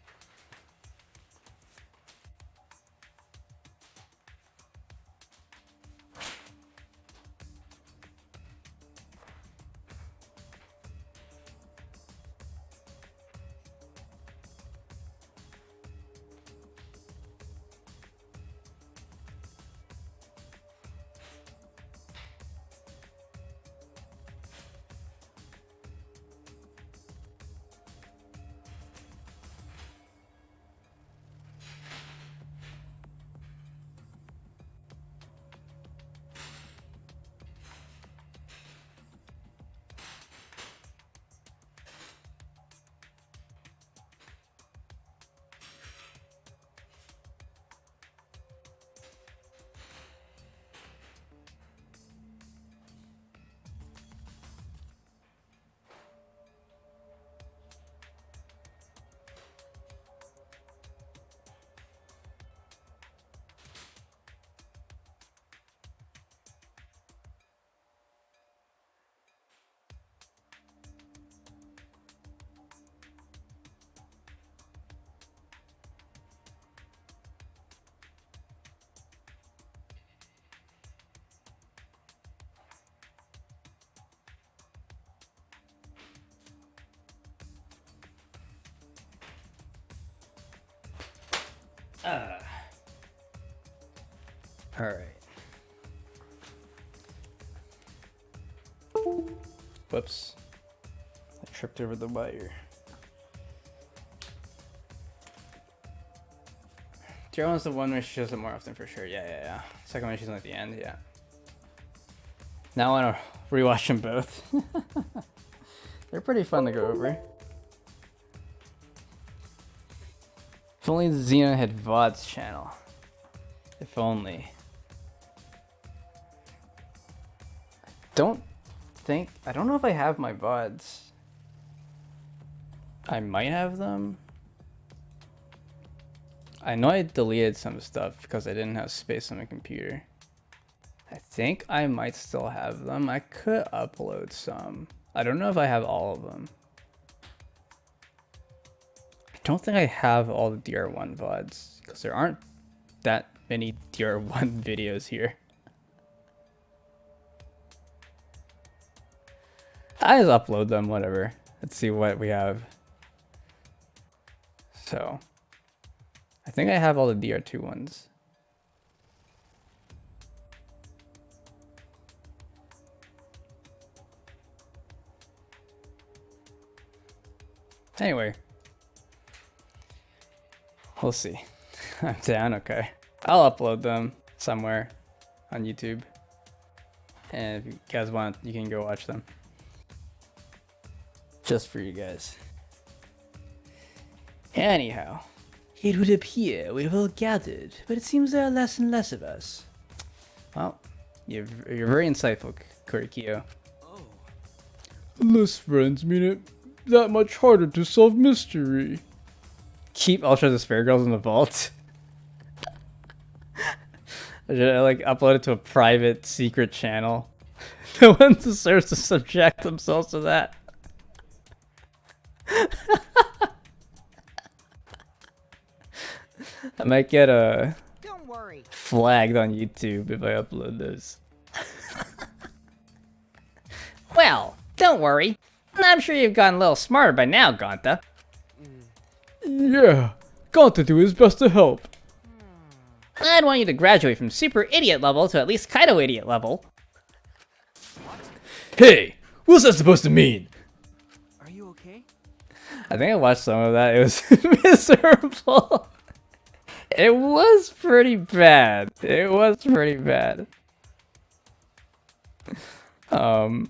Alright. Whoops. I tripped over the wire. Tier 1's the one where she does it more often for sure. Yeah. Second one she's at the end, yeah. Now I want to rewatch them both. They're pretty fun to go over. If only Xena had VOD's channel. If only. I don't know if I have my VODs. I might have them. I know I deleted some stuff because I didn't have space on my computer. I think I might still have them. I could upload some. I don't know if I have all of them. I don't think I have all the DR1 VODs because there aren't that many DR1 videos here. I just upload them, whatever. Let's see what we have. So, I think I have all the DR2 ones. Anyway, we'll see. I'm down, okay. I'll upload them somewhere on YouTube. And if you guys want, you can go watch them. Just for you guys. Anyhow, It would appear we've all gathered, but it seems there are less and less of us. well, you're very insightful, Kurikyo. Less friends mean it that much harder to solve mystery. Keep Ultra Despair Girls in the vault. Should I like upload it to a private secret channel? No one deserves to subject themselves to that. I might get Don't worry. flagged on YouTube if I upload those. Well, don't worry. I'm sure you've gotten a little smarter by now, Gonta. Yeah, got to do his best to help. I'd want you to graduate from super idiot level to at least Kaido idiot level. Hey, what's that supposed to mean? Are you okay? I think I watched some of that. It was miserable. It was pretty bad. It was pretty bad. More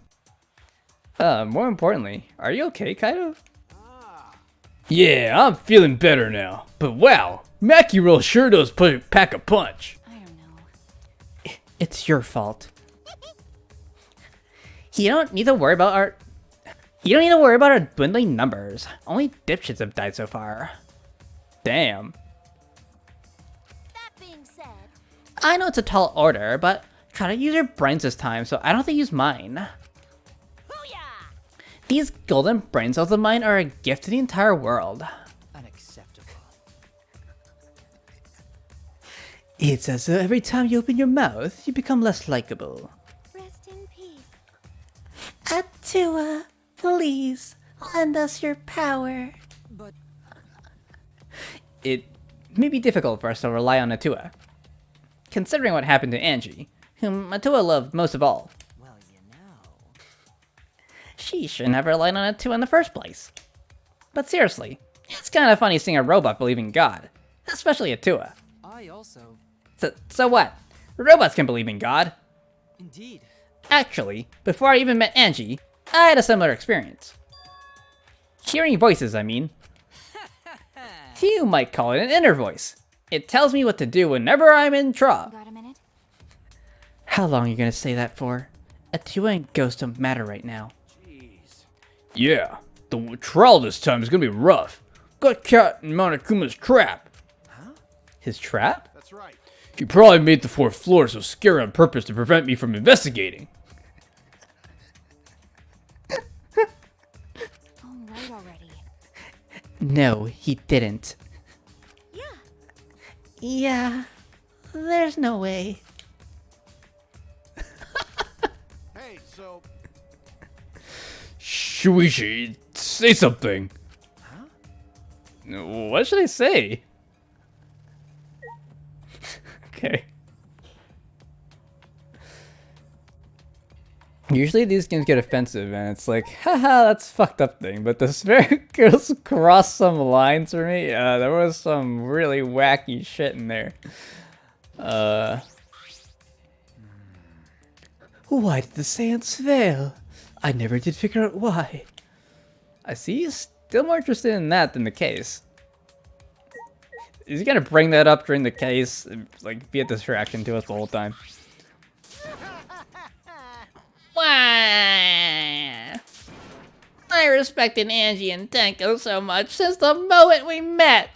importantly, are you okay, Kaido? Yeah, I'm feeling better now. But wow, Mackerel sure does pack a punch. I don't know. It's your fault. You don't need to worry about our dwindling numbers. Only dipshits have died so far. Damn. That being said, I know it's a tall order, but try to use your brains this time, so I don't have to use mine. booyah! These golden brain cells of mine are a gift to the entire world. Unacceptable. It's as though every time you open your mouth, you become less likable. Rest in peace. Atua, please, lend us your power. But It may be difficult for us to rely on Atua, considering what happened to Angie, whom Atua loved most of all. well, you know. She shouldn't have relied on Atua in the first place. But seriously, it's kind of funny seeing a robot believe in God, especially Atua. I also, So what? Robots can believe in God. indeed. Actually, before I even met Angie, I had a similar experience. Hearing voices, I mean. You might call it an inner voice. It tells me what to do whenever I'm in trouble. Got a minute? How long are you gonna say that for? Atua and Ghost don't matter right now. Yeah, the trial this time is gonna be rough. Got caught in Monokuma's trap. His trap? That's right. He probably made the fourth floor so scary on purpose to prevent me from investigating. All right already. No, he didn't. Yeah. Yeah, there's no way. Hey, so Shuichi, say something. What should I say? Okay. Usually these games get offensive and it's like, haha, that's a fucked up thing. But this very goes across some lines for me. There was some really wacky shit in there. Why did the seance fail? I never did figure out why. I see he's still more interested in that than the case. He's gonna bring that up during the case, and, like, be a distraction to us the whole time. Why? I respected Angie and Tenko so much since the moment we met.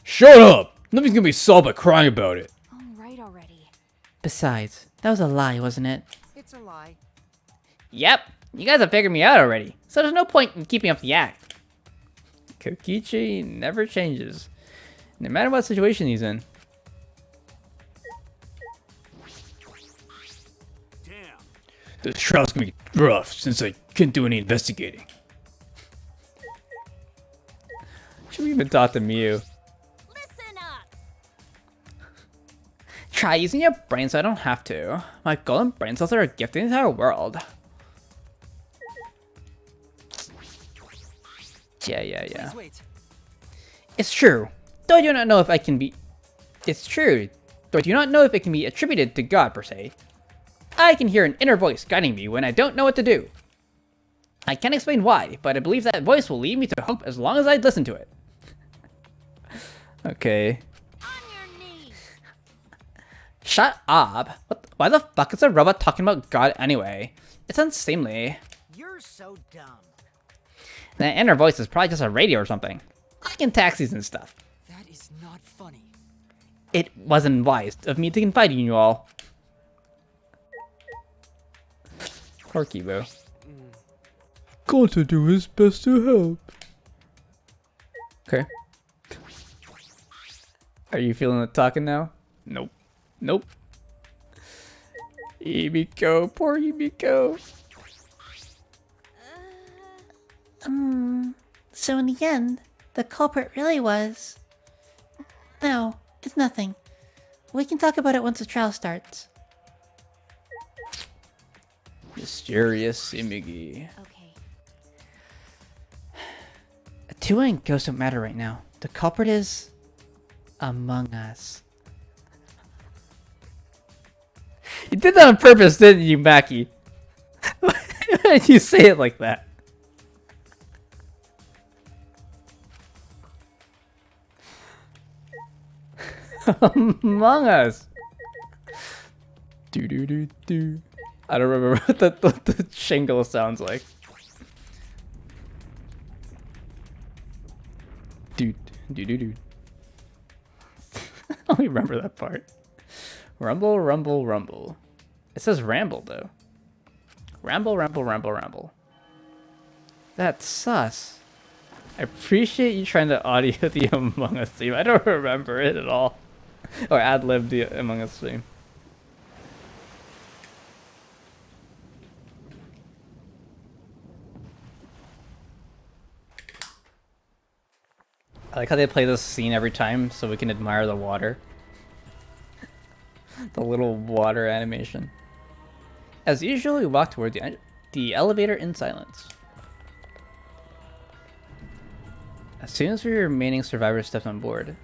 Shut up! Nothing's gonna be solved by crying about it. All right already. Besides, that was a lie, wasn't it? It's a lie. Yep, you guys have figured me out already, so there's no point in keeping up the act. Kokichi never changes, no matter what situation he's in. This trial's gonna be rough since I couldn't do any investigating. Should we even talk to Miu? Listen up. Try using your brain so I don't have to. My golden brain cells are a gift to the entire world. Yeah. Please wait. It's true. Though I do not know if I can be... It's true. Though I do not know if it can be attributed to God, per se. I can hear an inner voice guiding me when I don't know what to do. I can't explain why, but I believe that voice will lead me to hope as long as I listen to it. Okay. On your knees. Shut up. Why the fuck is a robot talking about God anyway? It's unseemly. You're so dumb. That inner voice is probably just a radio or something. Like in taxis and stuff. That is not funny. It wasn't wise of me to confide in you all. Poor Kibo. Got to do his best to help. Okay. Are you feeling the talking now? Nope. Nope. Ibiko, poor Ibiko. So in the end, the culprit really was... No, it's nothing. We can talk about it once the trial starts. Mysterious Imigi. Okay. Tua and Ghost don't matter right now. The culprit is... among us. You did that on purpose, didn't you, Maki? Why did you say it like that? Among Us. Do. I don't remember what the shingle sounds like. Do. I only remember that part. Rumble, rumble, rumble. It says ramble though. Ramble. That's sus. I appreciate you trying to audio the Among Us theme. I don't remember it at all. Or ad-lib the Among Us theme. I like how they play this scene every time so we can admire the water. The little water animation. As usual, we walk toward the elevator in silence. As soon as the remaining survivors stepped on board,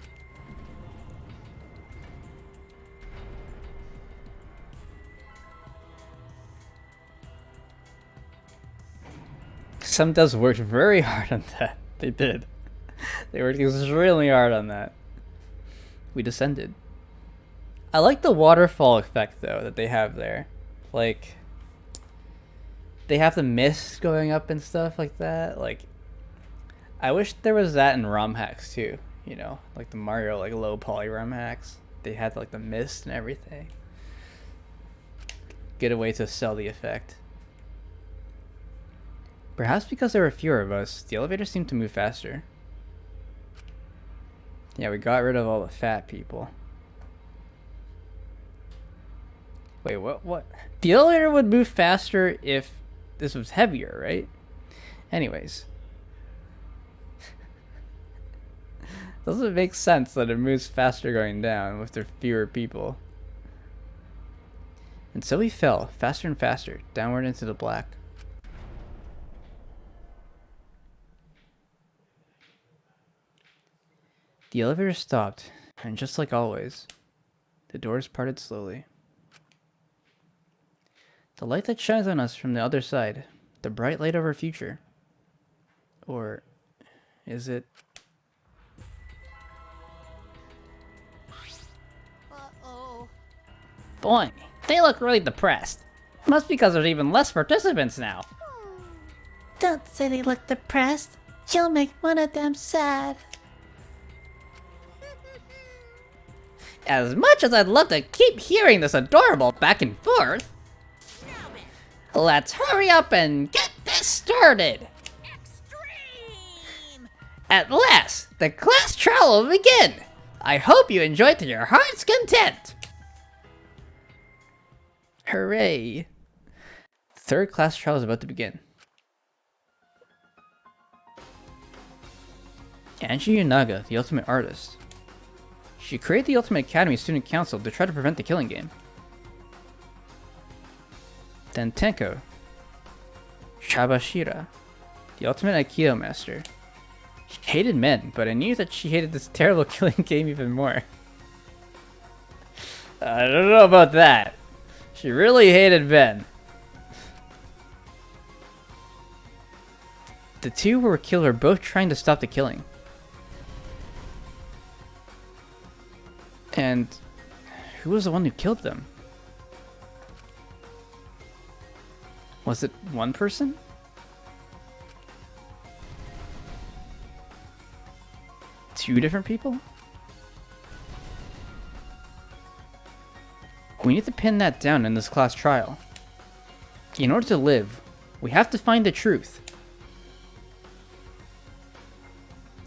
some devs worked very hard on that. They did. They worked extremely hard on that. We descended. I like the waterfall effect though that they have there. Like, they have the mist going up and stuff like that. Like, I wish there was that in ROM hacks too. You know, like the Mario like low poly ROM hacks. They had like the mist and everything. Get a way to sell the effect. Perhaps because there were fewer of us, the elevator seemed to move faster. Yeah, we got rid of all the fat people. Wait, what? The elevator would move faster if this was heavier, right? Anyways. Doesn't make sense that it moves faster going down with there fewer people. And so we fell, faster and faster, downward into the black. The elevator stopped, and just like always, the doors parted slowly. The light that shines on us from the other side, the bright light of our future. Or is it? Uh-oh. Boy, they look really depressed. Must be because there's even less participants now. Don't say they look depressed. You'll make one of them sad. As much as I'd love to keep hearing this adorable back and forth, let's hurry up and get this started. Extreme! At last, the class trial will begin. I hope you enjoy it to your heart's content. Hooray! Third class trial is about to begin. Angie Yunaga, the ultimate artist. She created the Ultimate Academy Student Council to try to prevent the killing game. Then Tenko Shabashira, the ultimate Aikido master. She hated men, but I knew that she hated this terrible killing game even more. I don't know about that. She really hated men. The two who were killed were both trying to stop the killing. And who was the one who killed them? Was it one person? Two different people? We need to pin that down in this class trial. In order to live, we have to find the truth.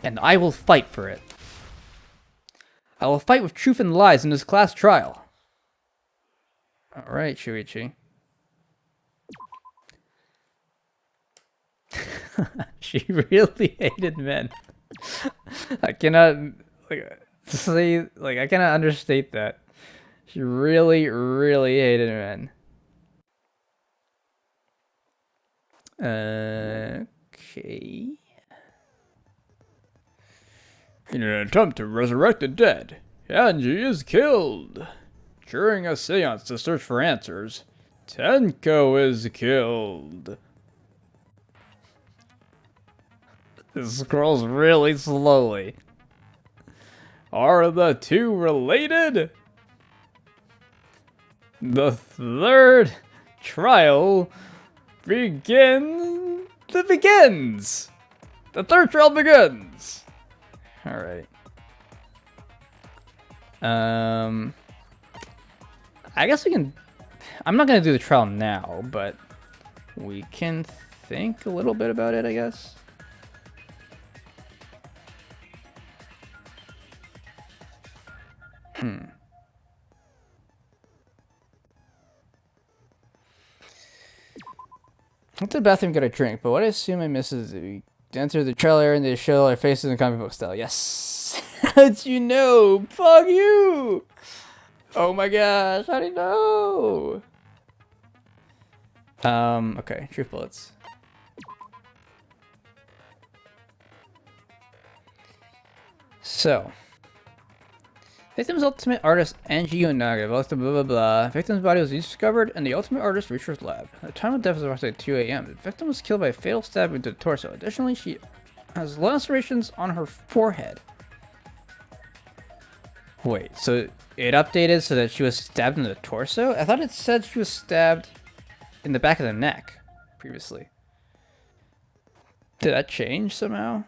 And I will fight for it. I will fight with truth and lies in this class trial. Alright, Shuichi. She really hated men. I cannot I cannot understate that. She really, really hated men. Okay. In an attempt to resurrect the dead, Angie is killed. During a seance to search for answers, Tenko is killed. This scrolls really slowly. Are the two related? The third trial begins. The third trial begins. All right. I guess we can. I'm not gonna do the trial now, but we can think a little bit about it, I guess. Went to the bathroom, get a drink, but what I assume I miss is that we enter the trailer and they show our faces in comic book style. Yes! How'd you know? Fuck you! Oh my gosh, how do you know? Okay, truth bullets. So, victim's ultimate artist Angie Onaga, blah blah blah. Victim's body was discovered in the ultimate artist research lab. The time of death was approximately 2 a.m. The victim was killed by a fatal stab into the torso. Additionally, she has lacerations on her forehead. Wait, so it updated so that she was stabbed in the torso? I thought it said she was stabbed in the back of the neck previously. Did that change somehow?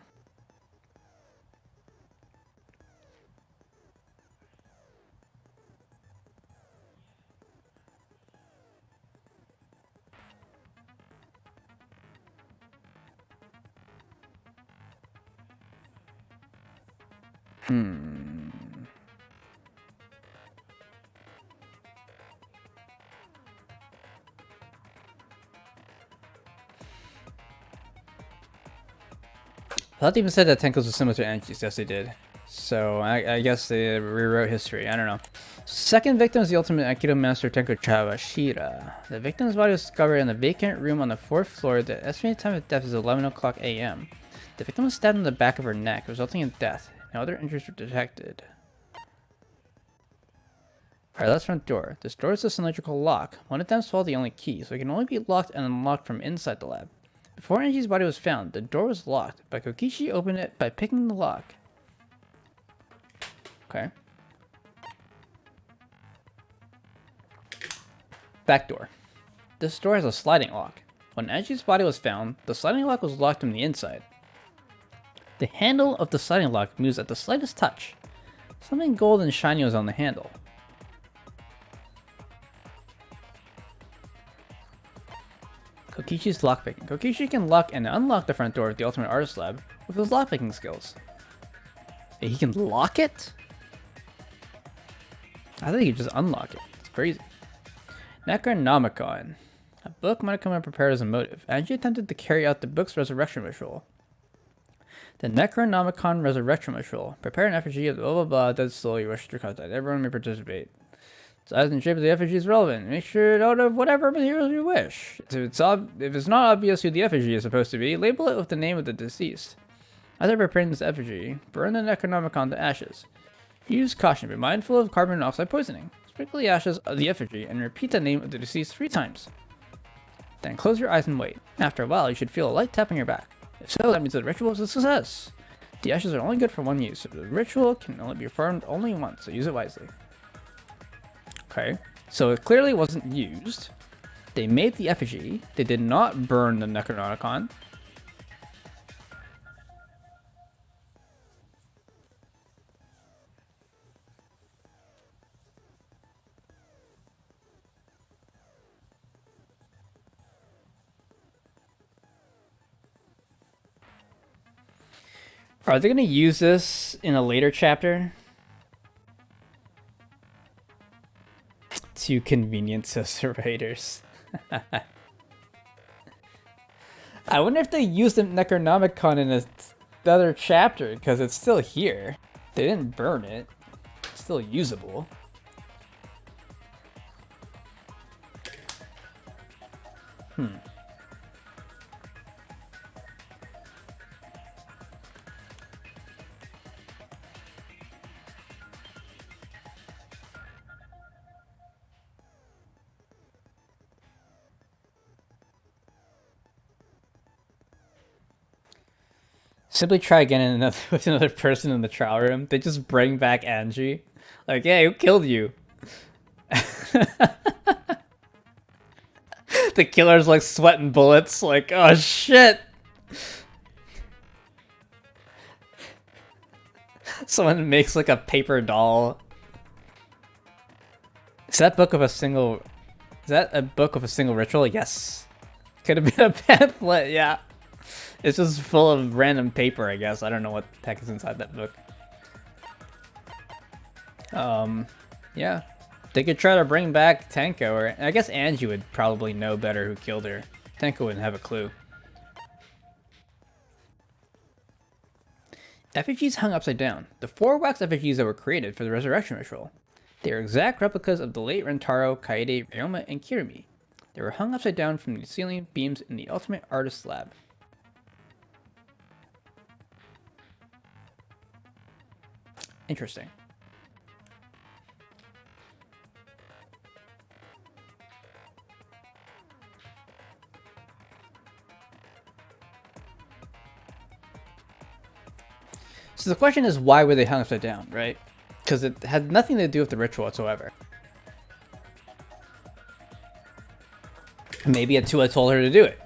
I thought they even said that Tenko's was similar to Angie's. Yes, they did. So I guess they rewrote history. I don't know. Second victim is the ultimate Aikido master Tenko Chawashira. The victim's body was discovered in a vacant room on the 4th floor. The estimated time of death is 11 o'clock a.m. The victim was stabbed in the back of her neck, resulting in death. No other injuries were detected. Alright, that's front door. This door is a cylindrical lock. One of them swallowed the only key, so it can only be locked and unlocked from inside the lab. Before Angie's body was found, the door was locked, but Kokichi opened it by picking the lock. Okay. Back door. This door has a sliding lock. When Angie's body was found, the sliding lock was locked from the inside. The handle of the sliding lock moves at the slightest touch. Something gold and shiny was on the handle. Kokichi's lockpicking. Kokichi can lock and unlock the front door of the Ultimate Artist Lab with his lockpicking skills. He can lock it? I think he just unlock it. It's crazy. Necronomicon. A book Monokuma prepared as a motive. Angie attempted to carry out the book's resurrection ritual. The Necronomicon resurrection ritual. Prepare an effigy of the blah blah blah dead soul you wish to contact. Everyone may participate. Size and shape of the effigy is relevant. Make sure it out of whatever materials you wish. If it's not obvious who the effigy is supposed to be, label it with the name of the deceased. After preparing this effigy, burn the Necronomicon to ashes. Use caution, be mindful of carbon monoxide poisoning. Sprinkle the ashes of the effigy and repeat the name of the deceased 3 times. Then close your eyes and wait. After a while, you should feel a light tap on your back. If so, that means the ritual is a success. The ashes are only good for 1 use, so the ritual can only be performed only once, so use it wisely. Okay, so it clearly wasn't used. They made the effigy. They did not burn the Necronomicon. Are they going to use this in a later chapter? To convenience us raiders. I wonder if they used the Necronomicon in another chapter, because it's still here. They didn't burn it. It's still usable. Simply try again with another person in the trial room. They just bring back Angie. Like, hey, who killed you? The killer's like sweating bullets. Like, oh shit. Someone makes like a paper doll. Is that a book of a single ritual? Yes. Could have been a pamphlet, yeah. It's just full of random paper, I guess. I don't know what the heck is inside that book. Yeah. They could try to bring back Tenko, or I guess Angie would probably know better who killed her. Tenko wouldn't have a clue. Effigies hung upside down. The 4 wax effigies that were created for the resurrection ritual. They are exact replicas of the late Rentaro, Kaede, Ryoma, and Kirumi. They were hung upside down from the ceiling beams in the Ultimate Artist Lab. Interesting. So the question is, why were they hung upside down, right? Because it had nothing to do with the ritual whatsoever. Maybe Atua told her to do it.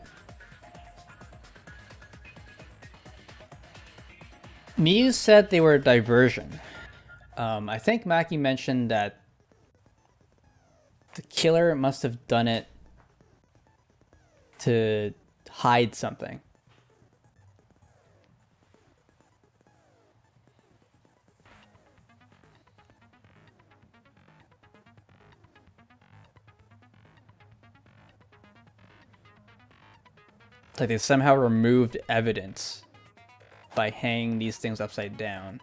Miyu said they were a diversion. I think Maki mentioned that the killer must have done it to hide something. Like they somehow removed evidence by hanging these things upside down.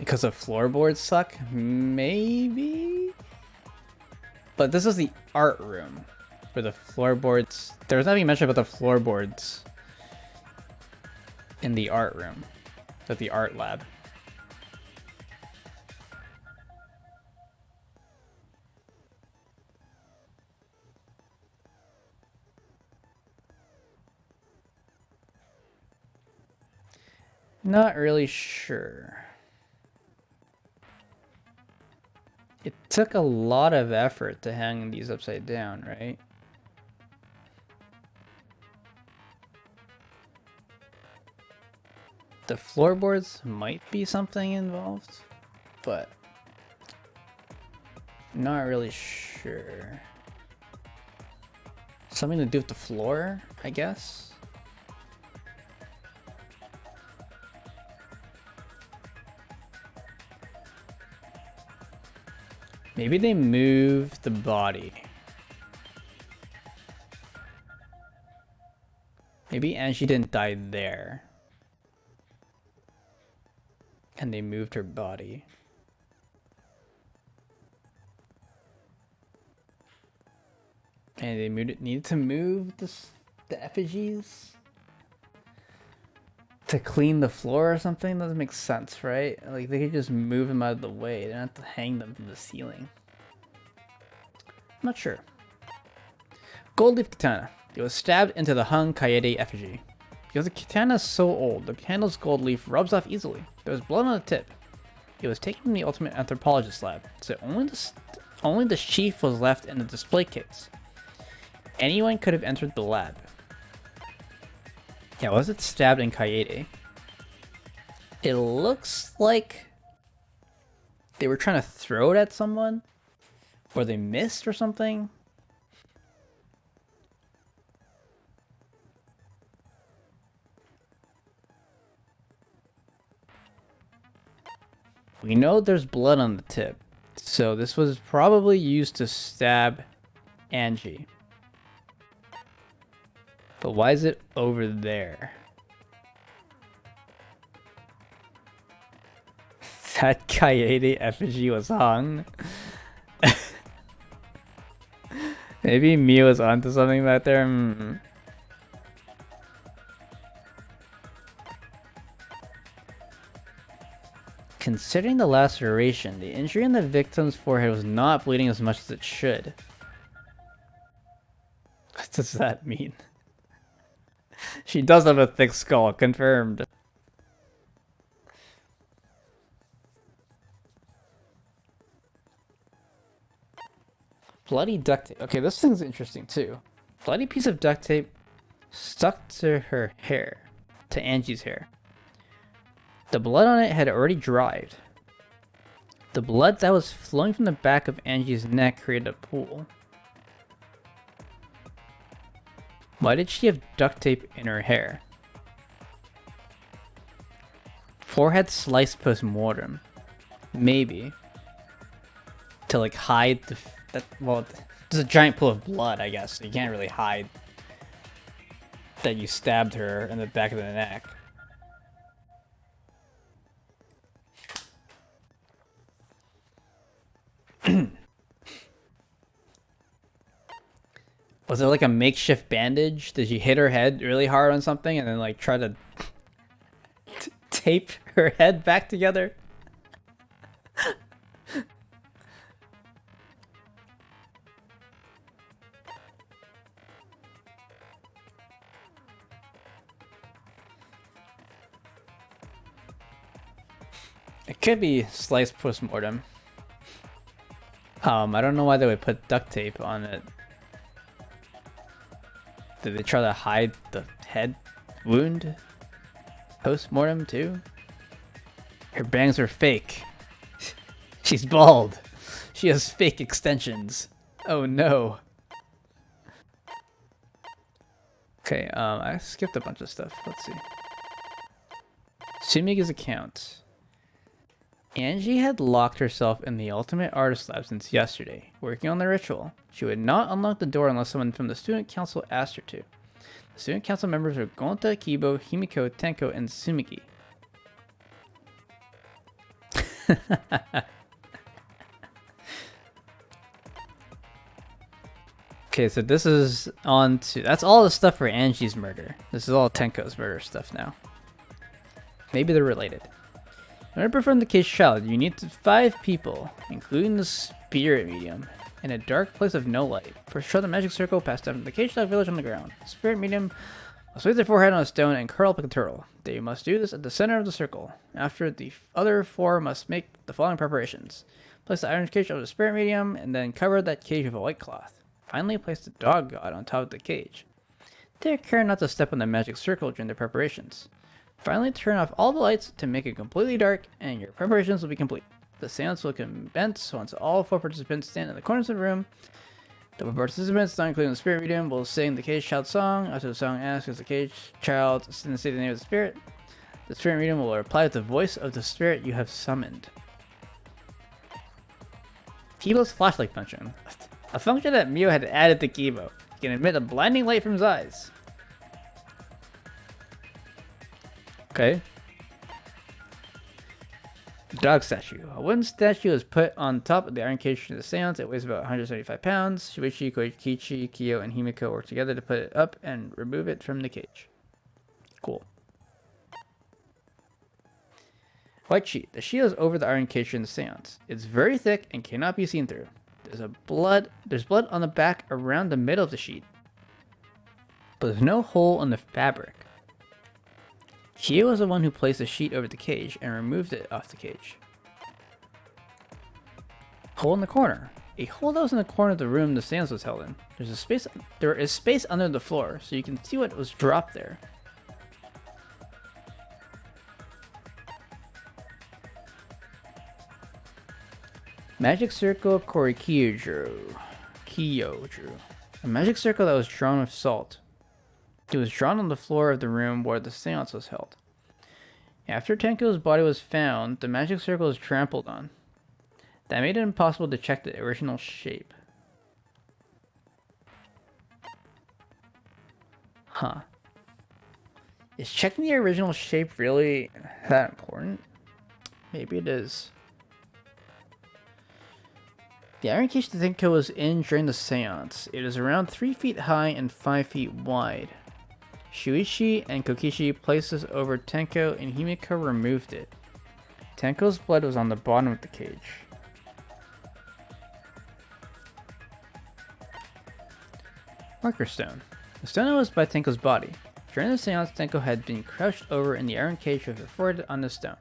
Because the floorboards suck? Maybe? But this is the art room. Where the floorboards... There's nothing mentioned about the floorboards in the art room. At the art lab. Not really sure. It took a lot of effort to hang these upside down, right? The floorboards might be something involved, but not really sure. Something to do with the floor, I guess? Maybe they moved the body. Maybe Angie didn't die there. And they moved her body. And they needed to move the effigies to clean the floor or something. Doesn't make sense, right? Like they could just move them out of the way. They don't have to hang them from the ceiling. I'm not sure. Gold leaf katana. It was stabbed into the hung Kaede effigy. Because the katana is so old, the handle's gold leaf rubs off easily. There was blood on the tip. It was taken from the ultimate anthropologist lab, so only the sheath was left in the display case. Anyone could have entered the lab. Yeah, was it stabbed in Kaede? It looks like they were trying to throw it at someone, or they missed or something. We know there's blood on the tip, so this was probably used to stab Angie. But why is it over there? That Kaede effigy was hung. Maybe Mia was onto something back there. Considering the laceration, the injury in the victim's forehead was not bleeding as much as it should. What does that mean? She does have a thick skull, confirmed. Bloody duct tape. Okay, this thing's interesting too. Bloody piece of duct tape stuck to her hair, to Angie's hair. The blood on it had already dried. The blood that was flowing from the back of Angie's neck created a pool. Why did she have duct tape in her hair? Forehead sliced post-mortem. Maybe. To like hide well, there's a giant pool of blood, I guess. So you can't really hide that you stabbed her in the back of the neck. Was it like a makeshift bandage? Did she hit her head really hard on something and then like try to tape her head back together? It could be sliced post-mortem. I don't know why they would put duct tape on it. Did they try to hide the head wound post-mortem too? Her bangs are fake. She's bald. She has fake extensions. Oh no. Okay, I skipped a bunch of stuff. Let's see. Sumiga's account. Angie had locked herself in the Ultimate Artist Lab since yesterday, working on the ritual. She would not unlock the door unless someone from the student council asked her to. The student council members are Gonta, Kibo, Himiko, Tenko, and Sumigi. Okay, so this is on to... That's all the stuff for Angie's murder. This is all Tenko's murder stuff now. Maybe they're related. In order to perform the cage child, you need 5 people, including the spirit medium, in a dark place of no light. First, show the magic circle past down the cage child village on the ground. The spirit medium must place their forehead on a stone and curl up like a turtle. They must do this at the center of the circle. After, the other 4 must make the following preparations. Place the iron cage over the spirit medium, and then cover that cage with a white cloth. Finally, place the dog god on top of the cage. Take care not to step on the magic circle during the preparations. Finally, turn off all the lights to make it completely dark, and your preparations will be complete. The seance will commence once all 4 participants stand in the corners of the room. The participants, not including the spirit medium, will sing the cage child song. After the song asks, is the cage child say the name of the spirit? The spirit medium will reply with the voice of the spirit you have summoned. Kibo's flashlight function. A function that Mio had added to Kibo. He can emit a blinding light from his eyes. Okay. Dog statue. A wooden statue is put on top of the iron cage for the seance. It weighs about 175 pounds. Shuichi, Koichichi, Kyo, and Himiko work together to put it up and remove it from the cage. Cool. White sheet. The sheet is over the iron cage in the seance. It's very thick and cannot be seen through. There's blood on the back around the middle of the sheet, but there's no hole in the fabric. Kyo was the one who placed the sheet over the cage and removed it off the cage. Hole in the corner. A hole that was in the corner of the room the seance was held in. There is space under the floor, so you can see what was dropped there. Magic circle Kyorikyo drew. A magic circle that was drawn with salt. It was drawn on the floor of the room where the seance was held. After Tenko's body was found, the magic circle was trampled on. That made it impossible to check the original shape. Huh. Is checking the original shape really that important? Maybe it is. The iron cage that Tenko was in during the seance. It is around 3 feet high and 5 feet wide. Shuichi and Kokichi placed this over Tenko and Himiko removed it. Tenko's blood was on the bottom of the cage. Marker stone. The stone was by Tenko's body. During the seance, Tenko had been crouched over in the iron cage with her forehead on the stone.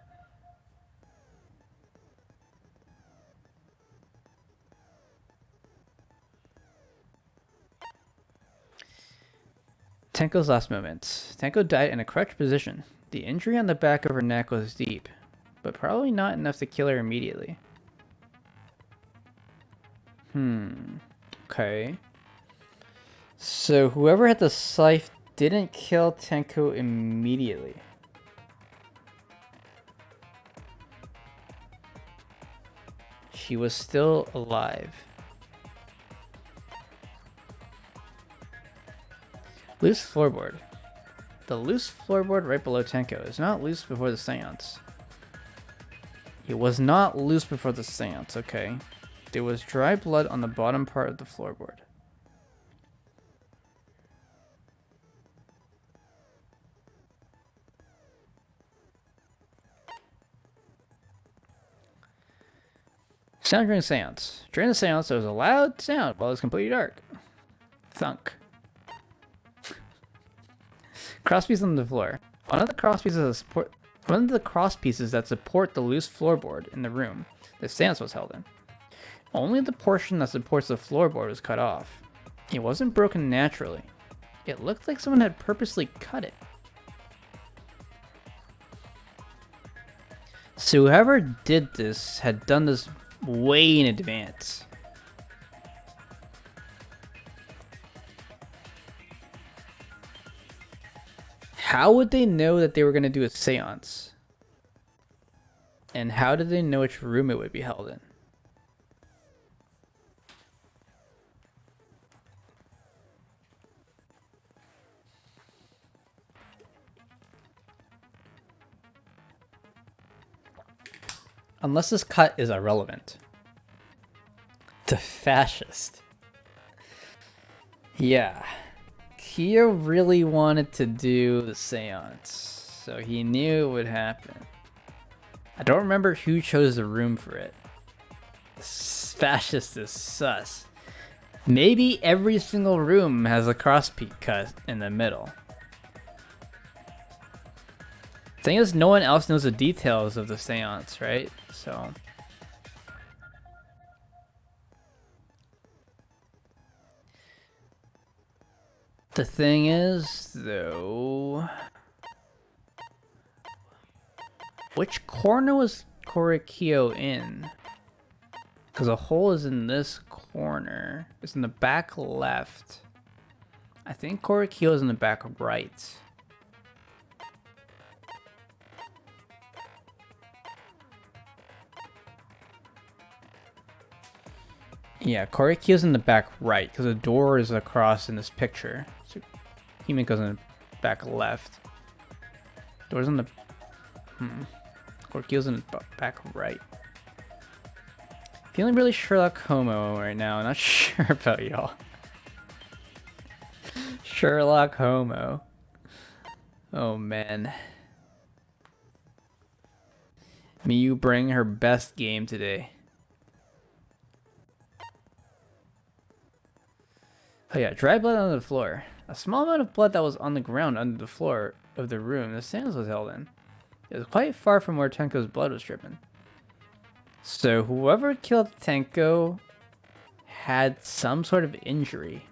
Tenko's last moments. Tenko died in a crouched position. The injury on the back of her neck was deep, but probably not enough to kill her immediately. Okay. So whoever had the scythe didn't kill Tenko immediately. She was still alive. Loose floorboard. The loose floorboard right below Tenko is not loose before the seance. It was not loose before the seance, okay. There was dry blood on the bottom part of the floorboard. Sound during the seance. During the seance, there was a loud sound while it was completely dark. Thunk. Crosspieces on the floor. One of the crosspieces that support the loose floorboard in the room the seance was held in. Only the portion that supports the floorboard was cut off. It wasn't broken naturally. It looked like someone had purposely cut it. So whoever did this had done this way in advance. How would they know that they were going to do a seance? And how did they know which room it would be held in? Unless this cut is irrelevant. The fascist. Yeah. Kyo really wanted to do the seance, so he knew it would happen. I don't remember who chose the room for it. Fascist is sus. Maybe every single room has a cross-peak cut in the middle. Thing is, no one else knows the details of the seance, right? So the thing is, though, which corner was Korikyo in? Because a hole is in this corner. It's in the back left. I think Korikyo is in the back right. Yeah, Korikyo's in the back right, because the door is across in this picture. So Himiko's in the back left. Door's in the... Korikyo's in the back right. Feeling really Sherlock Homo right now. Not sure about y'all. Sherlock Homo. Oh, man. Miyu bring her best game today. Oh yeah, dry blood on the floor. A small amount of blood that was on the ground under the floor of the room the seance was held in. It was quite far from where Tenko's blood was dripping. So whoever killed Tenko had some sort of injury.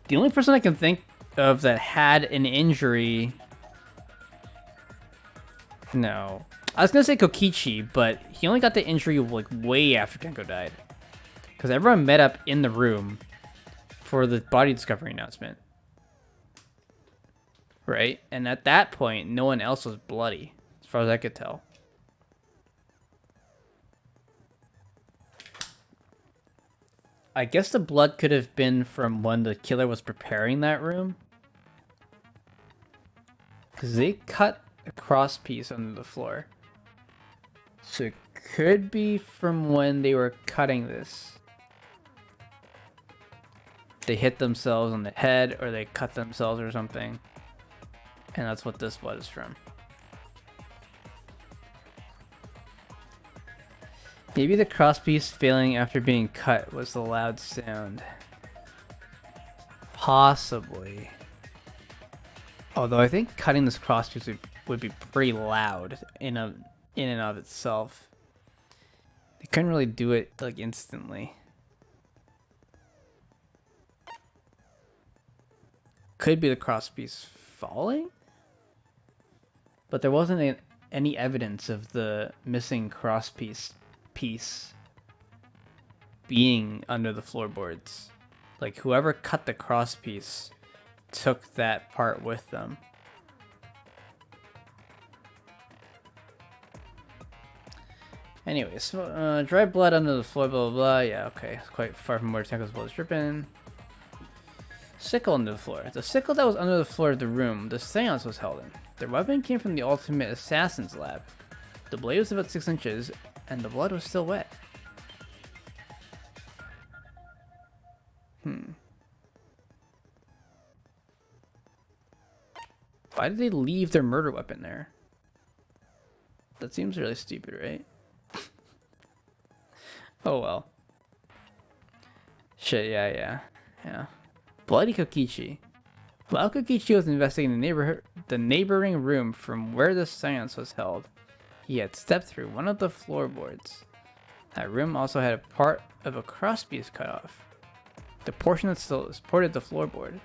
The only person I can think of that had an injury... No. I was gonna say Kokichi, but he only got the injury like way after Tenko died. Because everyone met up in the room for the body discovery announcement. Right? And at that point, no one else was bloody, as far as I could tell. I guess the blood could have been from when the killer was preparing that room. Because they cut a cross piece under the floor. So it could be from when they were cutting this. They hit themselves on the head or they cut themselves or something. And that's what this blood is from. Maybe the crosspiece failing after being cut was the loud sound. Possibly. Although I think cutting this crosspiece would be pretty loud in and of itself. They couldn't really do it like instantly. Could be the crosspiece falling? But there wasn't any evidence of the missing crosspiece piece being under the floorboards. Like whoever cut the crosspiece took that part with them. Anyways, dry blood under the floor, blah, blah, blah. Yeah, okay. It's quite far from where Tenko's blood is dripping. Sickle under the floor. The sickle that was under the floor of the room the seance was held in. Their weapon came from the Ultimate Assassin's lab. The blade was about 6 inches, and the blood was still wet. Why did they leave their murder weapon there? That seems really stupid, right? Oh well. Shit, yeah. Bloody Kokichi. While Kokichi was investigating the neighboring room from where the seance was held, he had stepped through one of the floorboards. That room also had a part of a crosspiece cut off. The portion that still supported the floorboard.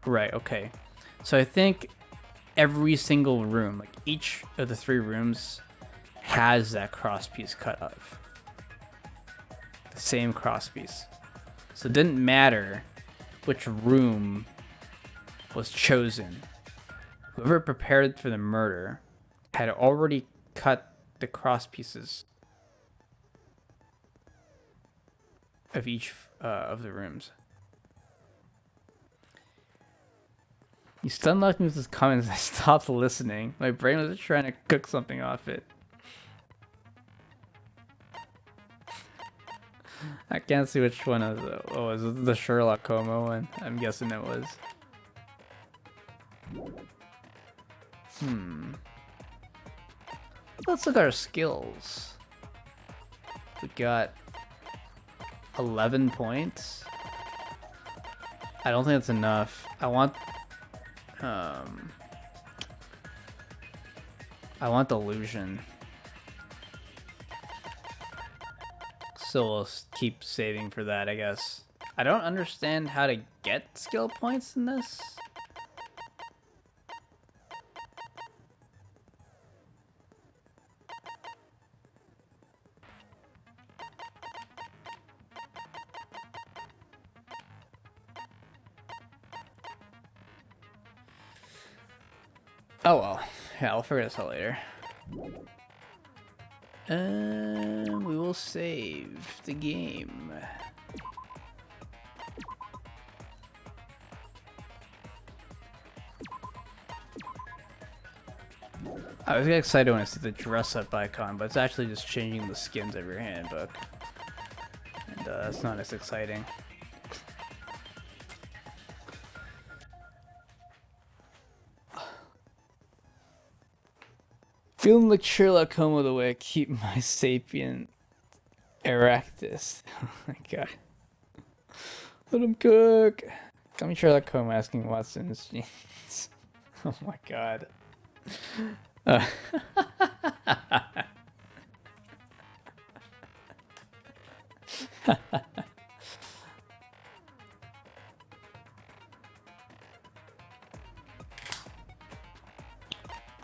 Right, okay. So I think every single room, like each of the 3 rooms, has that crosspiece cut off. The same crosspiece. So it didn't matter which room was chosen. Whoever prepared for the murder had already cut the crosspieces of each of the rooms. You stun locked me with his comments. I stopped listening. My brain was trying to cook something off it. I can't see which one of the. Oh, is it the Sherlock Como one? I'm guessing it was. Let's look at our skills. We got 11 points. I don't think that's enough. I want illusion. So we'll keep saving for that, I guess. I don't understand how to get skill points in this. Oh well. Yeah, I'll figure this out later. We will save the game. I was excited when I see the dress up icon, but it's actually just changing the skins of your handbook. And that's not as exciting. Feeling like Sherlock Holmes the way I keep my sapient Eractus. Oh my god. Let him cook. Got me Sherlock Holmes asking Watson's jeans. Oh my god.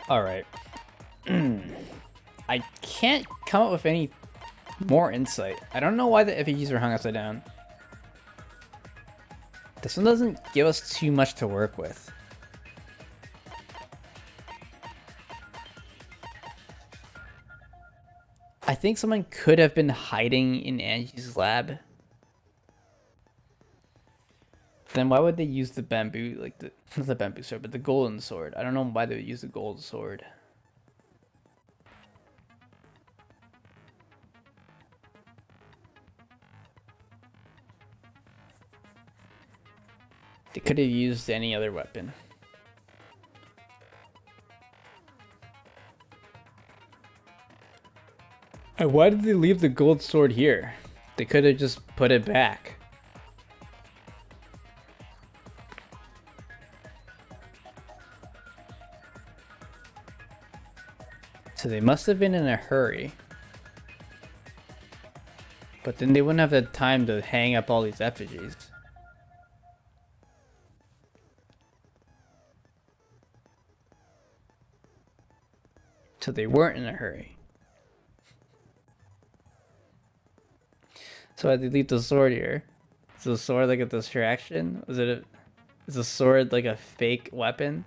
All right. I can't come up with any more insight. I don't know why the FAQs are hung upside down. This one doesn't give us too much to work with. I think someone could have been hiding in Angie's lab. Then why would they use the bamboo, like not the bamboo sword, but the golden sword? I don't know why they would use the gold sword. They could have used any other weapon. And why did they leave the gold sword here? They could have just put it back. So they must have been in a hurry. But then they wouldn't have the time to hang up all these effigies. So they weren't in a hurry. So why'd they leave the sword here? Is the sword like a distraction? Is the sword like a fake weapon?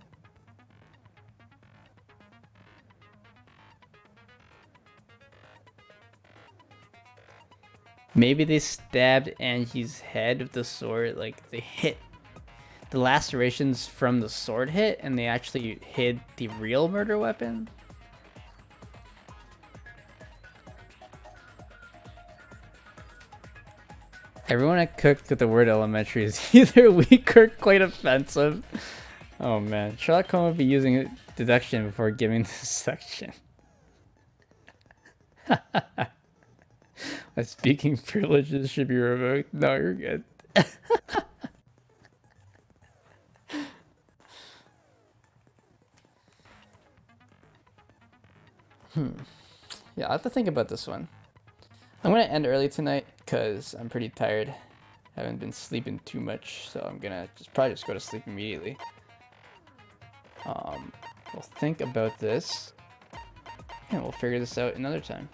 Maybe they stabbed Angie's head with the sword, like they hit the lacerations from the sword hit and they actually hid the real murder weapon? Everyone I cooked with the word elementary is either weak or quite offensive. Oh man, Sherlock Holmes would be using deduction before giving this section. My speaking privileges should be revoked. No, you're good. Yeah, I'll have to think about this one. I'm gonna end early tonight because I'm pretty tired. Haven't been sleeping too much, so I'm gonna probably just go to sleep immediately. We'll think about this, and we'll figure this out another time.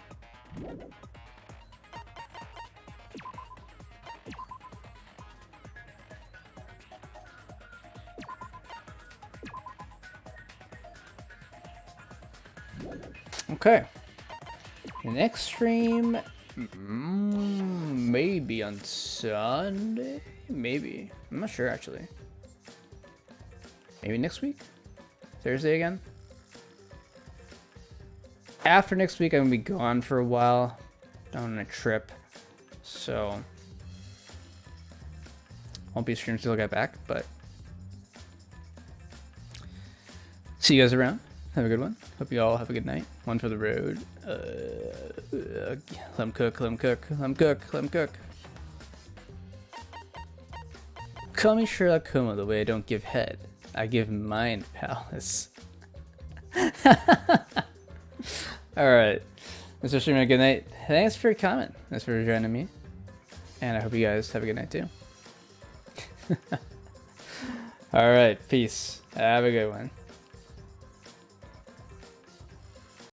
Okay. The next stream, maybe on Sunday? Maybe. I'm not sure, actually. maybe next week? Thursday again? After next week, I'm gonna be gone for a while. On a trip. So won't be streams till I get back, but see you guys around. Have a good one. Hope you all have a good night. One for the road. Let him cook, let him cook, let him cook, let him cook. Call me Sherlock Holmes the way I don't give head. I give mind palace. Alright. Mr. Streamer, good night. Thanks for coming. Thanks for joining me. And I hope you guys have a good night too. Alright, peace. Have a good one.